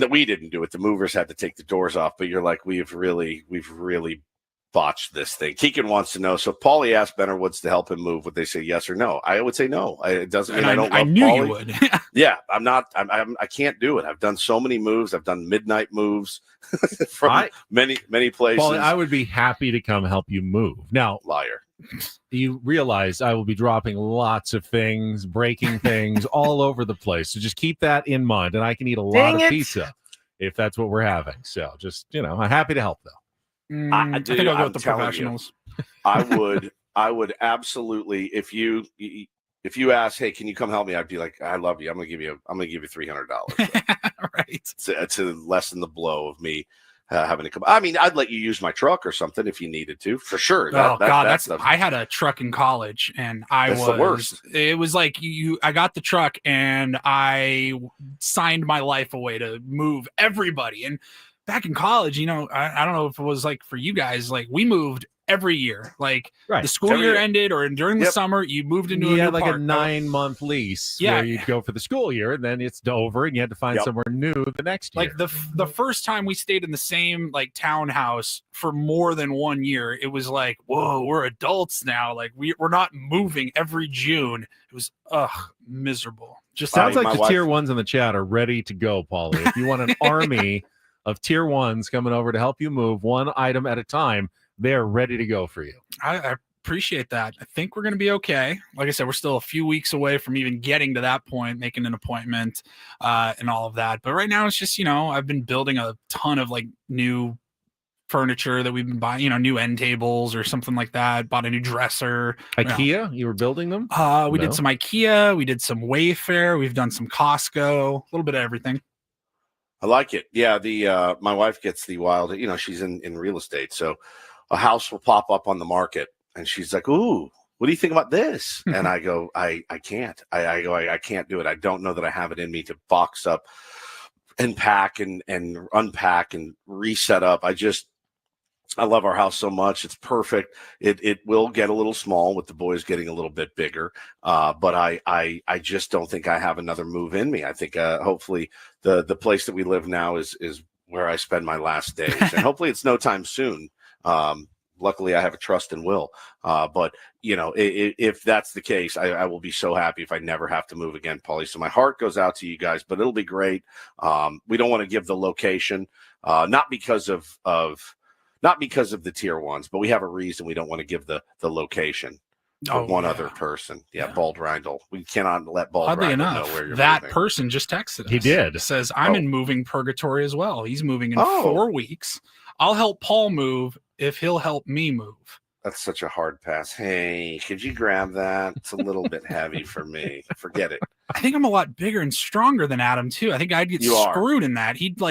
we didn't do it. The movers had to take the doors off, but you're like, we've really botched this thing. Keegan wants to know. So Paulie asked Ben or Woods to help him move. Would they say yes or no? I would say no. It doesn't mean I don't love I knew Paulie. You would. Yeah, I'm not. I can't do it. I've done so many moves. I've done midnight moves from many places. Paulie, I would be happy to come help you move. Now, liar. You realize I will be dropping lots of things, breaking things all over the place. So just keep that in mind. And I can eat a lot of pizza if that's what we're having. So just, I'm happy to help, though. I think I'll go with the professionals. I would absolutely, if you ask, hey, can you come help me? I'd be like, I love you. I'm gonna give you $300. Right. To lessen the blow of me having to come. I mean, I'd let you use my truck or something if you needed to, for sure. I had a truck in college, and that's the worst. It was like I got the truck and I signed my life away to move everybody. And back in college, I don't know if it was like for you guys, like we moved every year. Like the school year ended, or during the summer, you moved into a new like park. a 9-month lease where you'd go for the school year, and then it's over, and you had to find somewhere new the next year. Like the first time we stayed in the same like townhouse for more than 1 year, it was like, whoa, we're adults now. Like we're not moving every June. It was miserable. Just sounds like the tier ones in the chat are ready to go, Paulie. If you want an army of tier ones coming over to help you move one item at a time, they're ready to go for you. I appreciate that. I think we're going to be okay. Like I said, we're still a few weeks away from even getting to that point, making an appointment and all of that. But right now it's just, I've been building a ton of like new furniture that we've been buying, new end tables or something like that. Bought a new dresser. IKEA? You were building them? We did some IKEA. We did some Wayfair. We've done some Costco, a little bit of everything. I like it. Yeah. My wife gets the wild, she's in real estate. So a house will pop up on the market and she's like, ooh, what do you think about this? And I go, I can't. I can't do it. I don't know that I have it in me to box up and pack and unpack and reset up. I love our house so much. It's perfect. It will get a little small with the boys getting a little bit bigger. But I just don't think I have another move in me. I think hopefully the place that we live now is where I spend my last days. And hopefully it's no time soon. Luckily I have a trust in Will. But if that's the case, I will be so happy if I never have to move again, Paulie. So my heart goes out to you guys, but it'll be great. We don't want to give the location, not because of the tier ones, but we have a reason we don't want to give the location to one other person. Yeah, Bald Reindl. We cannot let Bald Oddly Reindl enough, know where you're that moving. person just texted us. He did. Says, I'm in moving purgatory as well. He's moving in 4 weeks. I'll help Paul move if he'll help me move. That's such a hard pass. Hey, could you grab that? It's a little bit heavy for me. Forget it. I think I'm a lot bigger and stronger than Adam, too. I think I'd get screwed in that. He'd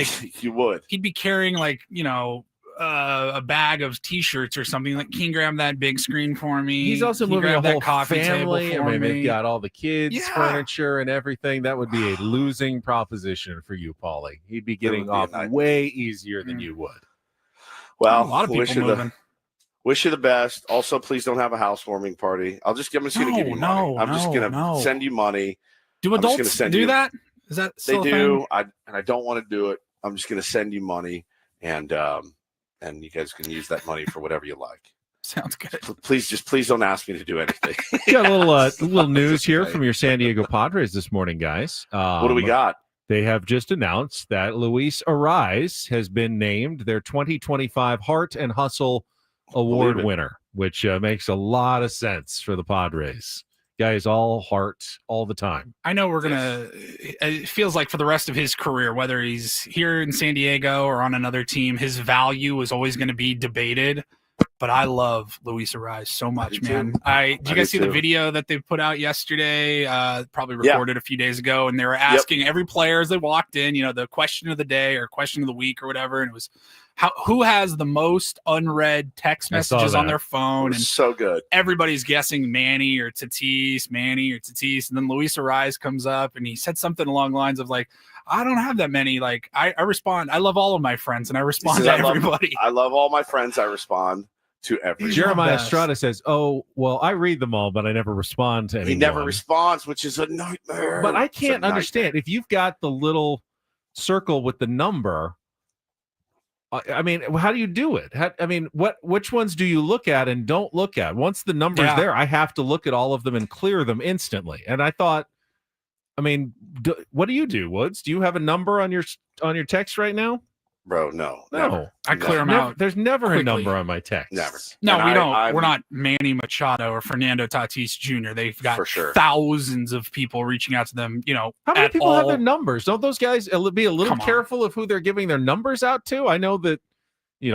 you would. He'd be carrying a bag of T-shirts or something. Like, can you grab that big screen for me? He's also Can you moving a grab whole that coffee family. table I for mean, me? they've got all the kids' furniture and everything. That would be a losing proposition for you, Paulie. He'd be getting off way easier than you would. Well, a lot of people moving. Wish you the best. Also, please don't have a housewarming party. I'm just going to give you money. I'm just going to send you money. Do adults do that? Is that still they a do? thing? I don't want to do it. I'm just going to send you money, and you guys can use that money for whatever you like. Sounds good. Please don't ask me to do anything. Got a little news here from your San Diego Padres this morning, guys. What do we got? They have just announced that Luis Arraez has been named their 2025 Heart and Hustle Award winner, which makes a lot of sense for the Padres. Guys, all heart all the time. I know it feels like for the rest of his career, whether he's here in San Diego or on another team, his value is always going to be debated. But I love Luis Arraez so much, man. Did you guys see the video that they put out yesterday? Probably recorded a few days ago, and they were asking every player as they walked in, the question of the day or question of the week or whatever, and it was who has the most unread text messages on their phone. And so good. Everybody's guessing Manny or Tatis, and then Luis Arraez comes up and he said something along the lines of like, I don't have that many. Like I respond. I love all of my friends and I respond to everybody. I love all my friends. I respond to everyone. Jeremiah Estrada says, "Oh, well, I read them all, but I never respond to anyone." He never responds, which is a nightmare. But I can't understand if you've got the little circle with the number. I mean, how do you do it? Which ones do you look at and don't look at? Once the number's there, I have to look at all of them and clear them instantly. And I thought, what do you do, Woods? Do you have a number on your text right now? Bro, no. I clear them out. There's never quickly. a number on my text. Never. No, we don't. We're not Manny Machado or Fernando Tatis Jr. They've got thousands of people reaching out to them. How many people have their numbers? Don't those guys be a little careful of who they're giving their numbers out to? I know that,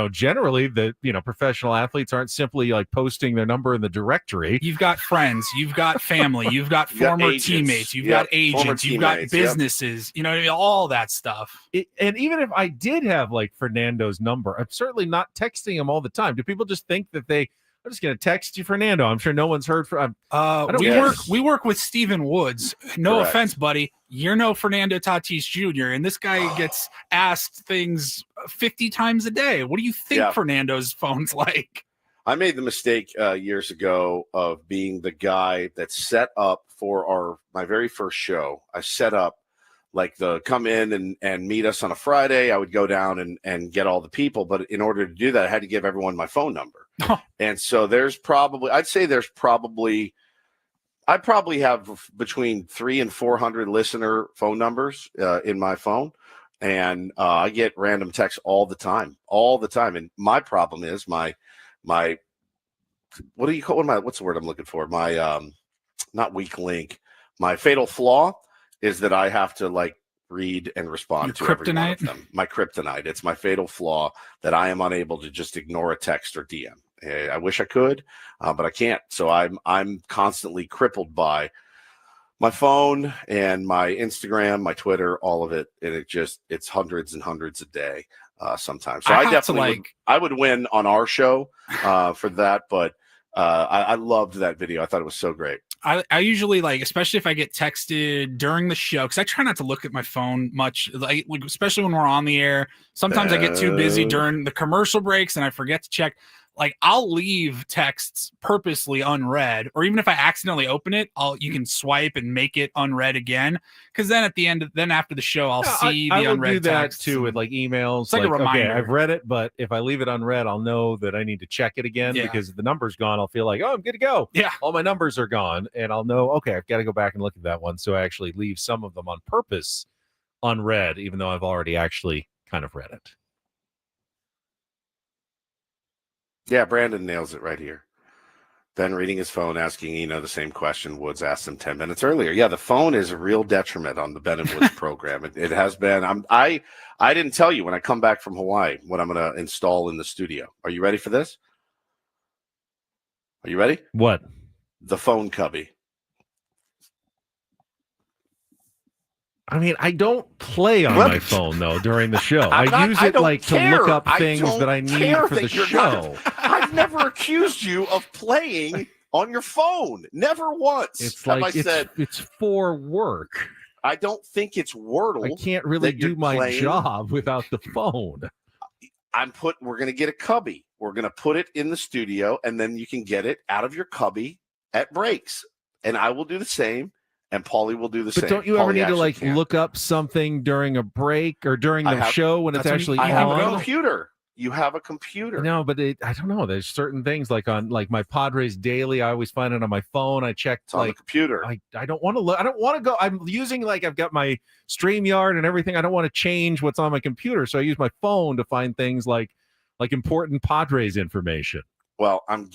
generally the professional athletes aren't simply like posting their number in the directory. You've got friends, you've got family, you've got former teammates, you've got agents, you've got businesses, all that stuff. And even if I did have like Fernando's number, I'm certainly not texting him all the time. Do people just think that I'm just going to text you, Fernando? I'm sure no one's heard from. We work with Steven Woods. No offense, buddy. You're no Fernando Tatis Jr. And this guy gets asked things 50 times a day. What do you think Fernando's phone's like? I made the mistake years ago of being the guy that set up for my very first show. I set up like the come in and meet us on a Friday. I would go down and get all the people. But in order to do that, I had to give everyone my phone number. And so I probably have between 300 and 400 listener phone numbers in my phone. And I get random texts all the time. And my problem is my what do you call what's the word I'm looking for? My not weak link. My fatal flaw is that I have to like read and respond to every one of them. My kryptonite. It's my fatal flaw that I am unable to just ignore a text or DM. I wish I could, but I can't. So I'm constantly crippled by my phone and my Instagram, my Twitter, all of it, and it's hundreds and hundreds a day sometimes. So I definitely I would win on our show for that, but I loved that video. I thought it was so great. I usually like, especially if I get texted during the show, because I try not to look at my phone much, like especially when we're on the air. Sometimes I get too busy during the commercial breaks and I forget to check. Like I'll leave texts purposely unread, or even if I accidentally open it, you can swipe and make it unread again. Because then at the end, after the show, I'll see the unread do that text too with like emails. It's like a reminder. Okay, I've read it, but if I leave it unread, I'll know that I need to check it again because if the number's gone, I'll feel like, oh, I'm good to go. Yeah, all my numbers are gone, and I'll know, okay, I've got to go back and look at that one. So I actually leave some of them on purpose unread, even though I've already actually kind of read it. Yeah, Brandon nails it right here. Ben reading his phone, asking the same question Woods asked him 10 minutes earlier. Yeah, the phone is a real detriment on the Ben and Woods program. It has been. I didn't tell you when I come back from Hawaii what I'm going to install in the studio. Are you ready for this? Are you ready? What? The phone cubby. I mean, I don't play on my phone, though, during the show. I use it to look up things that I need for the show. I've never accused you of playing on your phone. Never once. It's like it's for work. I don't think it's Wordle. I can't really do my job without the phone. We're going to get a cubby. We're going to put it in the studio, and then you can get it out of your cubby at breaks. And I will do the same. And Paulie will do the same. But don't you ever need to look up something during a break or during the show when it's actually on? I have a computer. You have a computer. No, but I don't know. There's certain things like on my Padres Daily. I always find it on my phone. I check on the computer. I don't want to look. I don't want to go. I'm using I've got my StreamYard and everything. I don't want to change what's on my computer, so I use my phone to find things like important Padres information. Well, I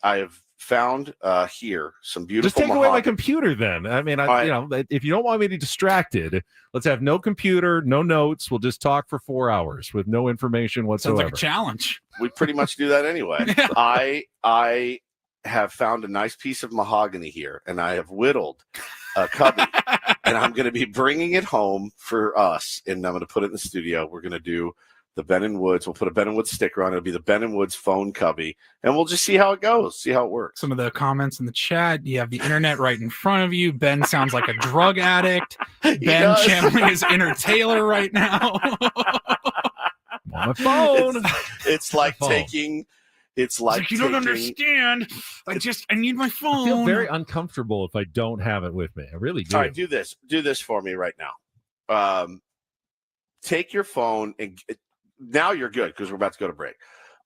have found here some beautiful. Just take away my computer, then. I mean, if you don't want me to be distracted, let's have no computer, no notes. We'll just talk for 4 hours with no information whatsoever. Sounds like a challenge. We pretty much do that anyway. I have found a nice piece of mahogany here, and I have whittled a cubby, and I'm going to be bringing it home for us, and I'm going to put it in the studio. We're going to do the Ben and Woods. We'll put a Ben and Woods sticker on it. It'll be the Ben and Woods phone cubby, and we'll just see how it goes, see how it works. Some of the comments in the chat, you have the internet right in front of you. Ben sounds like a drug addict. Ben channeling his inner Taylor right now. On my phone. It's like taking... It's like you don't understand. I need my phone. I feel very uncomfortable if I don't have it with me. I really do. All right, do this for me right now. Take your phone and... Now you're good because we're about to go to break.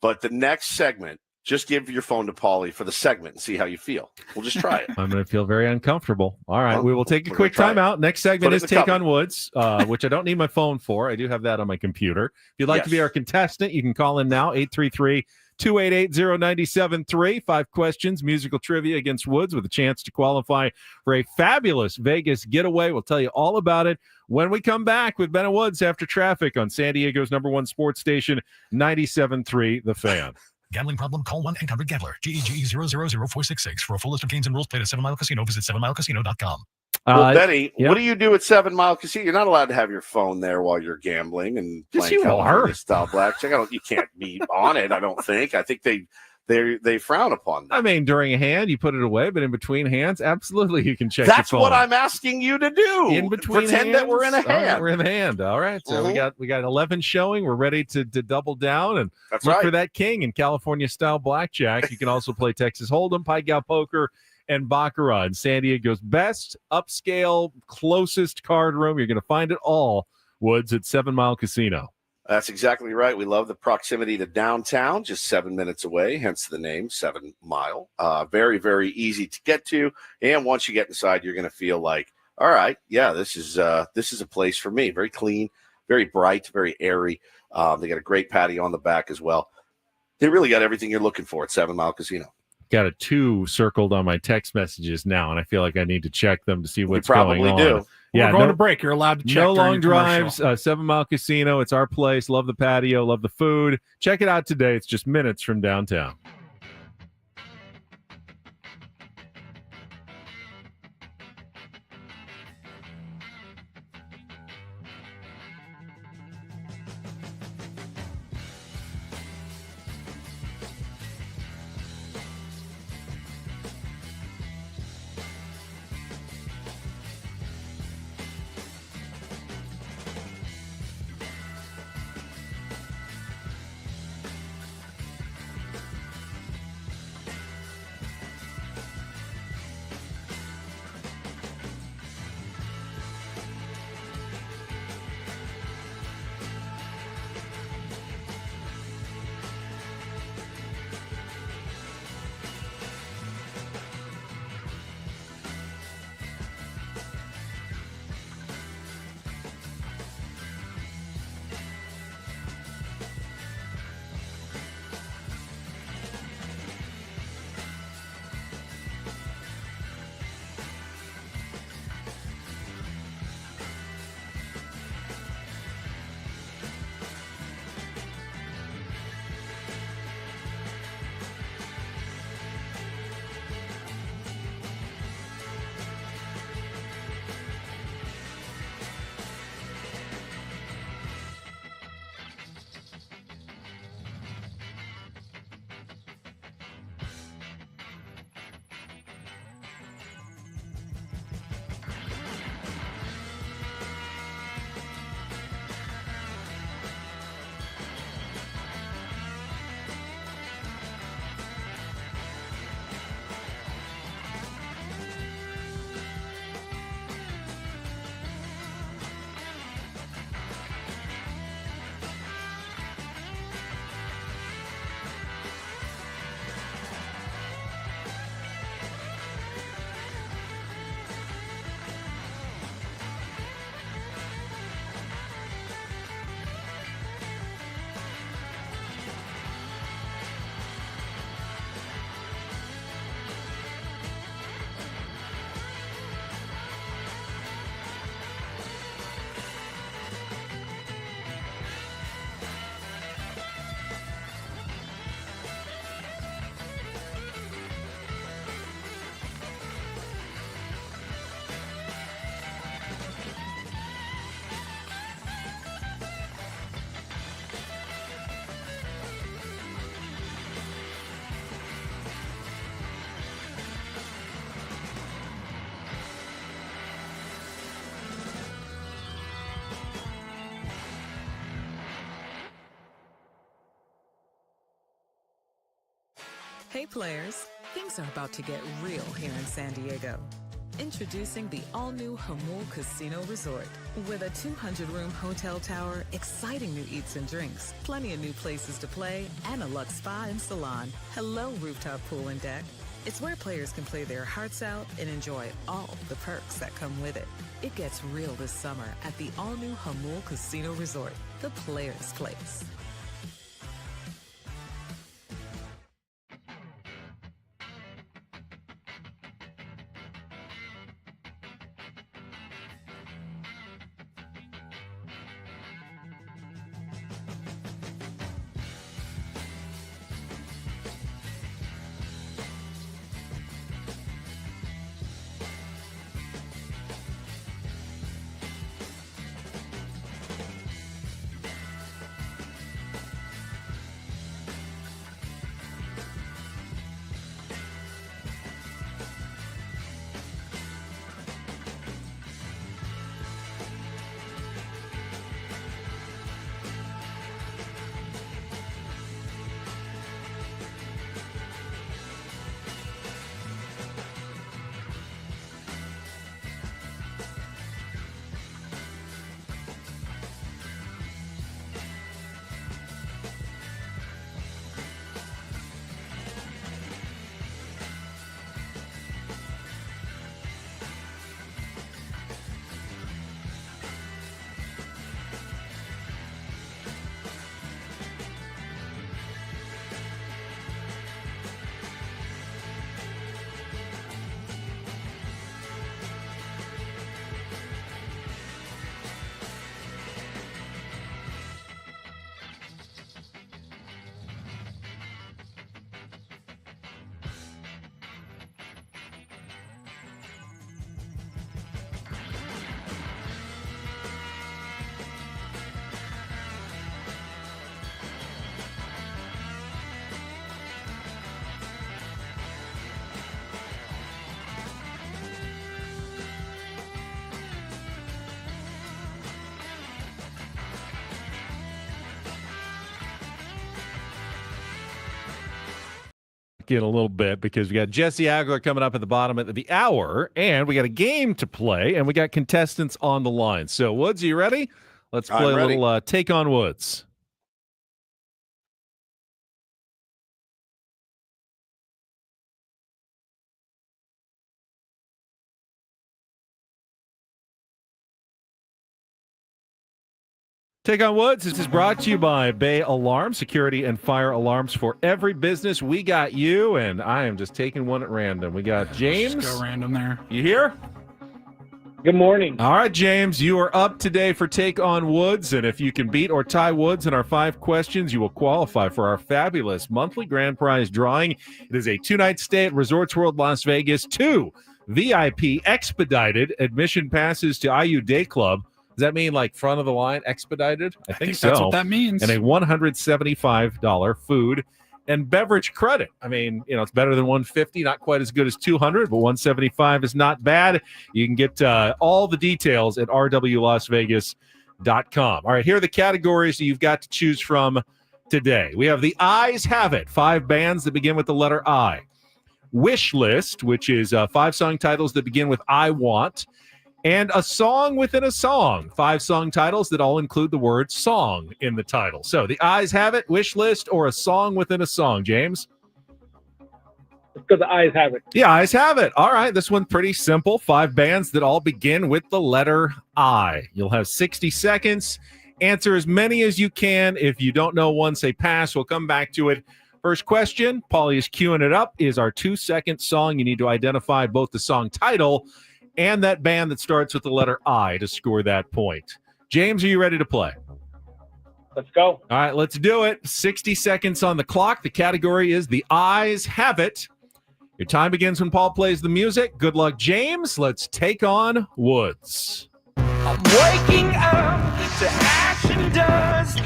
But the next segment, just give your phone to Paulie for the segment and see how you feel. We'll just try it. I'm going to feel very uncomfortable. All right, we will take a quick timeout. Next segment is Take on Woods, which I don't need my phone for. I do have that on my computer. If you'd like to be our contestant, you can call in now, 833-288-0973. 5 questions, musical trivia against Woods with a chance to qualify for a fabulous Vegas getaway. We'll tell you all about it when we come back with Ben and Woods after traffic on San Diego's #1 sports station, 97.3 The Fan. Gambling problem? Call 1-800-GAMBLER. GEGE 000-466. For a full list of games and rules, play at 7 Mile Casino. Visit 7milecasino.com. Well, Benny, what do you do at 7 Mile Casino? You're not allowed to have your phone there while you're gambling and playing California style blackjack. You can't be on it. I don't think. I think they frown upon that. I mean, during a hand, you put it away, but in between hands, absolutely, you can check. That's your phone. what I'm asking you to do. In between, pretend that we're in a hand. All right, we're in the hand. All right, so we got 11 showing. We're ready to double down and look for that king in California style blackjack. You can also play Texas Hold'em, Pai Gow Poker, and Baccarat in San Diego's best upscale, closest card room. You're going to find it all, Woods, at 7 Mile Casino. That's exactly right. We love the proximity to downtown, just 7 minutes away, hence the name 7 Mile. Very, very easy to get to. And once you get inside, you're going to feel like, all right, yeah, this is a place for me. Very clean, very bright, very airy. They got a great patio on the back as well. They really got everything you're looking for at 7 Mile Casino. Got a 2 circled on my text messages now, and I feel like I need to check them to see what's going on. You probably do. Yeah, we're going to break. You're allowed to check. No long drives. 7 Mile Casino. It's our place. Love the patio. Love the food. Check it out today. It's just minutes from downtown. Hey players, things are about to get real here in San Diego. Introducing the all-new Hamul Casino Resort. With a 200-room hotel tower, exciting new eats and drinks, plenty of new places to play, and a luxe spa and salon. Hello, rooftop pool and deck. It's where players can play their hearts out and enjoy all the perks that come with it. It gets real this summer at the all-new Hamul Casino Resort, the players' place. In a little bit because we got Jesse Agler coming up at the bottom of the hour, and we got a game to play, and we got contestants on the line. So, Woods, are you ready? Let's play a little Take on Woods. Take on Woods. This is brought to you by Bay Alarm, security and fire alarms for every business. We got you, and I am just taking one at random. We got James. Just go random there. You here? Good morning. All right, James, you are up today for Take on Woods, and if you can beat or tie Woods in our 5 questions, you will qualify for our fabulous monthly grand prize drawing. It is a 2-night stay at Resorts World Las Vegas, 2 VIP expedited admission passes to IU Day Club. Does that mean like front of the line expedited? I think so. That's what that means. And a $175 food and beverage credit. I mean, you know, it's better than $150, not quite as good as $200, but $175 is not bad. You can get all the details at rwlasvegas.com. All right, here are the categories that you've got to choose from today. We have the Eyes Have It, 5 bands that begin with the letter I. Wish List, which is 5 song titles that begin with I Want. And a song within a song, 5 song titles that all include the word song in the title. So the Eyes Have It, Wish List, or a song within a song, James? Let's go the Eyes Have It. The Eyes Have It. All right, this one's pretty simple. 5 bands that all begin with the letter I. You'll have 60 seconds. Answer as many as you can. If you don't know one, say pass. We'll come back to it. First question, Paulie is queuing it up, is our 2-second song. You need to identify both the song title and that band that starts with the letter I to score that point. James, are you ready to play? Let's go. All right, let's do it. 60 seconds on the clock. The category is The Eyes Have It. Your time begins when Paul plays the music. Good luck, James. Let's take on Woods. I'm waking up to action does.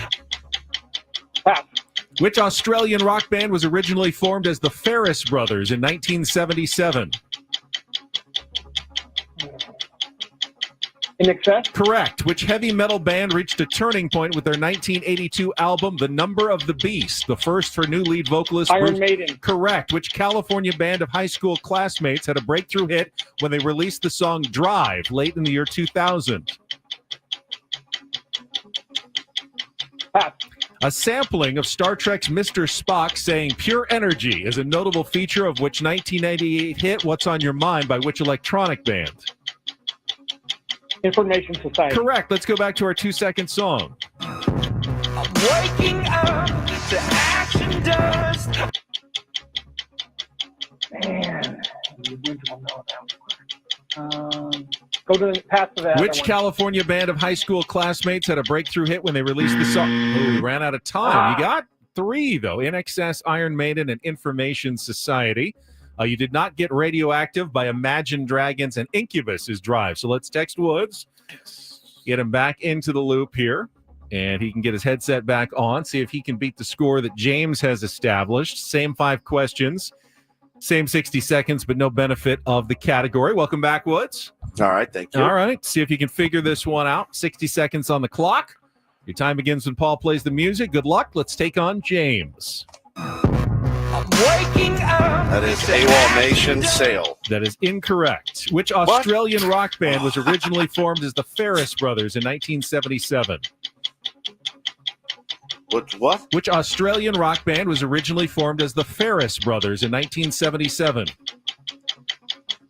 Which Australian rock band was originally formed as the Ferris Brothers in 1977? In Excess? Correct. Which heavy metal band reached a turning point with their 1982 album, The Number of the Beast, the first for new lead vocalist Iron Bruce? Maiden. Correct. Which California band of high school classmates had a breakthrough hit when they released the song Drive late in the year 2000? Pass. A sampling of Star Trek's Mr. Spock saying pure energy is a notable feature of which 1998 hit What's on Your Mind by which electronic band? Information Society. Correct. Let's go back to our 2-second song. I'm waking up to action dust. Man. Go to the pass to that. Which California band of high school classmates had a breakthrough hit when they released the song? Oh, we ran out of time. You got 3, though. In Excess, Iron Maiden, and Information Society. You did not get Radioactive by Imagine Dragons, and Incubus is Drive. So let's text Woods, get him back into the loop here, and he can get his headset back on, see if he can beat the score that James has established. Same 5 questions, same 60 seconds, but no benefit of the category. Welcome back, Woods. All right, thank you. All right, see if you can figure this one out. 60 seconds on the clock. Your time begins when Paul plays the music. Good luck. Let's take on James. I'm waking up. That is AWOL Nation Sail. That is incorrect. Which Australian rock band was originally formed as the Ferris Brothers in 1977? What? Which Australian rock band was originally formed as the Ferris Brothers in 1977?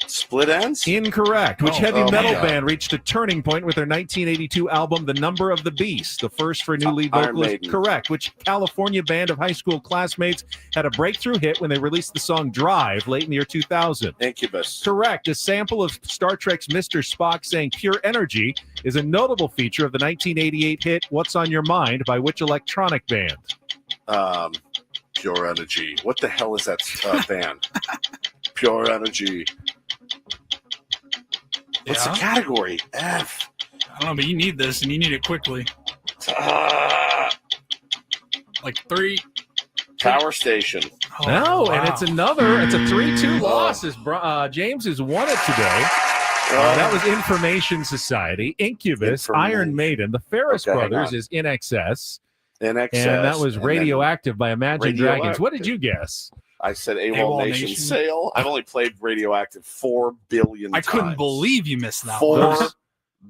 Split Ends? Incorrect. Which heavy metal God. band reached a turning point with their 1982 album, The Number of the Beast, the first for new lead Iron vocalist? Maiden. Correct. Which California band of high school classmates had a breakthrough hit when they released the song Drive late in the year 2000? Incubus. Correct. A sample of Star Trek's Mr. Spock saying pure energy is a notable feature of the 1988 hit What's on Your Mind by which electronic band? Pure Energy. What the hell is that band? Pure Energy. What's the category? F. I don't know, but you need this, and you need it quickly. Like 3. Power Station. No, and it's a 3-2 loss. As James has won it today. That was Information Society, Incubus, Iron Maiden. The Ferris Brothers is In Excess. In Excess. And that was Radioactive by Imagine Dragons. What did you guess? I said AWOL Nation Sail. I've only played Radioactive 4 billion times. I couldn't believe you missed that 4 one.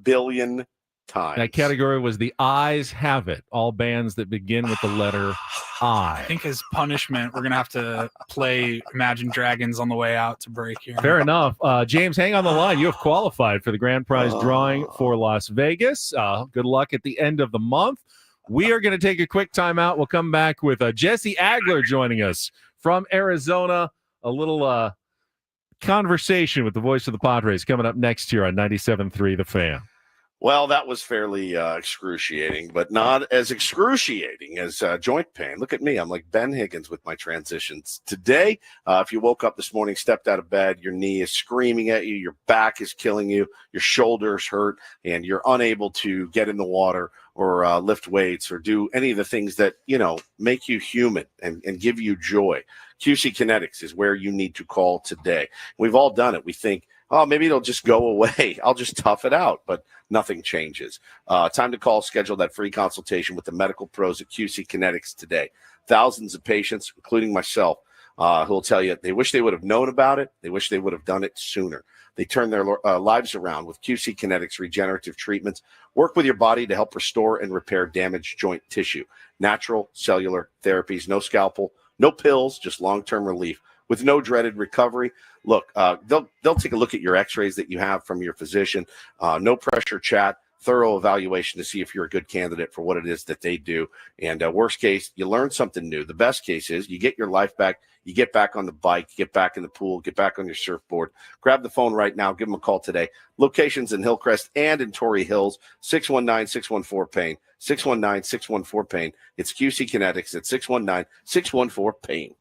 billion times. That category was The Eyes Have It. All bands that begin with the letter I. I think as punishment, we're going to have to play Imagine Dragons on the way out to break here. Fair enough. James, hang on the line. You have qualified for the grand prize drawing for Las Vegas. Good luck at the end of the month. We are going to take a quick timeout. We'll come back with Jesse Agler joining us from Arizona. A little conversation with the voice of the Padres coming up next year on 97.3 The Fan. Well, that was fairly excruciating, but not as excruciating as joint pain. Look at me. I'm like Ben Higgins with my transitions. Today, if you woke up this morning, stepped out of bed, your knee is screaming at you, your back is killing you, your shoulders hurt, and you're unable to get in the water or lift weights or do any of the things that, make you human and give you joy. QC Kinetics is where you need to call today. We've all done it. We think, oh, maybe it'll just go away. I'll just tough it out. But nothing changes. Time to call, schedule that free consultation with the medical pros at QC Kinetics today. Thousands of patients, including myself, who will tell you they wish they would have known about it. They wish they would have done it sooner. They turn their lives around with QC Kinetics regenerative treatments. Work with your body to help restore and repair damaged joint tissue. Natural cellular therapies, no scalpel, no pills, just long-term relief with no dreaded recovery. Look, they'll take a look at your x-rays that you have from your physician, no pressure chat, thorough evaluation to see if you're a good candidate for what it is that they do. And worst case, you learn something new. The best case is you get your life back, you get back on the bike, get back in the pool, get back on your surfboard. Grab the phone right now, give them a call today. Locations in Hillcrest and in Torrey Hills, 619-614-PAIN, 619-614-PAIN. It's QC Kinetics at 619-614-PAIN.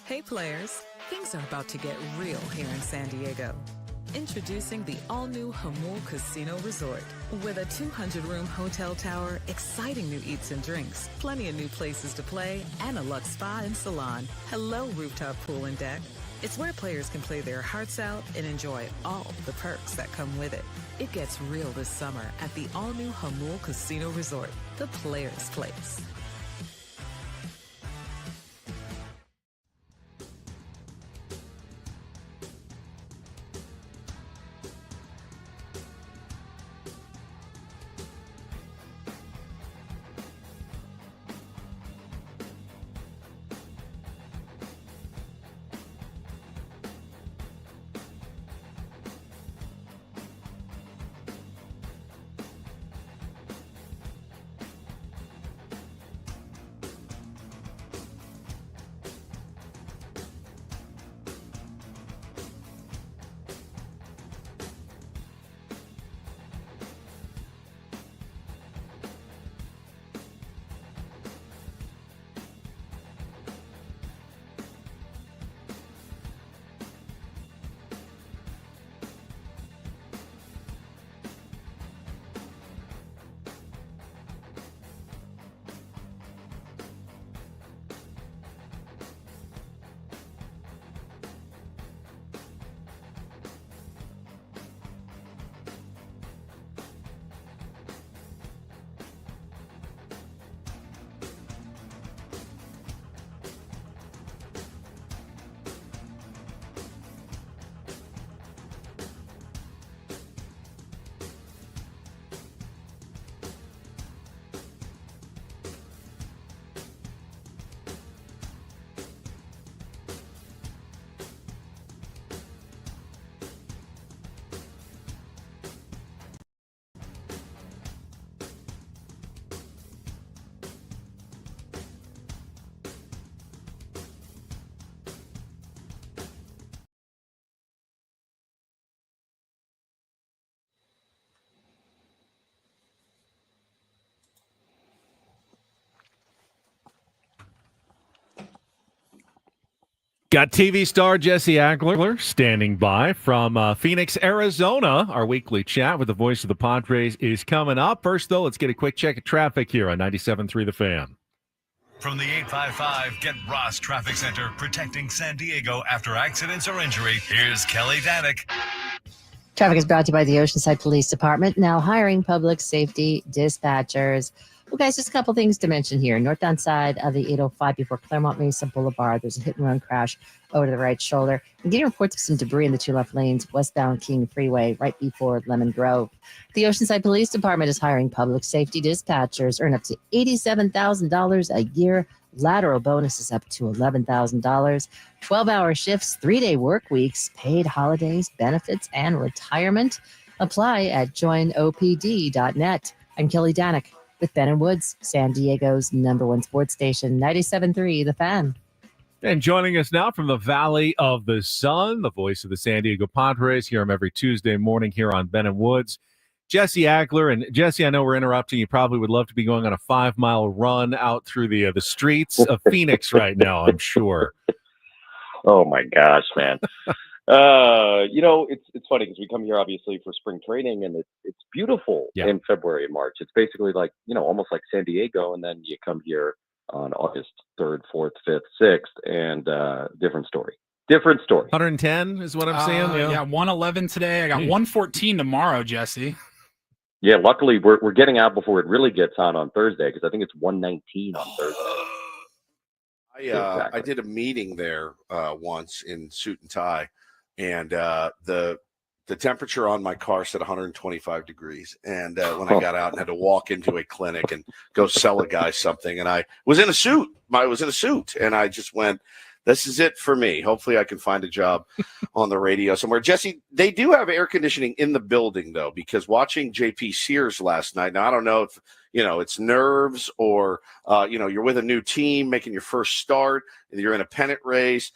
Hey players, things are about to get real here in San Diego. Introducing the all-new Hamul Casino Resort. With a 200-room hotel tower, exciting new eats and drinks, plenty of new places to play, and a luxe spa and salon. Hello, rooftop pool and deck. It's where players can play their hearts out and enjoy all the perks that come with it. It gets real this summer at the all-new Hamul Casino Resort, the players' place. Got TV star Jesse Agler standing by from Phoenix, Arizona. Our weekly chat with the voice of the Padres is coming up. First, though, let's get a quick check of traffic here on 97.3 The Fan. From the 855 Get Ross Traffic Center, protecting San Diego after accidents or injury, here's Kelly Danick. Traffic is brought to you by the Oceanside Police Department, now hiring public safety dispatchers. Well, guys, just a couple things to mention here. Northbound side of the 805 before Claremont Mesa Boulevard, there's a hit-and-run crash over to the right shoulder. I'm getting reports of some debris in the two left lanes, westbound King Freeway, right before Lemon Grove. The Oceanside Police Department is hiring public safety dispatchers. Earn up to $87,000 a year. Lateral bonuses up to $11,000. 12-hour shifts, 3-day work weeks, paid holidays, benefits, and retirement. Apply at joinopd.net. I'm Kelly Danick with Ben & Woods, San Diego's #1 sports station, 97.3 The Fan. And joining us now from the Valley of the Sun, the voice of the San Diego Padres. Hear him every Tuesday morning here on Ben & Woods. Jesse Agler. And Jesse, I know we're interrupting. You probably would love to be going on a 5-mile run out through the streets of Phoenix right now, I'm sure. Oh, my gosh, man. It's funny because we come here obviously for spring training, and it's beautiful in February and March. It's basically like, almost like San Diego, and then you come here on August 3rd, 4th, 5th, 6th, and different story. 110 is what I'm saying. Yeah, 111 today. I got 114 tomorrow, Jesse. Yeah, luckily we're getting out before it really gets on Thursday, because I think it's 119 on Thursday. I did a meeting there once in suit and tie, and the temperature on my car said 125 degrees. And when I got out and had to walk into a clinic and go sell a guy something, and I was in a suit. And I just went, this is it for me. Hopefully I can find a job on the radio somewhere. Jesse, they do have air conditioning in the building, though, because watching JP Sears last night, now I don't know if, it's nerves or, you're with a new team making your first start, and you're in a pennant race.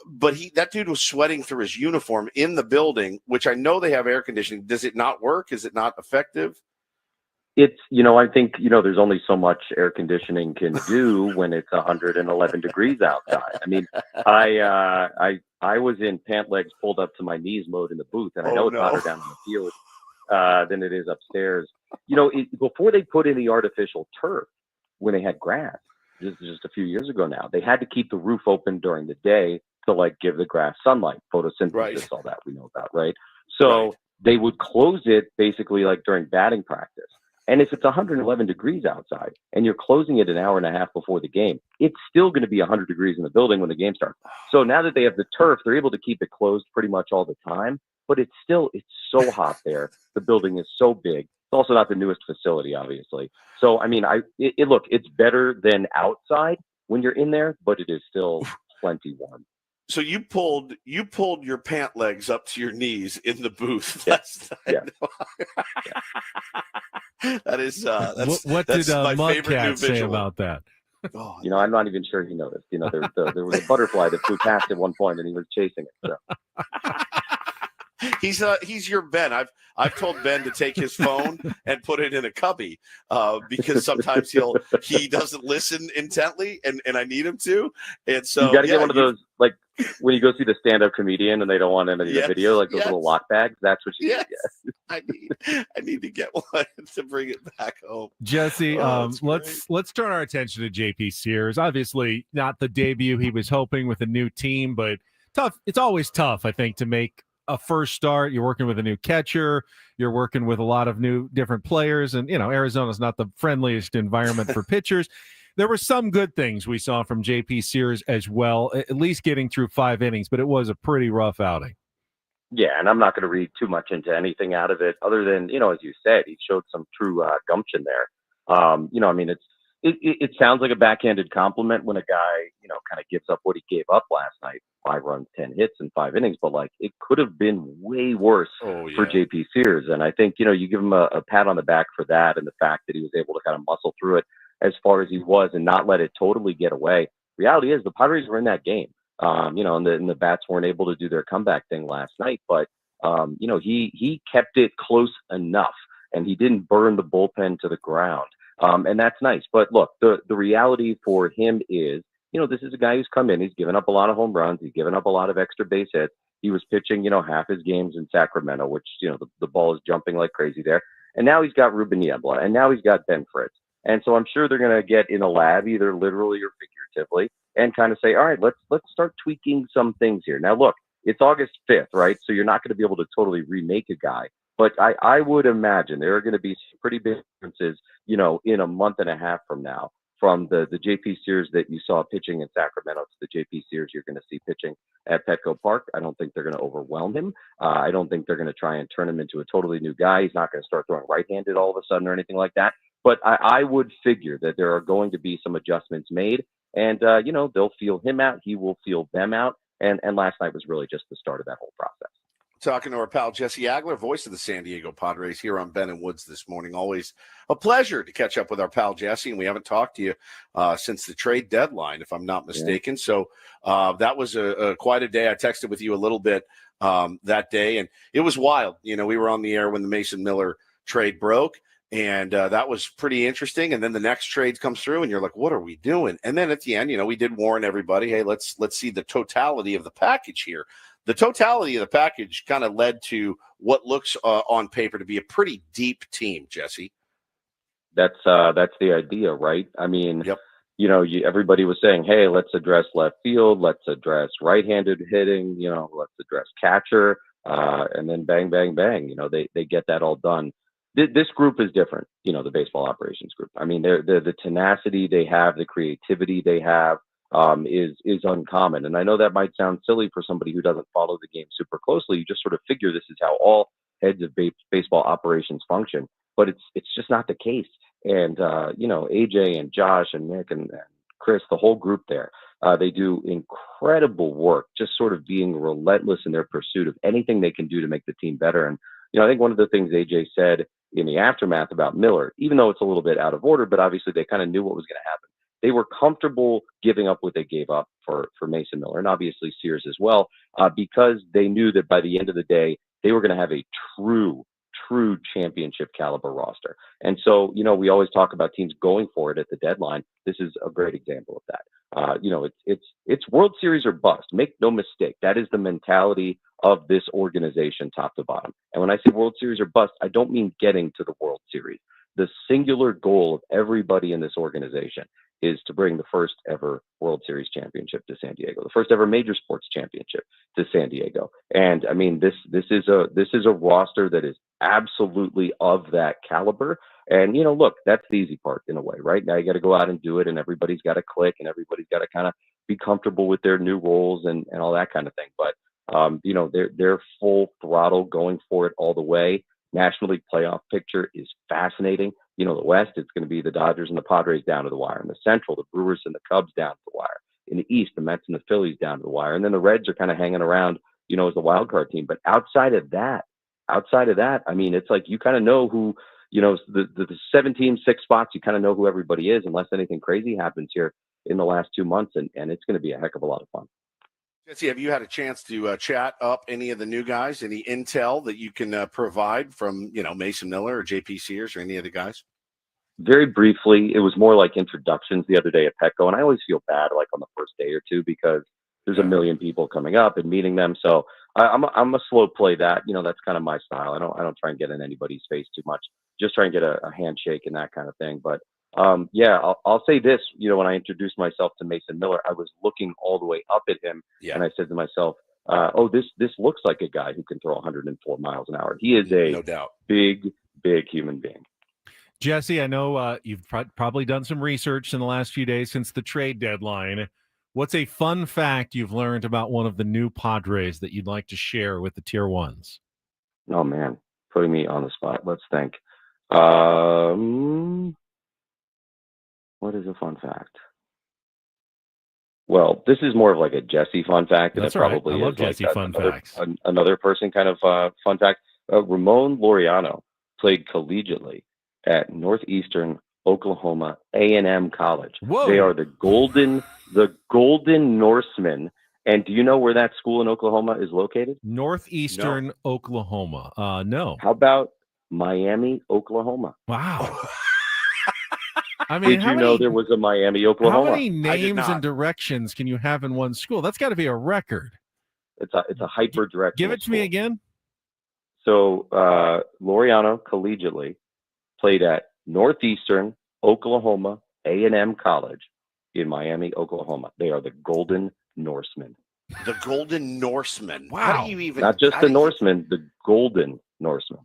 But that dude was sweating through his uniform in the building, which I know they have air conditioning. Does it not work? Is it not effective? It's, I think, there's only so much air conditioning can do when it's 111 degrees outside. I mean, I was in pant legs pulled up to my knees mode in the booth, and I know it's hotter down on the field than it is upstairs. Before they put in the artificial turf, when they had grass, just a few years ago now, they had to keep the roof open during the day to give the grass sunlight, photosynthesis, all that we know about, right? So they would close it basically during batting practice. And if it's 111 degrees outside and you're closing it an hour and a half before the game, it's still going to be 100 degrees in the building when the game starts. So now that they have the turf, they're able to keep it closed pretty much all the time. But it's so hot there. The building is so big. It's also not the newest facility, obviously. So, I mean, look, it's better than outside when you're in there, but it is still plenty warm. So you pulled your pant legs up to your knees in the booth last night. That is what that's did my favorite new Mudcat say visual. about that? Oh, I'm not even sure he noticed. There was a butterfly that flew past at one point, and he was chasing it. So. He's your Ben. I've told Ben to take his phone and put it in a cubby because sometimes he doesn't listen intently, and I need him to. And so you got to get one of those when you go see the stand-up comedian and they don't want any of the video, those little lock bags. That's what you get. I need to get one to bring it back home. Jesse, let's turn our attention to JP Sears. Obviously, not the debut he was hoping with a new team, but tough. It's always tough, I think, to make a first start. You're working with a new catcher. You're working with a lot of new different players, and Arizona's not the friendliest environment for pitchers. There were some good things we saw from JP Sears as well, at least getting through 5 innings, but it was a pretty rough outing. Yeah, and I'm not going to read too much into anything out of it other than, as you said, he showed some true gumption there. I mean, it sounds like a backhanded compliment when a guy, kind of gives up what he gave up last night, 5 runs, 10 hits in 5 innings, but it could have been way worse for JP Sears. And I think, you give him a pat on the back for that and the fact that he was able to kind of muscle through it as far as he was and not let it totally get away. Reality is the Padres were in that game, and the bats weren't able to do their comeback thing last night, but he kept it close enough and he didn't burn the bullpen to the ground. And that's nice. But look, the reality for him is, this is a guy who's come in. He's given up a lot of home runs. He's given up a lot of extra base hits. He was pitching, half his games in Sacramento, which, the ball is jumping like crazy there. And now he's got Ruben Niebla, and now he's got Ben Fritz. And so I'm sure they're going to get in a lab, either literally or figuratively, and kind of say, all right, let's start tweaking some things here. Now, look, it's August 5th, right? So you're not going to be able to totally remake a guy. But I would imagine there are going to be some pretty big differences, in a month and a half from now, from the JP Sears that you saw pitching in Sacramento to the JP Sears you're going to see pitching at Petco Park. I don't think they're going to overwhelm him. I don't think they're going to try and turn him into a totally new guy. He's not going to start throwing right-handed all of a sudden or anything like that. But I would figure that there are going to be some adjustments made, and, they'll feel him out. He will feel them out. And last night was really just the start of that whole process. Talking to our pal Jesse Agler, voice of the San Diego Padres, here on Ben and Woods this morning. Always a pleasure to catch up with our pal Jesse, and we haven't talked to you since the trade deadline, if I'm not mistaken. Yeah. So that was quite a day. I texted with you a little bit that day, and it was wild. We were on the air when the Mason Miller trade broke, and that was pretty interesting. And then the next trade comes through, and you're like, what are we doing? And then at the end, we did warn everybody, hey, let's see the totality of the package here. The totality of the package kind of led to what looks on paper to be a pretty deep team, Jesse. That's the idea, right? I mean, everybody was saying, hey, let's address left field, let's address right-handed hitting, let's address catcher, and then bang, bang, bang. They get that all done. This group is different, the baseball operations group. I mean, the tenacity they have, the creativity they have, is uncommon. And I know that might sound silly for somebody who doesn't follow the game super closely. You just sort of figure this is how all heads of baseball operations function, but it's just not the case. And, AJ and Josh and Nick and Chris, the whole group there, they do incredible work, just sort of being relentless in their pursuit of anything they can do to make the team better. And, I think one of the things AJ said in the aftermath about Miller, even though it's a little bit out of order, but obviously they kind of knew what was going to happen. They were comfortable giving up what they gave up for Mason Miller, and obviously Sears as well, because they knew that by the end of the day, they were going to have a true true championship caliber roster. And so, we always talk about teams going for it at the deadline. This is a great example of that. It's World Series or bust. Make no mistake. That is the mentality of this organization, top to bottom. And when I say World Series or bust, I don't mean getting to the World Series. The singular goal of everybody in this organization is to bring the first ever World Series championship to San Diego, the first ever major sports championship to San Diego. And I mean, this is a roster that is absolutely of that caliber. And, look, that's the easy part in a way, right? Now you got to go out and do it, and everybody's got to click, and everybody's got to kind of be comfortable with their new roles and all that kind of thing. But, they're full throttle going for it all the way. National League playoff picture is fascinating. The West, it's going to be the Dodgers and the Padres down to the wire. In the Central, the Brewers and the Cubs down to the wire. In the East, the Mets and the Phillies down to the wire. And then the Reds are kind of hanging around, as the wild card team. But outside of that, I mean, it's like you kind of know who, the 17 6 spots, you kind of know who everybody is unless anything crazy happens here in the last 2 months. And it's going to be a heck of a lot of fun. Jesse, have you had a chance to chat up any of the new guys? Any intel that you can provide from, Mason Miller or JP Sears or any of the guys? Very briefly, it was more like introductions the other day at Petco, and I always feel bad like on the first day or two because there's a million people coming up and meeting them. So I'm a slow play that. That's kind of my style. I don't try and get in anybody's face too much. Just try and get a handshake and that kind of thing. But I'll say this. When I introduced myself to Mason Miller, I was looking all the way up at him, and I said to myself, this looks like a guy who can throw 104 miles an hour. He is no doubt big human being. Jesse, I know you've probably done some research in the last few days since the trade deadline. What's a fun fact you've learned about one of the new Padres that you'd like to share with the Tier 1s? Oh, man, putting me on the spot. Let's think. What is a fun fact? Well, this is more of like a Jesse fun fact. That's and it probably right. I love is Jesse fun facts. Another person kind of fun fact. Ramon Laureano played collegiately at Northeastern Oklahoma A&M College. Whoa. They are the Golden Norsemen. And do you know where that school in Oklahoma is located? Northeastern Oklahoma. No. How about Miami, Oklahoma? Wow. I mean, did you know there was a Miami, Oklahoma? How many names and directions can you have in one school? That's got to be a record. It's a hyper direct. Give it to me again. So Laureano collegiately played at Northeastern Oklahoma A&M College in Miami, Oklahoma. They are the Golden Norsemen. The Golden Norsemen. Wow. How do you even? Not just the Norsemen, the Golden Norsemen.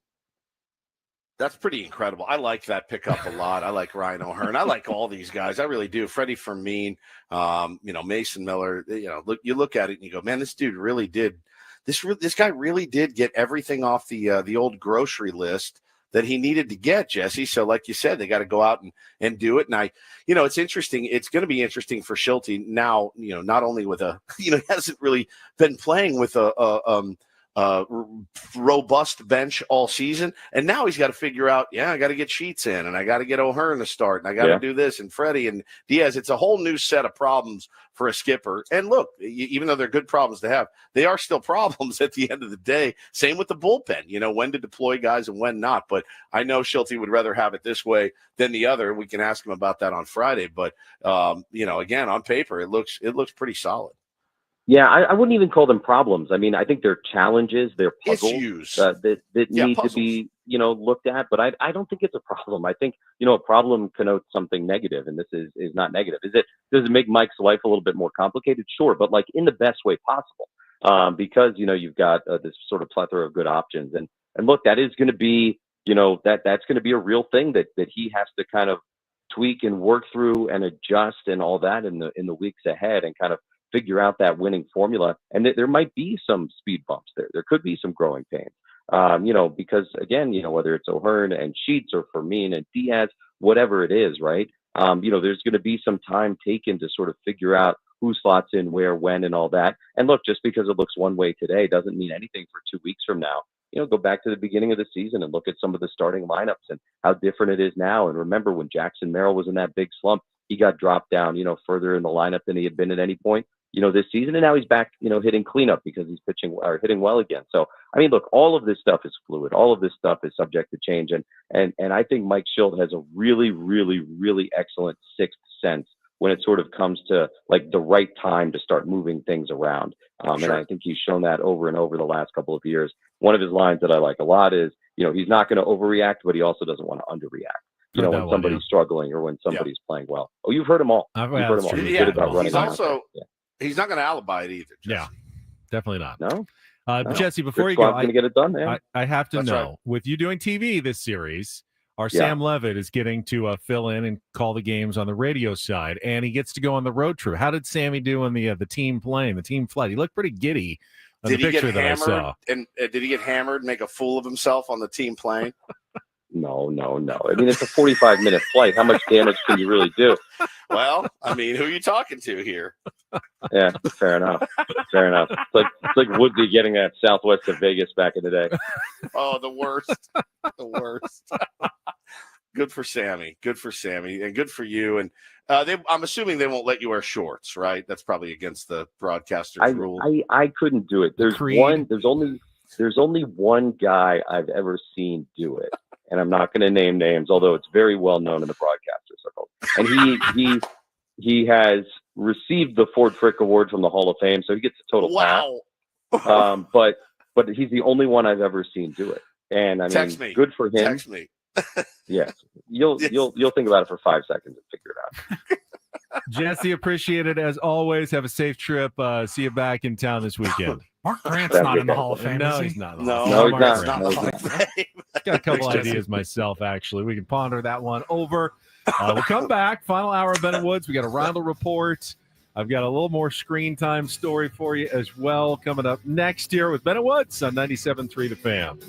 That's pretty incredible. I like that pickup a lot. I like Ryan O'Hearn. I like all these guys. I really do. Freddie Fermin, Mason Miller. You look at it and you go, man, this dude really did. This guy really did get everything off the old grocery list that he needed to get, Jesse. So like you said, they got to go out and do it. And it's interesting. It's going to be interesting for Schulte now, not only with he hasn't really been playing with a robust bench all season. And now he's got to figure out, I got to get Sheets in and I got to get O'Hearn to start and I got to do this and Freddie and Diaz. It's a whole new set of problems for a skipper. And look, even though they're good problems to have, they are still problems at the end of the day. Same with the bullpen, when to deploy guys and when not. But I know Schulte would rather have it this way than the other. We can ask him about that on Friday. But, again, on paper, it looks pretty solid. Yeah, I wouldn't even call them problems. I mean, I think they're challenges, they're puzzles issues that need puzzles to be, looked at. But I don't think it's a problem. I think, a problem connotes something negative, and this is not negative. Does it make Mike's life a little bit more complicated? Sure, but like in the best way possible, because you've got this sort of plethora of good options, and look, that is going to be, that's going to be a real thing that he has to kind of tweak and work through and adjust and all that in the weeks ahead, and kind of figure out that winning formula. And there might be some speed bumps there. There could be some growing pains, because again, whether it's O'Hearn and Sheets or Fermin and Diaz, whatever it is, right? There's going to be some time taken to sort of figure out who slots in where, when, and all that. And look, just because it looks one way today doesn't mean anything for 2 weeks from now. Go back to the beginning of the season and look at some of the starting lineups and how different it is now. And remember when Jackson Merrill was in that big slump, he got dropped down, further in the lineup than he had been at any point. this season, and now he's back, hitting cleanup because he's pitching or hitting well again. So, I mean, look, all of this stuff is fluid. All of this stuff is subject to change. And I think Mike Schilt has a really, really, really excellent sixth sense when it sort of comes to like the right time to start moving things around. And I think he's shown that over and over the last couple of years. One of his lines that I like a lot is, he's not going to overreact, but he also doesn't want to underreact. When somebody's struggling or when somebody's playing well. Oh, you've heard them all. You've heard them all. He's good about running out. He's not going to alibi it either. Jesse. Yeah, definitely not. No. Jesse, before you go, going to get it done, man. I have to That's know, right. with you doing TV this series, our Sam Levitt is getting to fill in and call the games on the radio side, and he gets to go on the road trip. How did Sammy do on the team plane, the team flight? He looked pretty giddy on the picture that I saw. And did he get hammered, make a fool of himself on the team plane? No. I mean, it's a 45-minute flight. How much damage can you really do? Well, I mean, who are you talking to here? Yeah, fair enough. It's like Woodley getting that Southwest of Vegas back in the day. Oh, the worst. Good for Sammy, and good for you. And I'm assuming they won't let you wear shorts, right? That's probably against the broadcaster's rule. I couldn't do it. There's only one guy I've ever seen do it, and I'm not going to name names, although it's very well known in the broadcaster circle. And he has received the Ford Frick Award from the Hall of Fame, so he gets a total pass. But he's the only one I've ever seen do it. And I mean, good for him. Text me. Yes, you'll think about it for 5 seconds and figure it out. Jesse, appreciate it as always. Have a safe trip. See you back in town this weekend. Mark Grant's not in the Hall of Fame. No, is he? he's not. No, he's not. Got a couple ideas myself, actually. We can ponder that one over. We'll come back. Final hour of Bennett Woods. We got a Reindl Report. I've got a little more screen time story for you as well coming up next year with Bennett Woods on 97.3 The Fan.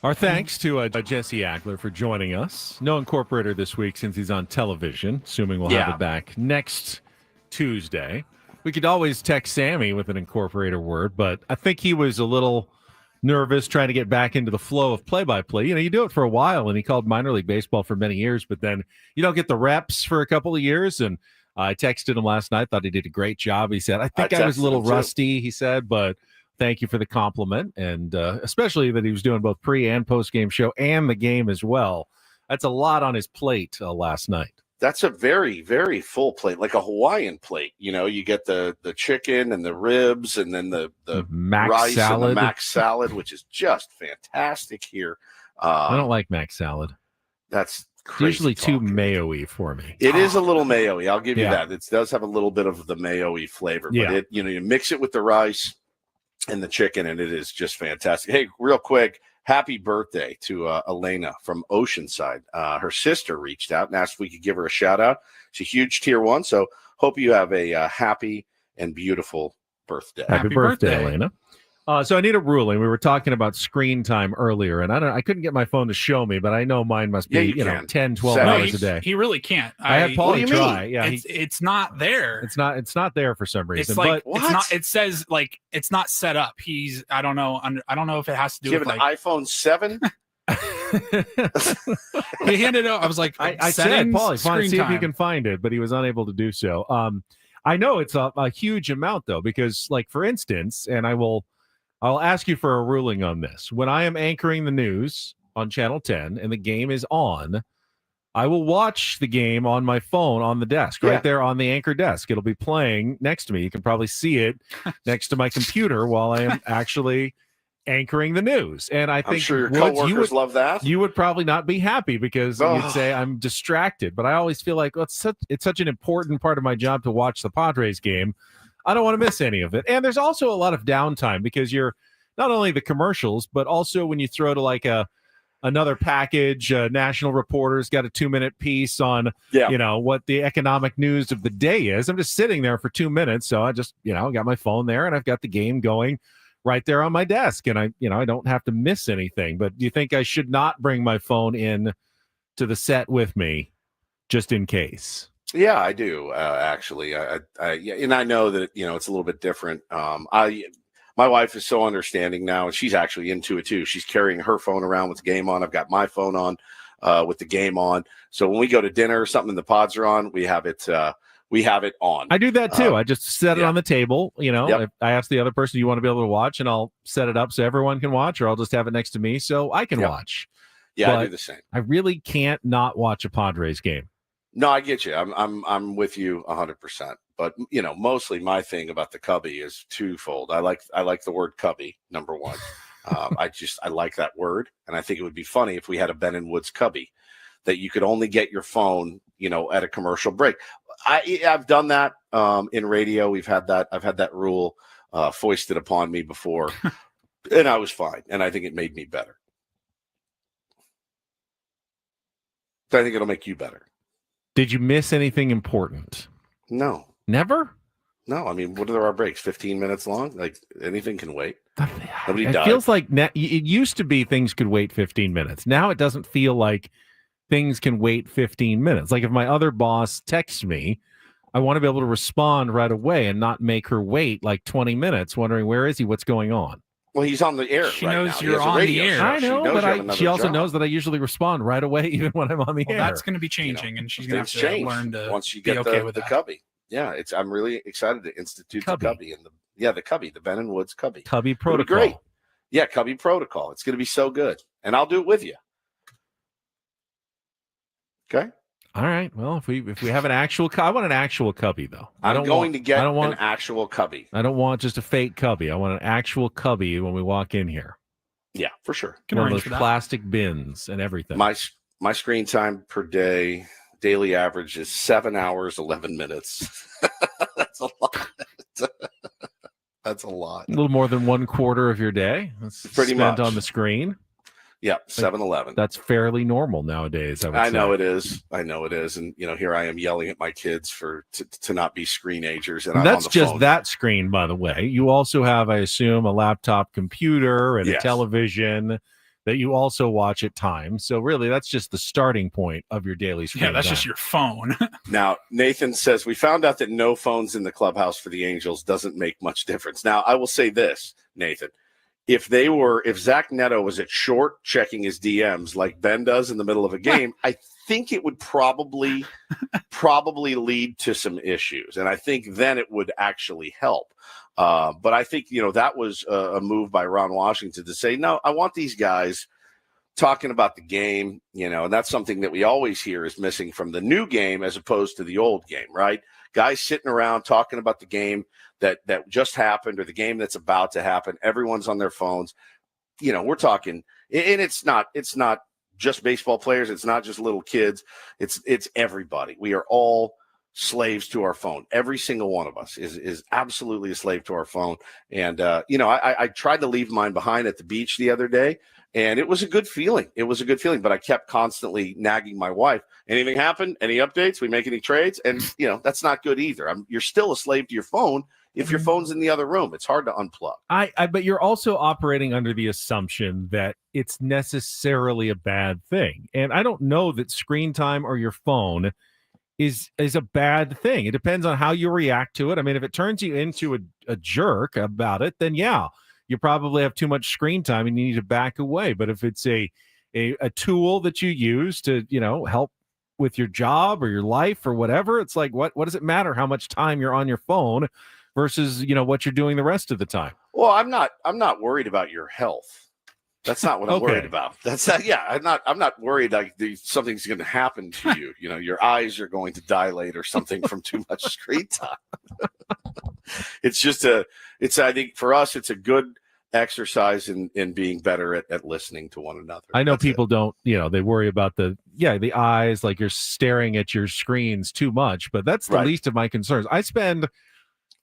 Our thanks to Jesse Agler for joining us. No incorporator this week since he's on television, assuming we'll have it back next Tuesday. We could always text Sammy with an incorporator word, but I think he was a little nervous trying to get back into the flow of play-by-play. You know, you do it for a while, and he called minor league baseball for many years, but then you don't get the reps for a couple of years, and I texted him last night, thought he did a great job. He said, I think I was a little rusty, he said, but thank you for the compliment, and especially that he was doing both pre- and post-game show and the game as well. That's a lot on his plate last night. That's a very, very full plate, like a Hawaiian plate. You know, you get the chicken and the ribs and then the mac rice salad. and the mac salad, which is just fantastic here. I don't like mac salad. That's It's usually too mayo-y for me. It is a little mayo-y. I'll give you that. It does have a little bit of the mayo-y flavor, but you mix it with the rice and the chicken, and it is just fantastic. Hey, real quick, happy birthday to Elena from Oceanside. Her sister reached out and asked if we could give her a shout out. She's a huge tier 1, so hope you have a happy and beautiful birthday. Happy birthday, Elena. So I need a ruling. We were talking about screen time earlier, and I couldn't get my phone to show me, but I know mine must be 10, 12 hours a day. He really can't. I had Paulie try. Yeah, it's not there. It's not there for some reason. It's like it's not. It says like it's not set up. I don't know. I don't know if it has to do with an like iPhone 7. He handed it out. I was like, I said, Paulie, see if you can find it, but he was unable to do so. I know it's a huge amount though, because like for instance, and I'll ask you for a ruling on this. When I am anchoring the news on Channel 10 and the game is on, I will watch the game on my phone on the desk, right there on the anchor desk. It'll be playing next to me. You can probably see it next to my computer while I am actually anchoring the news. And I think I'm sure your coworkers love that. You would probably not be happy because you'd say I'm distracted. But I always feel like it's such an important part of my job to watch the Padres game. I don't want to miss any of it. And there's also a lot of downtime because you're not only the commercials, but also when you throw to like another package, national reporter's got a 2-minute piece on, what the economic news of the day is. I'm just sitting there for 2 minutes. So I just, got my phone there and I've got the game going right there on my desk. And I don't have to miss anything. But do you think I should not bring my phone in to the set with me just in case? Yeah, I do actually. And I know that it's a little bit different. My wife is so understanding now, and she's actually into it too. She's carrying her phone around with the game on. I've got my phone on with the game on. So when we go to dinner or something, the pods are on. We have it. We have it on. I do that too. I just set it on the table. If I ask the other person, "You want to be able to watch?" and I'll set it up so everyone can watch, or I'll just have it next to me so I can watch. Yeah, but I do the same. I really can't not watch a Padres game. No, I get you. I'm with you 100%. But mostly my thing about the Cubby is twofold. I like the word Cubby, number one. I like that word, and I think it would be funny if we had a Ben and Woods Cubby that you could only get your phone, at a commercial break. I've done that in radio. I've had that rule foisted upon me before, and I was fine. And I think it made me better. I think it'll make you better. Did you miss anything important? No. Never? No. I mean, what are our breaks? 15 minutes long? Like anything can wait. Nobody It died. feels like it used to be things could wait 15 minutes. Now it doesn't feel like things can wait 15 minutes. Like if my other boss texts me, I want to be able to respond right away and not make her wait like 20 minutes wondering where is he, what's going on. Well, he's on the air. She right knows now. you're on the air. I know, but she also knows that I usually respond right away, even when I'm on the air. That's going to be changing, and she's going to have to learn to once you be get okay with the that. Cubby. Yeah, I'm really excited to institute the Cubby and the Cubby, the Ben and Woods Cubby. Cubby protocol. Great. Yeah, Cubby protocol. It's going to be so good, and I'll do it with you. Okay. All right. Well, if we have an actual, I want an actual Cubby though. I'm going to get an actual Cubby. I don't want just a fake Cubby. I want an actual Cubby when we walk in here. Yeah, for sure. One of those plastic bins and everything. My screen time per day, daily average is 7 hours, 11 minutes. That's a lot. That's a lot. A little more than 1/4 of your day. That's pretty spent much on the screen. Yeah, 7-11. That's fairly normal nowadays. I know it is. And here I am yelling at my kids to not be screenagers. And that's I'm on the just phone. that screen, by the way. You also have, I assume, a laptop computer and a television that you also watch at times. So really, that's just the starting point of your daily screen Yeah, that's time. just your phone. Now, Nathan says, we found out that no phones in the clubhouse for the Angels doesn't make much difference. Now, I will say this, Nathan. If Zach Neto was at short checking his DMs like Ben does in the middle of a game, I think it would probably lead to some issues. And I think then it would actually help. But I think, that was a move by Ron Washington to say, no, I want these guys talking about the game, and that's something that we always hear is missing from the new game as opposed to the old game, right? Guys sitting around talking about the game that just happened or the game that's about to happen. Everyone's on their phones. We're talking, and it's not just baseball players. It's not just little kids. It's everybody. We are all slaves to our phone. Every single one of us is absolutely a slave to our phone. And, I tried to leave mine behind at the beach the other day, and it was a good feeling. But I kept constantly nagging my wife. Anything happen? Any updates? We make any trades? And, that's not good either. You're still a slave to your phone. If your phone's in the other room, it's hard to unplug. But you're also operating under the assumption that it's necessarily a bad thing. And I don't know that screen time or your phone is a bad thing. It depends on how you react to it. I mean, if it turns you into a jerk about it, then yeah, you probably have too much screen time and you need to back away. But if it's a tool that you use to, help with your job or your life or whatever, it's like, what does it matter how much time you're on your phone versus, what you're doing the rest of the time? Well, I'm not worried about your health. That's not what I'm worried about. That's not. Yeah, I'm not worried like something's going to happen to you. Your eyes are going to dilate or something from too much screen time. I think for us, it's a good exercise in being better at listening to one another. I know people don't, they worry about the eyes, like you're staring at your screens too much, but that's the least of my concerns. I spend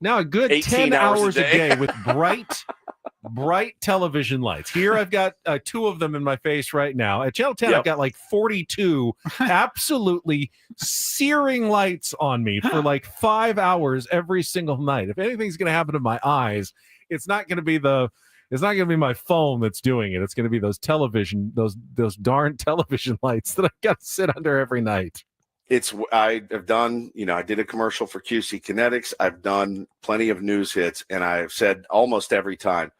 now a good 10 hours a day with bright television lights. Here I've got 2 of them in my face right now. At Channel 10, I've got like 42 absolutely searing lights on me for like 5 hours every single night. If anything's going to happen to my eyes, it's not going to be my phone that's doing it. It's going to be those darn television lights that I got to sit under every night. I have done, I did a commercial for QC Kinetics. I've done plenty of news hits, and I've said almost every time,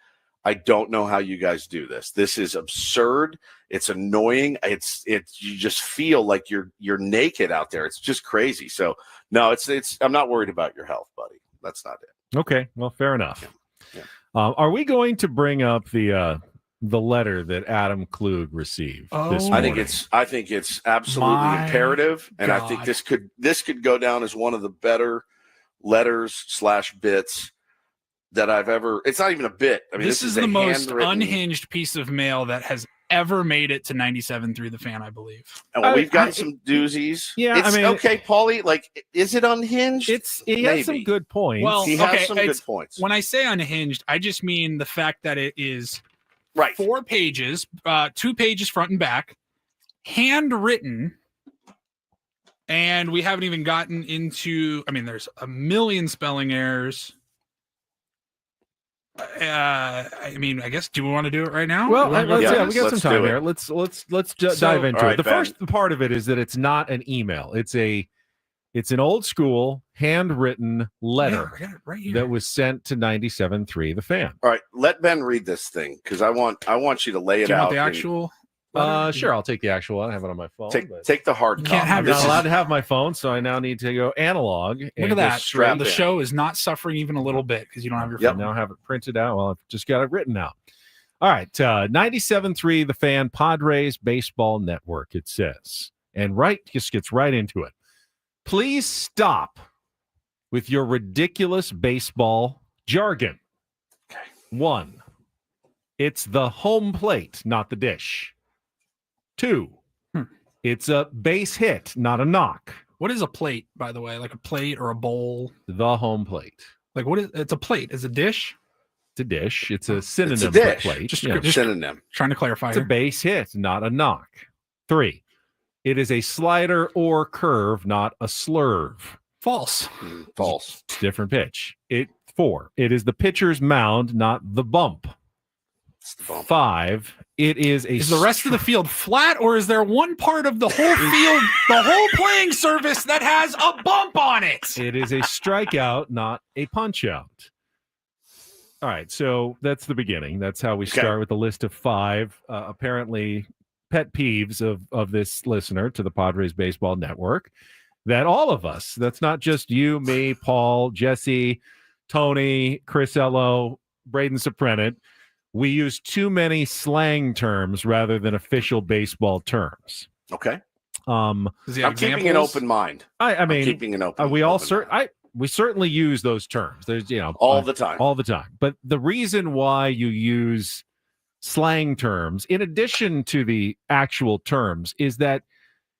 I don't know how you guys do this. This is absurd. It's annoying. It's you just feel like you're naked out there. It's just crazy. So no, I'm not worried about your health, buddy. That's not it. Okay, well, fair enough. Yeah. Are we going to bring up the letter that Adam Klug received this morning? I think it's absolutely imperative, and I think this could go down as one of the better letters/bits that I've ever. It's not even a bit. I mean, this is the most unhinged piece of mail that has ever made it to 97.3 The Fan, I believe. And we've got some doozies. Yeah, okay, Paulie. Like, is it unhinged? He has some good points. Well, he has some good points. When I say unhinged, I just mean the fact that it is 4 pages, 2 pages front and back, handwritten, and we haven't even gotten into. I mean, there's a million spelling errors. I guess. Do we want to do it right now? Well, we got some time here. Let's dive into it. The first part of it is that it's not an email. It's an old school handwritten letter right here that was sent to 97.3 The Fan. All right, let Ben read this thing because I want you to lay it do you out. Want the actual? Sure, I'll take the actual one. I have it on my phone. Take the hard copy. I'm not allowed to have my phone, so I now need to go analog. Look at that. The show is not suffering even a little bit because you don't have your phone. Now I have it printed out. Well, I've just got it written out. All right, 97.3 The Fan, Padres Baseball Network, it says. And just gets right into it. Please stop with your ridiculous baseball jargon. Okay. 1, it's the home plate, not the dish. 2, it's a base hit, not a knock. What is a plate, by the way? Like a plate or a bowl? The home plate. Like what is? It's a plate. Is a dish? It's a dish. It's a synonym it's a dish. for plate. Just synonym. Trying to clarify. It's a base hit, not a knock. 3, it is a slider or curve, not a slurve. False. False. Different pitch. 4, it is the pitcher's mound, not the bump. It's the bump. 5, It is Is the rest of the field flat, or is there one part of the whole field, the whole playing surface, that has a bump on it? It is a strikeout, not a punch-out. All right, so that's the beginning. That's how we start with the list of 5, apparently pet peeves of this listener to the Padres Baseball Network, that all of us, that's not just you, me, Paul, Jesse, Tony, Chris Ello, Braden Soprenant, we use too many slang terms rather than official baseball terms. Okay. I'm keeping an open mind. I mean, I'm keeping an open. We certainly use those terms. There's all the time. But the reason why you use slang terms, in addition to the actual terms, is that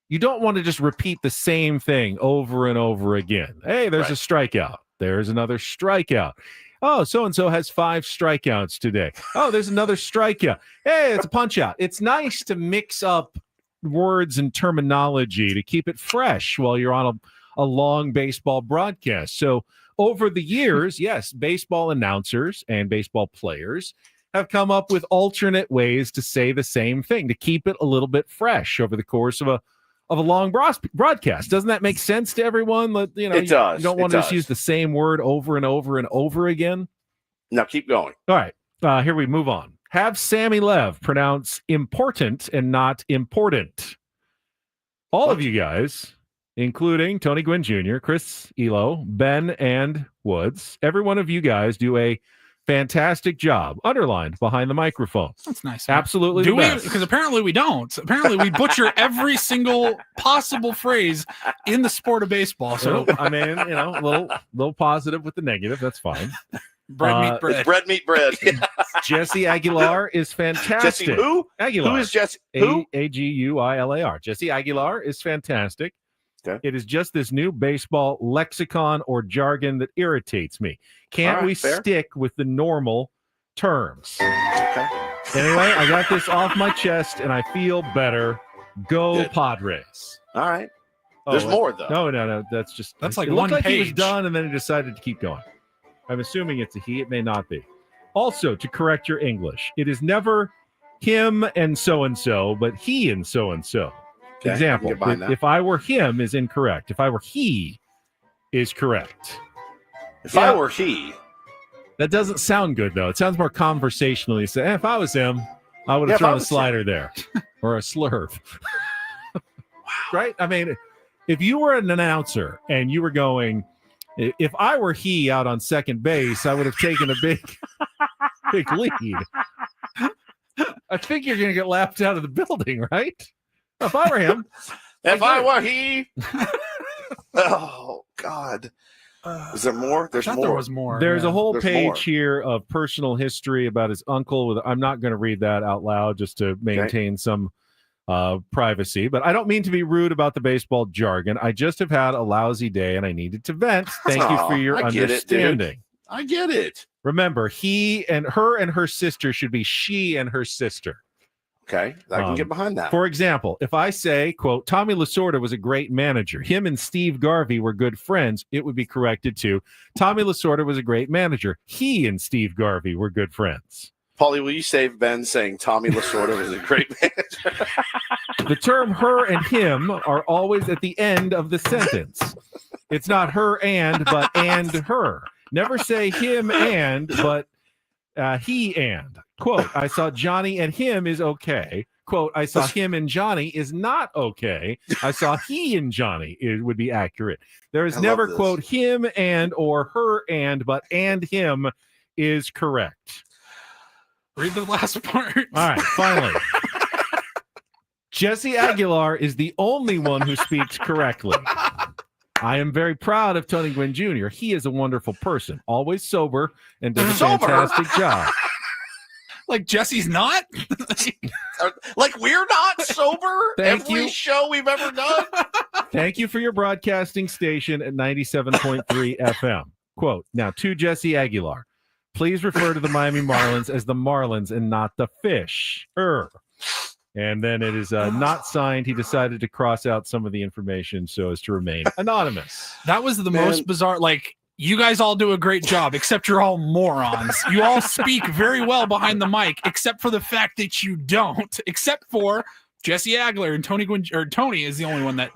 you don't want to just repeat the same thing over and over again. Hey, there's a strikeout. There's another strikeout. Oh, so-and-so has 5 strikeouts today. Oh, there's another strikeout. Hey, it's a punch-out. It's nice to mix up words and terminology to keep it fresh while you're on a long baseball broadcast. So over the years, yes, baseball announcers and baseball players have come up with alternate ways to say the same thing, to keep it a little bit fresh over the course of a long broadcast. Doesn't that make sense to everyone? It does. You don't want to just use the same word over and over and over again. Now keep going. All right. Here we move on. Have Sammy Lev pronounce important and not important. All of you guys, including Tony Gwynn Jr., Chris Elo, Ben, and Woods, every one of you guys do a fantastic job, underlined behind the microphone. That's nice. Absolutely. Do we? Because apparently we don't. Apparently we butcher every single possible phrase in the sport of baseball. So I mean, a little positive with the negative. That's fine. Bread, meat, bread. It's bread, meat, bread. Jesse Aguilar is fantastic. Jesse who? Aguilar. Who is Jesse? Who? Aguilar. Jesse Aguilar is fantastic. Okay. It is just this new baseball lexicon or jargon that irritates me. Can't we stick with the normal terms? Okay. Anyway, I got this off my chest and I feel better. Go Good. Padres. All right. There's more though. No. That's like it one looked like page. he was done and then he decided to keep going. I'm assuming it's a he. It may not be. Also, to correct your English, it is never him and so, but he and so. Okay, Example, I can get behind that. if I were him is incorrect. If I were he is correct. If I were he. That doesn't sound good, though. It sounds more conversational. You say, if I was him, I would have thrown a slider there or a slurve. Wow. Right? I mean, if you were an announcer and you were going, if I were he out on second base, I would have taken a big lead. I think you're going to get laughed out of the building, right? If I were him. If I were he. Oh, God. Is there more? There's more. There was more. There's a whole There's page more. here of personal history about his uncle. I'm not going to read that out loud just to maintain some privacy. But I don't mean to be rude about the baseball jargon. I just have had a lousy day and I needed to vent. Thank you for your I get understanding. it, dude. I get it. Remember, he and her sister should be she and her sister. Okay, I can get behind that. For example, if I say, quote, Tommy Lasorda was a great manager. Him and Steve Garvey were good friends. It would be corrected to Tommy Lasorda was a great manager. He and Steve Garvey were good friends. Paulie, will you save Ben saying Tommy Lasorda was a great manager? The term her and him are always at the end of the sentence. It's not her and, but and her. Never say him and, but he and. Quote, I saw Johnny and him is okay. Quote, I saw him and Johnny is not okay. I saw he and Johnny would be accurate. There is never, quote, him and or her and, but and him is correct. Read the last part. All right, finally. Jesse Aguilar is the only one who speaks correctly. I am very proud of Tony Gwynn Jr. He is a wonderful person, always sober, and does a fantastic job. Like Jesse's not? Like we're not sober every show we've ever done? Thank you for your broadcasting station at 97.3 FM. Quote, now to Jesse Aguilar, please refer to the Miami Marlins as the Marlins and not the Fish. And then it is not signed. He decided to cross out some of the information so as to remain anonymous. That was the most bizarre. Like, You guys all do a great job, except you're all morons. You all speak very well behind the mic, except for the fact that you don't. Except for Jesse Agler and Tony is the only one that.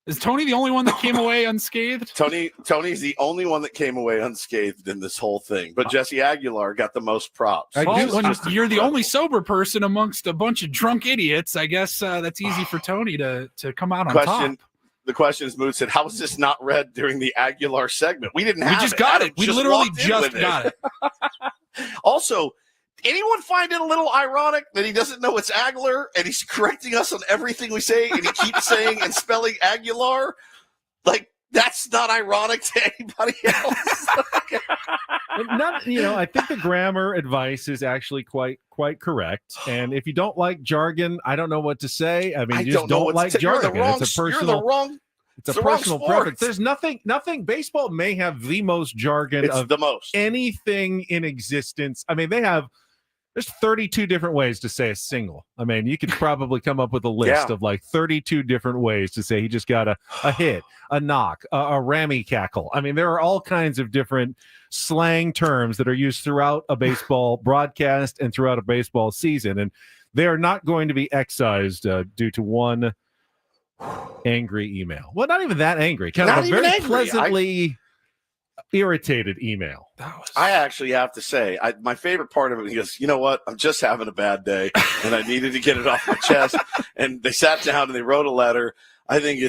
Is Tony the only one that came away unscathed? Tony's the only one that came away unscathed in this whole thing, but Jesse Aguilar got the most props. Well, you're the only sober person amongst a bunch of drunk idiots. I guess that's easy for Tony to come out on top. The question is, Mood said, how was this not read during the Aguilar segment? We didn't have it. We just got it. We literally just got it. Also, anyone find it a little ironic that he doesn't know it's Agler and he's correcting us on everything we say and he keeps saying and spelling Aguilar? Like, that's not ironic to anybody else. I think the grammar advice is actually quite correct. And if you don't like jargon, I don't know what to say. I mean, you just don't like jargon. It's a personal preference. There's nothing. Baseball may have the most jargon of anything in existence. I mean, there's 32 different ways to say a single. I mean, you could probably come up with a list of like 32 different ways to say he just got a hit, a knock, a rammy cackle. I mean, there are all kinds of different slang terms that are used throughout a baseball broadcast and throughout a baseball season. And they are not going to be excised due to one angry email. Well, not even that angry. Kind of a very pleasantly irritated email. I actually have to say, my favorite part of it, he goes, you know what? I'm just having a bad day, and I needed to get it off my chest. And they sat down and they wrote a letter. I think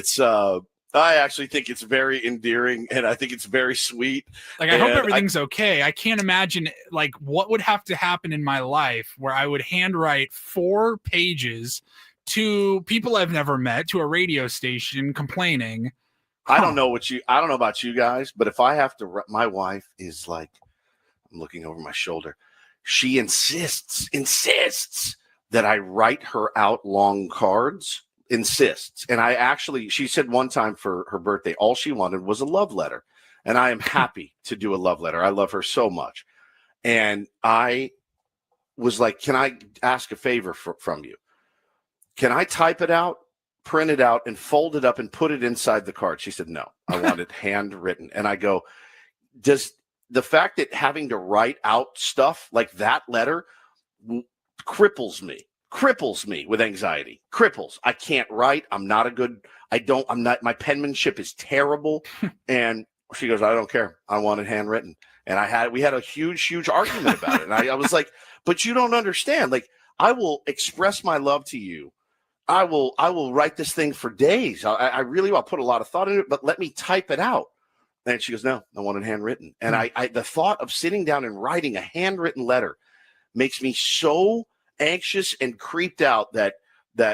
I actually think it's very endearing, and I think it's very sweet. Like, I hope everything's okay. I can't imagine, like, what would have to happen in my life where I would handwrite 4 pages to people I've never met, to a radio station complaining. I don't know about you guys, but if I have to, my wife is like, I'm looking over my shoulder. She insists that I write her out long cards, insists. And she said one time for her birthday, all she wanted was a love letter. And I am happy to do a love letter. I love her so much. And I was like, can I ask a favor from you? Can I type it out, print it out, and fold it up and put it inside the card? She said, no, I want it handwritten. And I go, does the fact that having to write out stuff like that letter cripples me with anxiety, I can't write. My penmanship is terrible. And she goes, I don't care. I want it handwritten. And we had a huge argument about it. And I was like, but you don't understand. Like, I will express my love to you. I will write this thing for days. I really will put a lot of thought into it, but let me type it out. And she goes, no, I want it handwritten. And the thought of sitting down and writing a handwritten letter makes me so anxious and creeped out that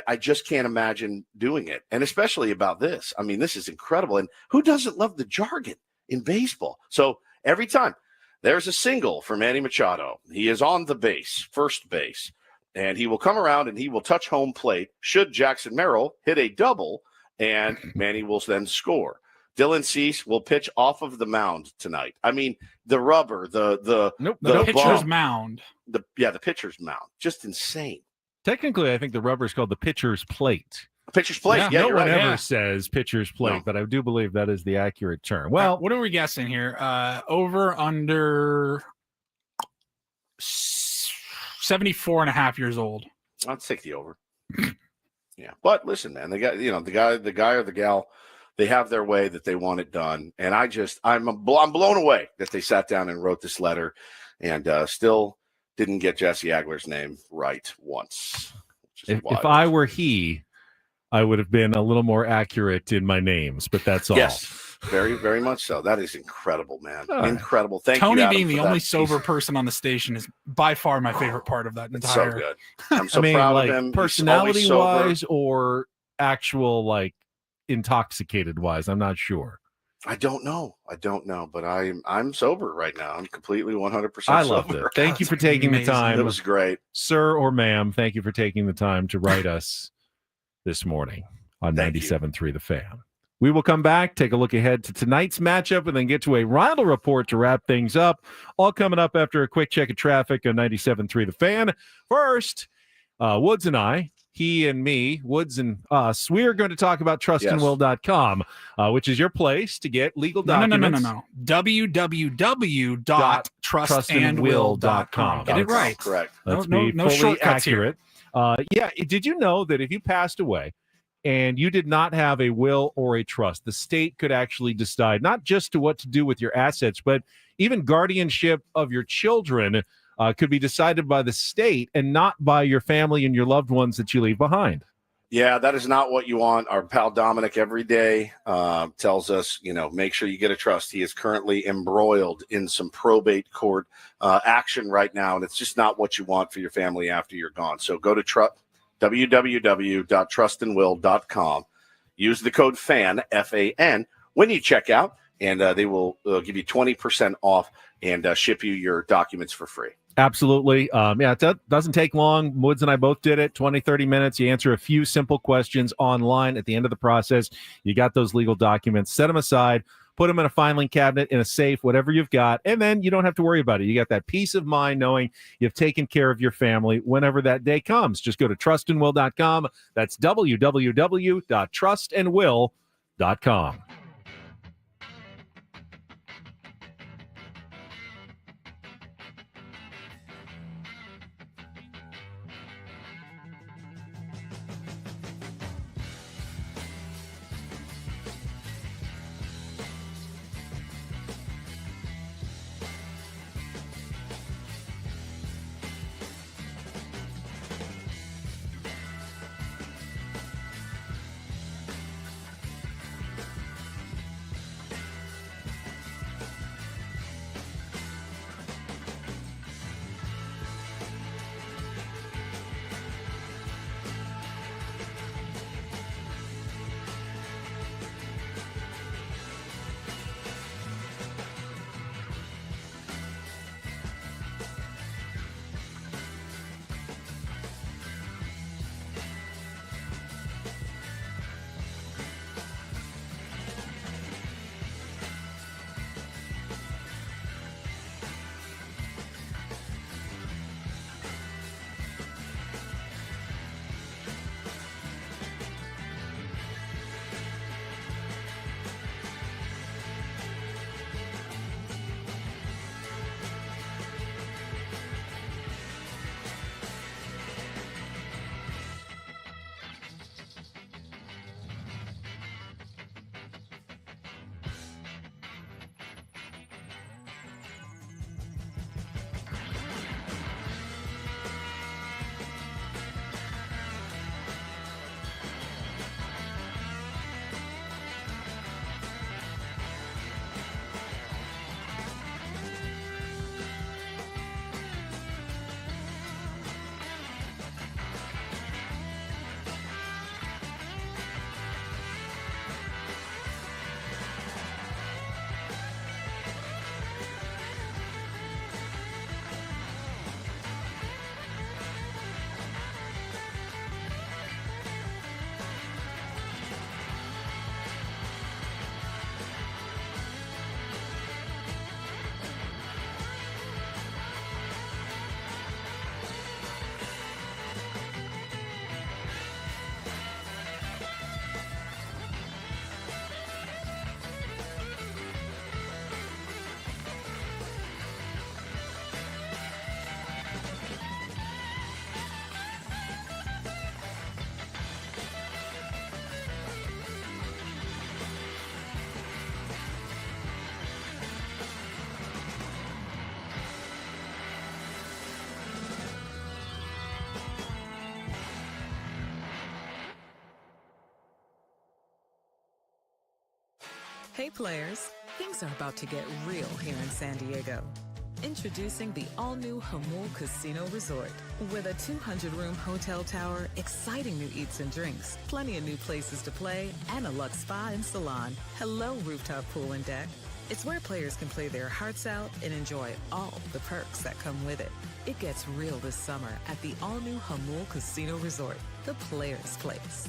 I just can't imagine doing it. And especially about this. I mean, this is incredible. And who doesn't love the jargon in baseball? So every time there's a single for Manny Machado, he is on the base, first base. And he will come around and he will touch home plate should Jackson Merrill hit a double, and Manny will then score. Dylan Cease will pitch off of the mound tonight. I mean, the rubber, the pitcher's mound. The pitcher's mound. Just insane. Technically, I think the rubber is called the pitcher's plate. Pitcher's plate. Yeah, no one ever says pitcher's plate, but I do believe that is the accurate term. Well, what are we guessing here? Over, under 74 and a half years old. I'll take the over. Yeah. But listen, man, the guy or the gal, they have their way that they want it done. And I'm blown away that they sat down and wrote this letter and still didn't get Jesse Agler's name right once. If I were he, I would have been a little more accurate in my names, but that's all. Yes. Very, very much so. That is incredible, man. Incredible. Thank you, Tony Adam, being the only sober person on the person is by far my favorite part of that entire. So good. I'm so proud of him. Personality-wise or actual, like, intoxicated-wise, I'm not sure. I don't know, but I'm sober right now. I'm completely 100% sober. I loved it. Thank you for taking the time. It was great. Sir or ma'am, thank you for taking the time to write us this morning on 97.3 The Fan. We will come back, take a look ahead to tonight's matchup, and then get to a Reindl Report to wrap things up. All coming up after a quick check of traffic on 97.3 The Fan. First, Woods and I he and me, Woods and us, we are going to talk about trustandwill.com, which is your place to get legal documents. No. www.trustandwill.com. Get it right. Correct. Let's no be fully shortcuts accurate. Did you know that if you passed away and you did not have a will or a trust, the state could actually decide not just to what to do with your assets, but even guardianship of your children could be decided by the state and not by your family and your loved ones that you leave behind. Yeah, that is not what you want. Our pal Dominic every day tells us, make sure you get a trust. He is currently embroiled in some probate court action right now, and it's just not what you want for your family after you're gone. So go to www.trustandwill.com. Use the code FAN, F-A-N, when you check out, and they will give you 20% off and ship you your documents for free. Absolutely. It doesn't take long. Woods and I both did it, 20, 30 minutes. You answer a few simple questions online. At the end of the process, you got those legal documents. Set them aside, put them in a filing cabinet, in a safe, whatever you've got, and then you don't have to worry about it. You got that peace of mind knowing you've taken care of your family whenever that day comes. Just go to trustandwill.com. That's www.trustandwill.com. Hey players, things are about to get real here in San Diego. Introducing the all-new Hamul Casino Resort. With a 200-room hotel tower, exciting new eats and drinks, plenty of new places to play, and a luxe spa and salon. Hello, rooftop pool and deck. It's where players can play their hearts out and enjoy all the perks that come with it. It gets real this summer at the all-new Hamul Casino Resort, the players' place.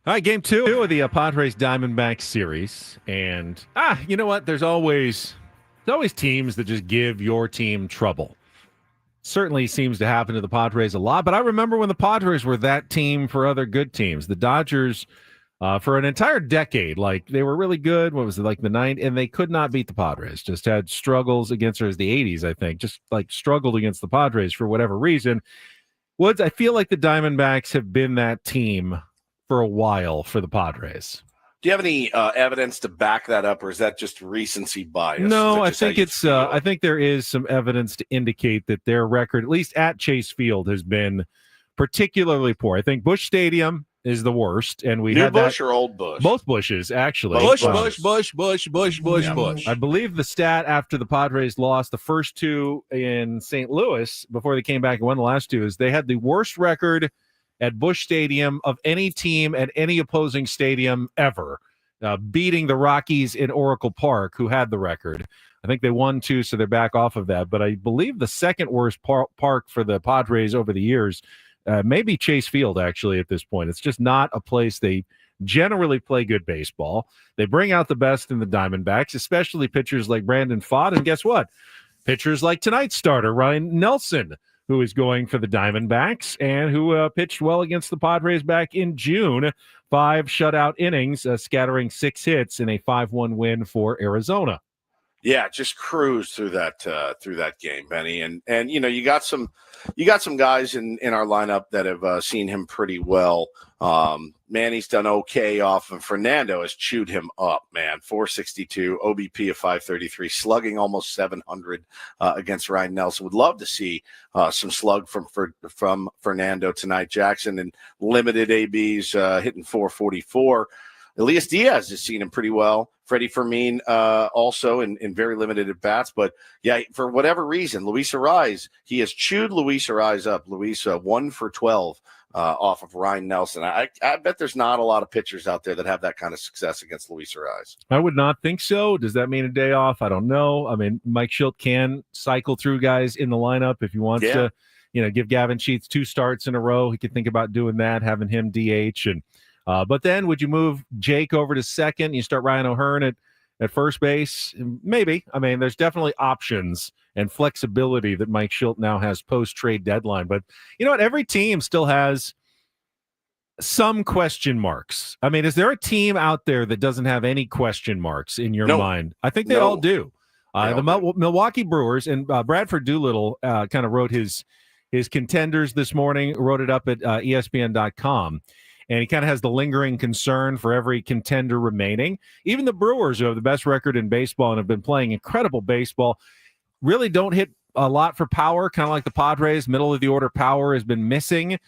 All right, game 2 of the Padres Diamondbacks series. And, you know what? There's always teams that just give your team trouble. Certainly seems to happen to the Padres a lot. But I remember when the Padres were that team for other good teams. The Dodgers, for an entire decade, like they were really good. What was it, like the 90s? And they could not beat the Padres. Just had struggles against, or as the 80s, I think, just like struggled against the Padres for whatever reason. Woods, I feel like the Diamondbacks have been that team for a while for the Padres. Do you have any evidence to back that up, or is that just recency bias? No, I think it's. I think there is some evidence to indicate that their record, at least at Chase Field, has been particularly poor. I think Busch Stadium is the worst, and we New had Busch that, or old Busch? Both Bushes, actually. Busch. I believe the stat after the Padres lost the first 2 in St. Louis before they came back and won the last 2 is they had the worst record at Busch Stadium of any team at any opposing stadium ever, beating the Rockies in Oracle Park, who had the record. I think they won 2, so they're back off of that. But I believe the second worst park for the Padres over the years maybe Chase Field, actually, at this point. It's just not a place they generally play good baseball. They bring out the best in the Diamondbacks, especially pitchers like Brandon Pfaadt. And guess what? Pitchers like tonight's starter, Ryan Nelson, who is going for the Diamondbacks and who pitched well against the Padres back in June. 5 shutout innings, scattering 6 hits in a 5-1 win for Arizona. Yeah, just cruise through that game, Benny, and you know you got some guys in our lineup that have seen him pretty well. Manny's done okay off, and Fernando has chewed him up. Man, 462 OBP of 533, slugging almost 700 against Ryan Nelson. Would love to see some slug from Fernando tonight. Jackson and limited ABs hitting 444. Elias Diaz has seen him pretty well. Freddie Fermin also in very limited at-bats. But, yeah, for whatever reason, Luis Arraez, he has chewed Luis Arraez up. Luis 1 for 12 off of Ryan Nelson. I bet there's not a lot of pitchers out there that have that kind of success against Luis Arraez. I would not think so. Does that mean a day off? I don't know. I mean, Mike Schilt can cycle through guys in the lineup if he wants to, give Gavin Sheets 2 starts in a row. He could think about doing that, having him DH. And but then would you move Jake over to second? You start Ryan O'Hearn at first base? Maybe. I mean, there's definitely options and flexibility that Mike Schilt now has post-trade deadline. But you know what? Every team still has some question marks. I mean, is there a team out there that doesn't have any question marks in your mind? I think they all do. The Milwaukee Brewers, and Bradford Doolittle kind of wrote his contenders this morning, wrote it up at ESPN.com. And he kind of has the lingering concern for every contender remaining. Even the Brewers, who have the best record in baseball and have been playing incredible baseball, really don't hit a lot for power, kind of like the Padres. Middle of the order power has been missing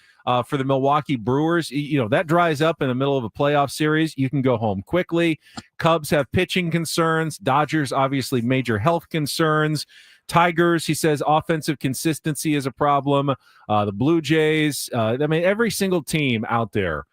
for the Milwaukee Brewers. You know, that dries up in the middle of a playoff series. You can go home quickly. Cubs have pitching concerns. Dodgers, obviously, major health concerns. Tigers, he says, offensive consistency is a problem. The Blue Jays, I mean, every single team out there.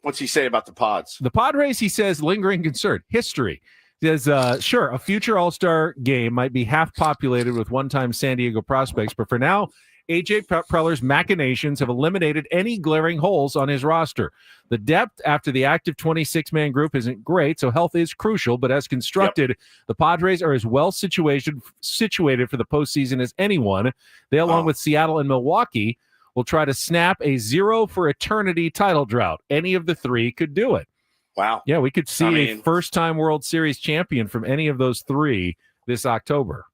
What's he say about the Pods? The Padres, he says, lingering concern. History. He says, sure, a future All-Star game might be half populated with one-time San Diego prospects, but for now, A.J. Preller's machinations have eliminated any glaring holes on his roster. The depth after the active 26-man group isn't great, so health is crucial, but as constructed, the Padres are as well situated for the postseason as anyone. They, along with Seattle and Milwaukee, will try to snap a 0 for eternity title drought. Any of the 3 could do it. Wow. Yeah, we could see a first-time World Series champion from any of those 3 this October.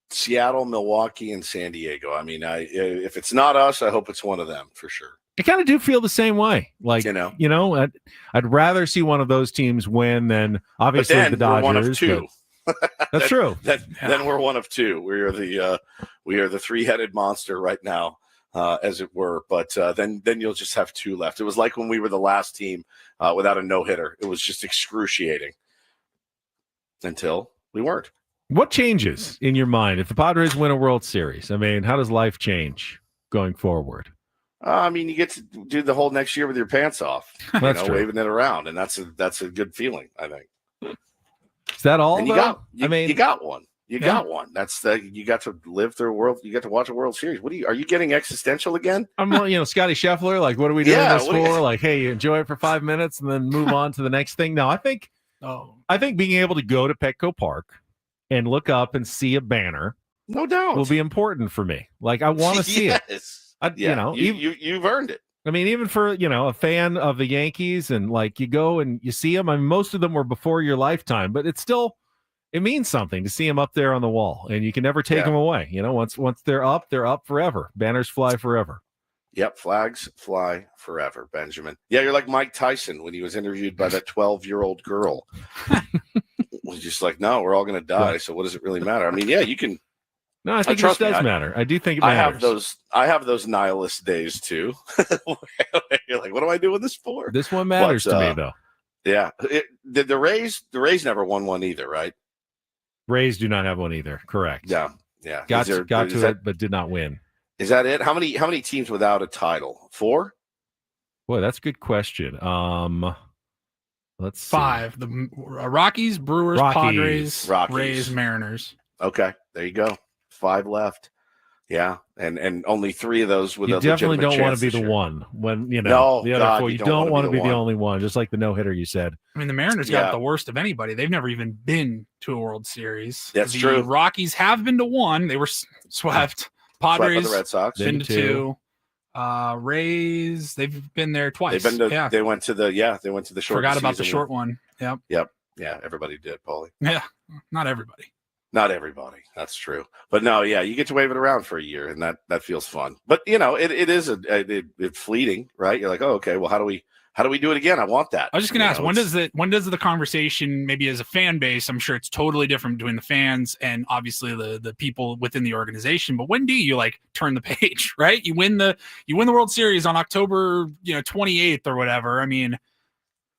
Seattle, Milwaukee, and San Diego. I mean, if it's not us, I hope it's one of them for sure. I kind of do feel the same way. Like, I'd rather see one of those teams win than obviously the Dodgers. We're one of 2. That's true. Then we're one of 2. We are the 3-headed monster right now. As it were, but then you'll just have 2 left. It was like when we were the last team without a no-hitter. It was just excruciating until we weren't. What changes in your mind if the Padres win a World Series? I mean, how does life change going forward? I mean, you get to do the whole next year with your pants off, waving it around, and that's a good feeling, I think. Is that all? And you got one. You got one. You got to live through a world. You got to watch a World Series. Are you getting existential again? I'm, Scotty Scheffler. Like, what are we doing this for? Like, hey, you enjoy it for 5 minutes and then move on to the next thing. No, I think being able to go to Petco Park and look up and see a banner, no doubt, will be important for me. Like, I want to see it. You've earned it. I mean, even for, a fan of the Yankees, and like you go and you see them. I mean, most of them were before your lifetime, but it means something to see them up there on the wall, and you can never take them away. Once they're up forever. Banners fly forever. Yep, flags fly forever, Benjamin. Yeah, you're like Mike Tyson when he was interviewed by that 12-year-old girl. Was just like, no, we're all going to die, so what does it really matter? I mean, yeah, you can. No, I think it does matter. I do think it matters. I have those nihilist days too. You're like, what am I doing this for? This one matters to me, though. Yeah. The Rays never won one either, right? Rays do not have one either. Correct. Yeah. Yeah. Got to it, but did not win. Is that it? How many teams without a title? 4? Boy, that's a good question. Let's see. 5. The Rockies, Brewers, Padres, Rays, Mariners. Okay, there you go. 5 left. Yeah, and only 3 of those with you a definitely legitimate don't want to be chance the one when the No, other God, 4. You don't want to be the only one, just like the no-hitter you said. I mean, the Mariners got the worst of anybody. They've never even been to a World Series. That's the true. Rockies have been to 1. They were swept. Padres, the Red Sox, been to 2. Rays, they've been there twice. They've been to. They went to the short. Forgot about the short one. Yep. Yeah, everybody did, Paulie. Yeah, not everybody. Not everybody. That's true. But no, yeah, you get to wave it around for a year, and that feels fun. But it is it's fleeting, right? You're like, oh, okay. Well, how do we do it again? I want that. I was just gonna ask, when does the conversation, maybe as a fan base, I'm sure it's totally different between the fans and obviously the people within the organization. But when do you turn the page, right? You win the World Series on October 28th or whatever. I mean,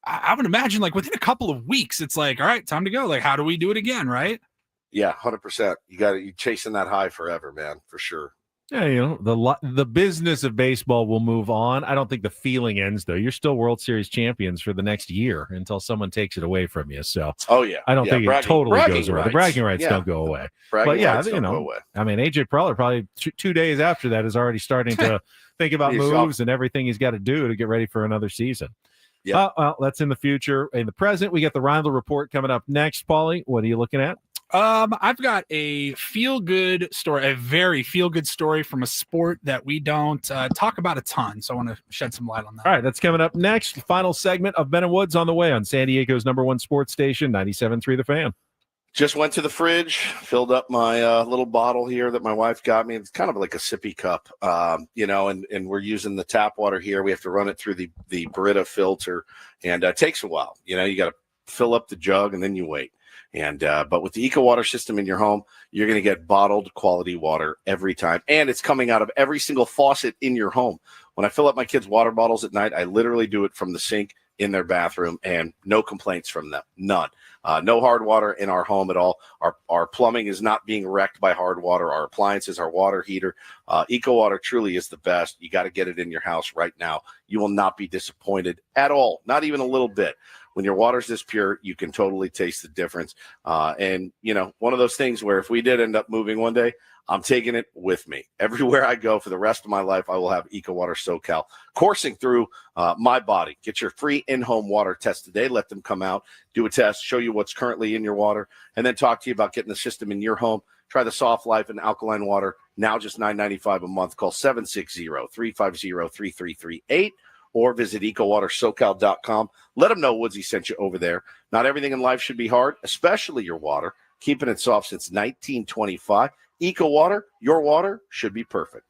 I would imagine within a couple of weeks, it's like, all right, time to go. How do we do it again, right? Yeah, 100%. You're chasing that high forever, man, for sure. Yeah, the business of baseball will move on. I don't think the feeling ends, though. You're still World Series champions for the next year until someone takes it away from you. So, I don't think it totally goes away. The bragging rights don't go away. But yeah, go away. I mean, AJ Preller probably 2 days after that is already starting to think about moves and everything he's got to do to get ready for another season. Yeah, well, that's in the future. In the present, we got the Reindl Report coming up next. Paulie, what are you looking at? I've got a feel-good story, a very feel-good story from a sport that we don't talk about a ton. So I want to shed some light on that. All right, that's coming up next. Final segment of Ben and Woods on the way on San Diego's #1 sports station, 97.3 The Fan. Just went to the fridge, filled up my little bottle here that my wife got me. It's kind of like a sippy cup, and we're using the tap water here. We have to run it through the Brita filter, and it takes a while. You got to fill up the jug, and then you wait. And but with the Eco Water system in your home, you're going to get bottled quality water every time. And it's coming out of every single faucet in your home. When I fill up my kids' water bottles at night, I literally do it from the sink in their bathroom, and no complaints from them. None. No hard water in our home at all. Our plumbing is not being wrecked by hard water. Our appliances, our water heater. Eco Water truly is the best. You got to get it in your house right now. You will not be disappointed at all, not even a little bit. When your water's this pure, you can totally taste the difference. And, one of those things where if we did end up moving one day, I'm taking it with me. Everywhere I go for the rest of my life, I will have Eco Water SoCal coursing through my body. Get your free in-home water test today. Let them come out, do a test, show you what's currently in your water, and then talk to you about getting the system in your home. Try the Soft Life and Alkaline Water, now just $9.95 a month. Call 760-350-3338. Or visit EcoWaterSoCal.com. Let them know Woodsy sent you over there. Not everything in life should be hard, especially your water. Keeping it soft since 1925. Eco Water, your water should be perfect.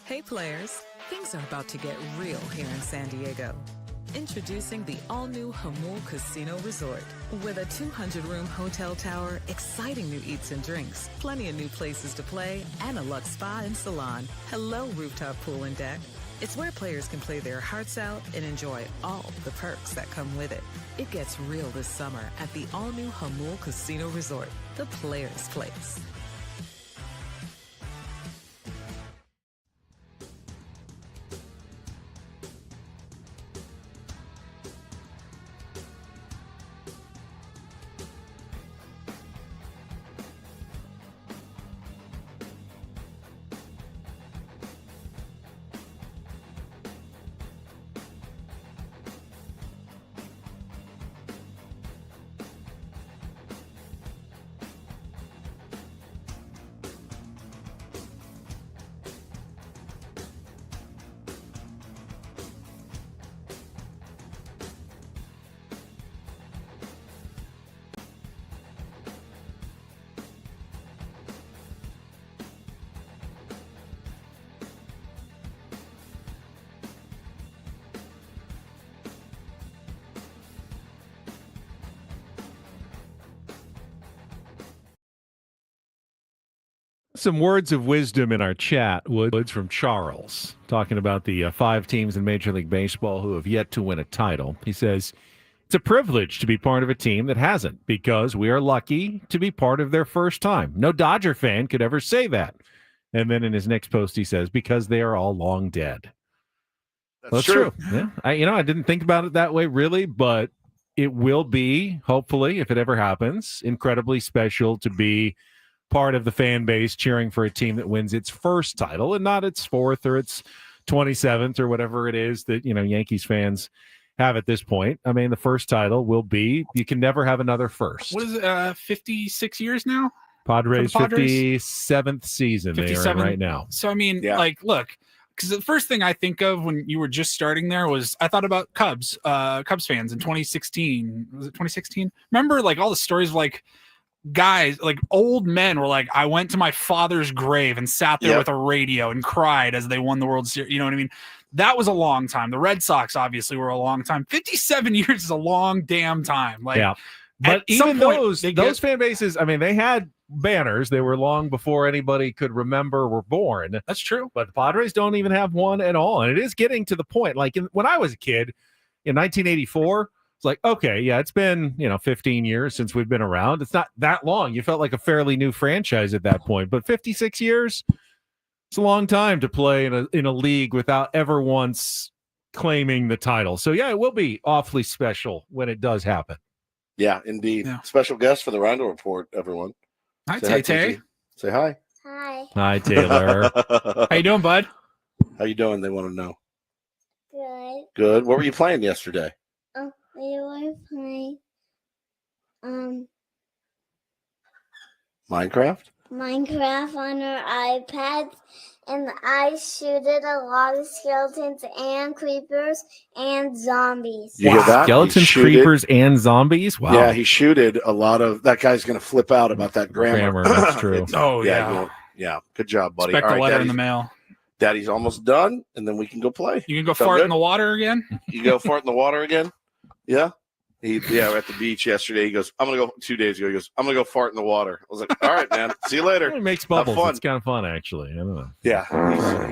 Hey players, things are about to get real here in San Diego. Introducing the all-new Hamul Casino Resort. With a 200-room hotel tower, exciting new eats and drinks, plenty of new places to play, and a luxe spa and salon. Hello, rooftop pool and deck. It's where players can play their hearts out and enjoy all the perks that come with it. It gets real this summer at the all-new Hamul Casino Resort, the players' place. Some words of wisdom in our chat, Woods, from Charles, talking about the 5 teams in Major League Baseball who have yet to win a title. He says, it's a privilege to be part of a team that hasn't, because we are lucky to be part of their first time. No Dodger fan could ever say that. And then in his next post, he says, because they are all long dead. That's true. Yeah, I didn't think about it that way, really, but it will be, hopefully, if it ever happens, incredibly special to be part of the fan base cheering for a team that wins its first title and not its 4th or its 27th or whatever it is that, Yankees fans have at this point. I mean, the first title will be, you can never have another first. What is it, 56 years now? Padres 57th season 57. They are in right now. So, I mean, look, because the first thing I think of when you were just starting there was I thought about Cubs fans in 2016. Was it 2016? Remember, all the stories of, guys, old men were like, I went to my father's grave and sat there with a radio and cried as they won the World Series. You know what I mean? That was a long time. The Red Sox obviously were a long time. 57 years is a long damn time. But even those fan bases, I mean, they had banners. They were long before anybody could remember were born. That's true. But the Padres don't even have one at all. And it is getting to the point. When I was a kid in 1984, it's like, okay, yeah, it's been, 15 years since we've been around. It's not that long. You felt like a fairly new franchise at that point. But 56 years, it's a long time to play in a league without ever once claiming the title. So, yeah, it will be awfully special when it does happen. Yeah, indeed. Yeah. Special guest for the Reindl Report, everyone. Hi, Tay. Say hi. Hi. Hi, Taylor. How you doing, bud? How you doing? They want to know. Good. Good. What were you playing yesterday? We were playing Minecraft on our iPads, and I shooted a lot of skeletons and creepers and zombies. You hear that? Skeletons, creepers, and zombies? Wow. Yeah, he shooted a lot of... That guy's going to flip out about that grammar. That's true. Yeah. Good job, buddy. Expect a letter in the mail. Daddy's almost done, and then we can go play. You can go fart in the water again? You go fart in the water again? Yeah. We're at the beach yesterday. He goes, 2 days ago, he goes, I'm going to go fart in the water. I was like, all right, man. See you later. It makes bubbles. It's kind of fun, actually. I don't know. Yeah.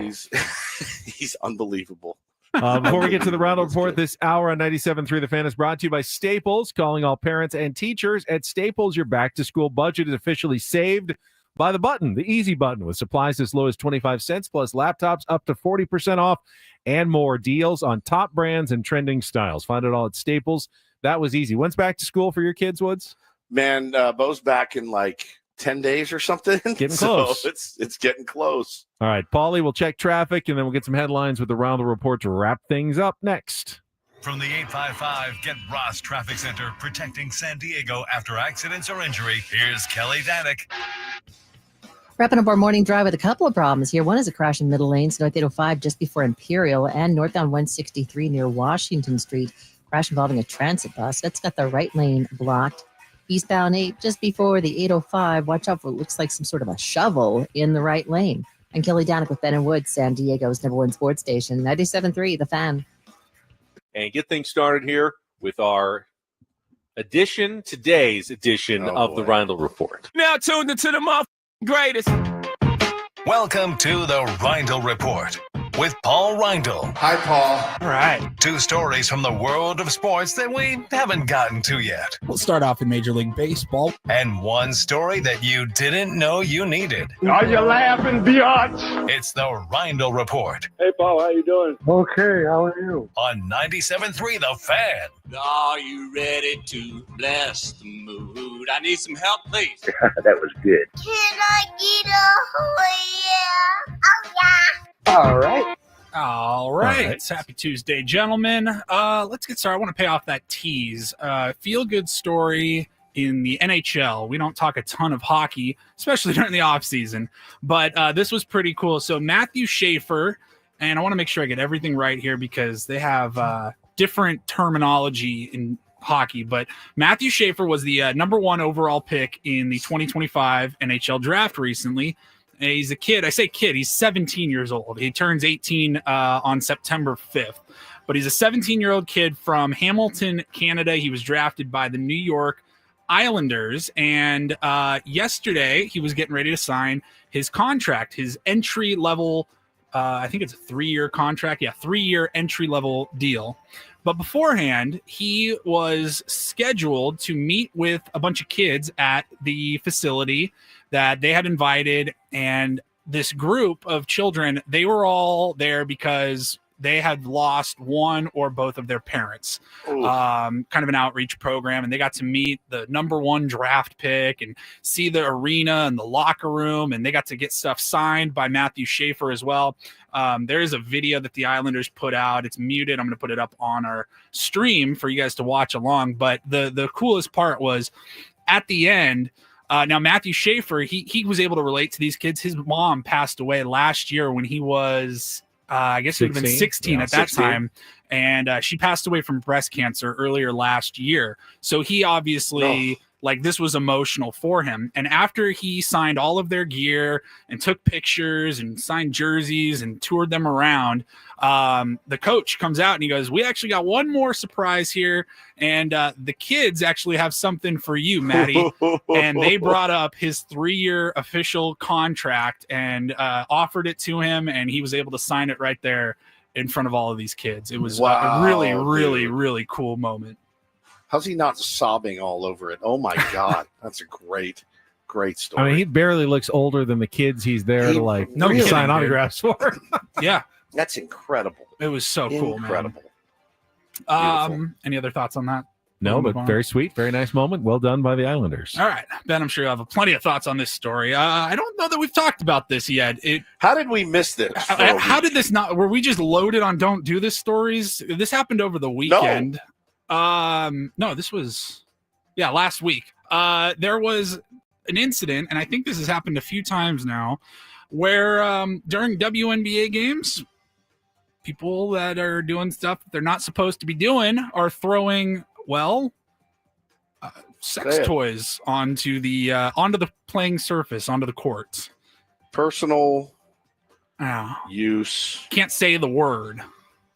He's unbelievable. Before we get to the Reindl Report, this hour on 97.3 The Fan is brought to you by Staples. Calling all parents and teachers at Staples, your back-to-school budget is officially saved by the button, the easy button, with supplies as low as 25 cents plus laptops up to 40% off and more. Deals on top brands and trending styles. Find it all at Staples. That was easy. When's back to school for your kids, Woods? Man, Bo's back in 10 days or something. Getting close. So it's getting close. All right, Paulie, we'll check traffic, and then we'll get some headlines with the Reindl Report to wrap things up next. From the 855 Get Ross Traffic Center, protecting San Diego after accidents or injury, here's Kelly Danick. Wrapping up our morning drive with a couple of problems here. One is a crash in middle lanes, North 805 just before Imperial, and northbound 163 near Washington Street. Crash involving a transit bus. That's got the right lane blocked. Eastbound 8 just before the 805. Watch out for what looks like some sort of a shovel in the right lane. And Kelly Danick with Ben and Woods, San Diego's #1 sports station, 97.3 The Fan. And get things started here with our today's edition of the Reindl Report. Now tuned into the greatest. Welcome to the Reindl Report with Paul Reindl. Hi, Paul. All right. 2 stories from the world of sports that we haven't gotten to yet. We'll start off in Major League Baseball. And 1 story that you didn't know you needed. Are you laughing, biatch? It's the Reindl Report Hey, Paul, how you doing? Okay, how are you? on 97.3 The Fan. Are you ready to bless the mood? I need some help, please. That was good. Can I get a oh yeah? Oh yeah. All right. All right. Happy Tuesday, gentlemen. Let's get started. I want to pay off that tease. Feel good story in the NHL. We don't talk a ton of hockey, especially during the offseason, but this was pretty cool. So Matthew Schaefer, and I want to make sure I get everything right here because they have different terminology in hockey, but Matthew Schaefer was the #1 overall pick in the 2025 NHL draft recently. And he's a kid. I say kid. He's 17 years old. He turns 18 on September 5th. But he's a 17-year-old kid from Hamilton, Canada. He was drafted by the New York Islanders. And yesterday, he was getting ready to sign his contract, his entry-level, I think it's a 3-year contract. Yeah, 3-year entry-level deal. But beforehand, he was scheduled to meet with a bunch of kids at the facility that they had invited. And this group of children, they were all there because they had lost one or both of their parents. Kind of an outreach program. And they got to meet the #1 draft pick and see the arena and the locker room. And they got to get stuff signed by Matthew Schaefer as well. There is a video that the Islanders put out. It's muted. I'm going to put it up on our stream for you guys to watch along. But the coolest part was at the end. Now, Matthew Schaefer, he was able to relate to these kids. His mom passed away last year when he was, I guess he would have been 16 at that 16. time. And she passed away from breast cancer earlier last year. So he obviously, this was emotional for him. And after he signed all of their gear and took pictures and signed jerseys and toured them around, the coach comes out and he goes, "We actually got one more surprise here. And the kids actually have something for you, Maddie." And they brought up his 3-year official contract and offered it to him. And he was able to sign it right there in front of all of these kids. It was a really, really, really cool moment. How's he not sobbing all over it? Oh my God. That's a great story. I mean, he barely looks older than the kids he's there to sign autographs for. Yeah. That's incredible. It was so cool, incredible. Man. Any other thoughts on that? No, but very sweet. Very nice moment. Well done by the Islanders. All right. Ben, I'm sure you have plenty of thoughts on this story. I don't know that we've talked about this yet. How did we miss this? How did this not? Were we just loaded on don't do this stories? This happened over the weekend. No, this was, last week. There was an incident, and I think this has happened a few times now, where during WNBA games, people that are doing stuff that they're not supposed to be doing are throwing, sex toys onto the playing surface, onto the court. Personal use. Can't say the word.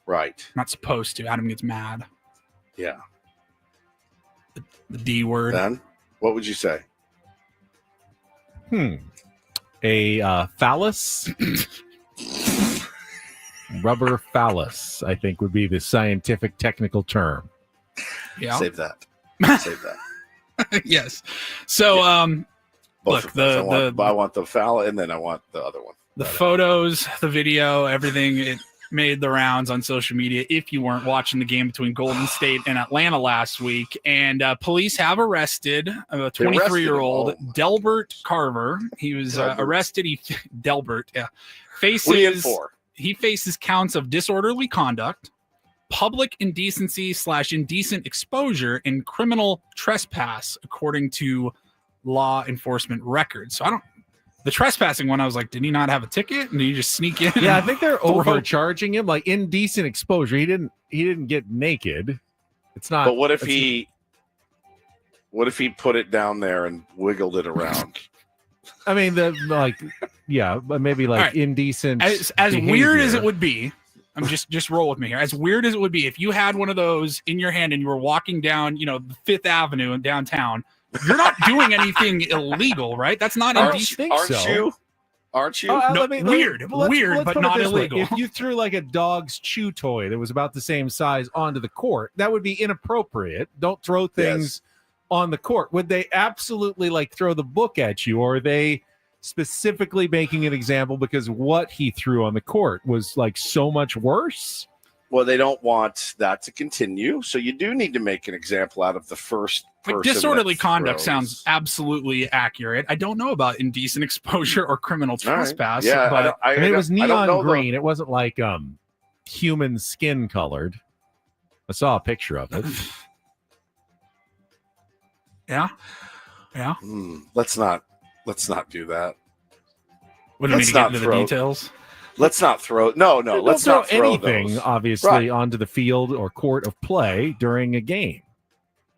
Right. Not supposed to. Adam gets mad. Yeah. The D word. Ben, what would you say? A phallus? Rubber phallus, I think, would be the scientific technical term. Yeah. Save that. Save that. Yes. So, Both look, I want the phallus, and then I want the other one. The photos, the video, everything, it made the rounds on social media if you weren't watching the game between Golden State and Atlanta last week. And police have arrested a 23-year-old Delbert Carver. He was arrested. Delbert, He faces counts of disorderly conduct, public indecency / indecent exposure, and criminal trespass, according to law enforcement records. So the trespassing one, I was like, did he not have a ticket? And did he just sneak in? Yeah, I think they're overcharging him, like indecent exposure. He didn't get naked. It's not. But what if he put it down there and wiggled it around? I mean, but maybe right. indecent. As weird as it would be, I'm just roll with me here. As weird as it would be, if you had one of those in your hand and you were walking down, Fifth Avenue in downtown, you're not doing anything illegal, right? That's not indecent. Aren't you? Weird, let's but put it not this way. illegal. If you threw like a dog's chew toy that was about the same size onto the court, that would be inappropriate. Don't throw things on the court. Would they absolutely throw the book at you, or are they specifically making an example because what he threw on the court was so much worse? Well, they don't want that to continue, so you do need to make an example out of the first person. Disorderly conduct sounds absolutely accurate. I don't know about indecent exposure or criminal trespass. Right. Yeah, but I mean, it was neon green. It wasn't human skin colored. I saw a picture of it. Yeah. Let's not do that. What do you need to get into the details? Let's not throw. No. Let's not throw anything, those. obviously, onto the field or court of play during a game.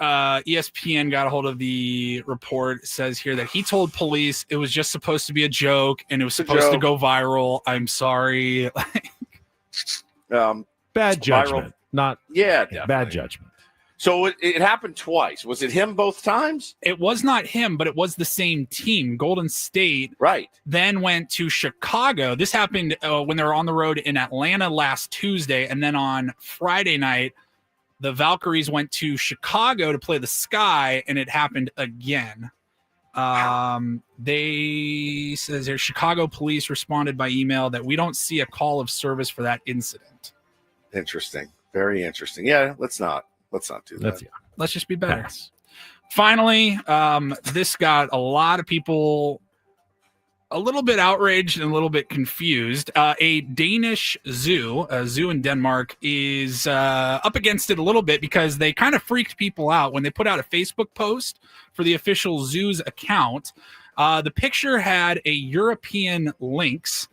ESPN got a hold of the report. It says here that he told police it was just supposed to be a joke and it was supposed to go viral. I'm sorry. Bad judgment. Definitely. Bad judgment. So it happened twice. Was it him both times? It was not him, but it was the same team. Golden State then went to Chicago. This happened when they were on the road in Atlanta last Tuesday. And then on Friday night, the Valkyries went to Chicago to play the Sky, and it happened again. They says here, Chicago police responded by email that we don't see a call of service for that incident. Interesting. Very interesting. Yeah, let's not do that. Let's just be better. Finally, this got a lot of people a little bit outraged and a little bit confused. A Danish zoo, a zoo in Denmark, is up against it a little bit because they kind of freaked people out when they put out a Facebook post for the official zoo's account. The picture had a European lynx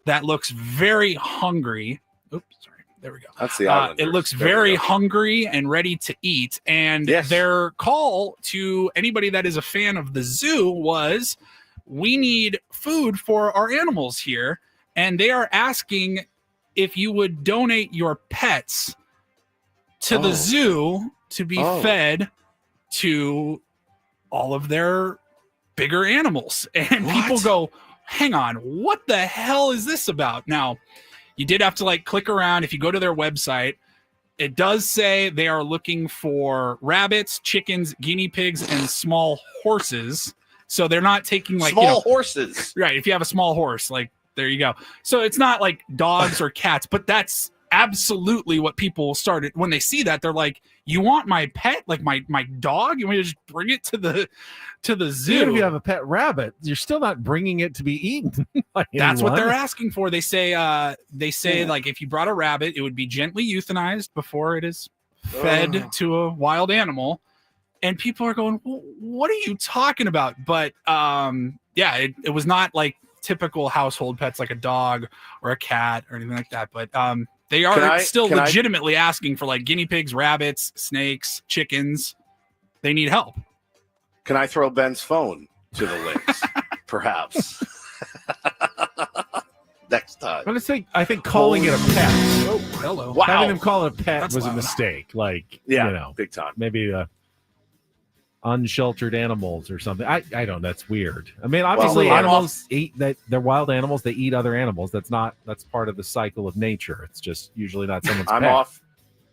that looks very hungry. Oops, sorry. There we go. That's the Islanders. It looks very hungry and ready to eat. And their call to anybody that is a fan of the zoo was, we need food for our animals here. And they are asking if you would donate your pets to the zoo to be fed to all of their bigger animals. And people go, hang on, what the hell is this about? Now, you did have to click around. If you go to their website, it does say they are looking for rabbits, chickens, guinea pigs, and small horses. So they're not taking small horses. Right. If you have a small horse, there you go. So it's not like dogs or cats, but that's absolutely what people started when they see that. They're like, you want my pet, my dog? You want me to just bring it to the zoo? Even if you have a pet rabbit, you're still not bringing it to be eaten. That's what they're asking for. They say if you brought a rabbit, it would be gently euthanized before it is fed to a wild animal. And people are going, well, what are you talking about? But it was not like typical household pets like a dog or a cat or anything like that. But they are still legitimately asking for guinea pigs, rabbits, snakes, chickens. They need help. Can I throw Ben's phone to the lynx? Perhaps. Next time. I think calling it a pet. Oh, hello. Wow. Having them call it a pet was loud. a mistake. Big time. Maybe unsheltered animals or something. I don't. That's weird. I mean, obviously, animals eat. They're wild animals. They eat other animals. That's part of the cycle of nature. It's just usually not someone's pet.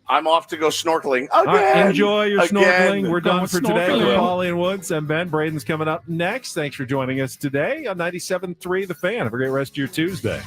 I'm off to go snorkeling again. All right, enjoy your snorkeling. We're done for today. snorkeling. With Pauline Woods and Ben Braden's coming up next. Thanks for joining us today on 97.3 The Fan. Have a great rest of your Tuesday.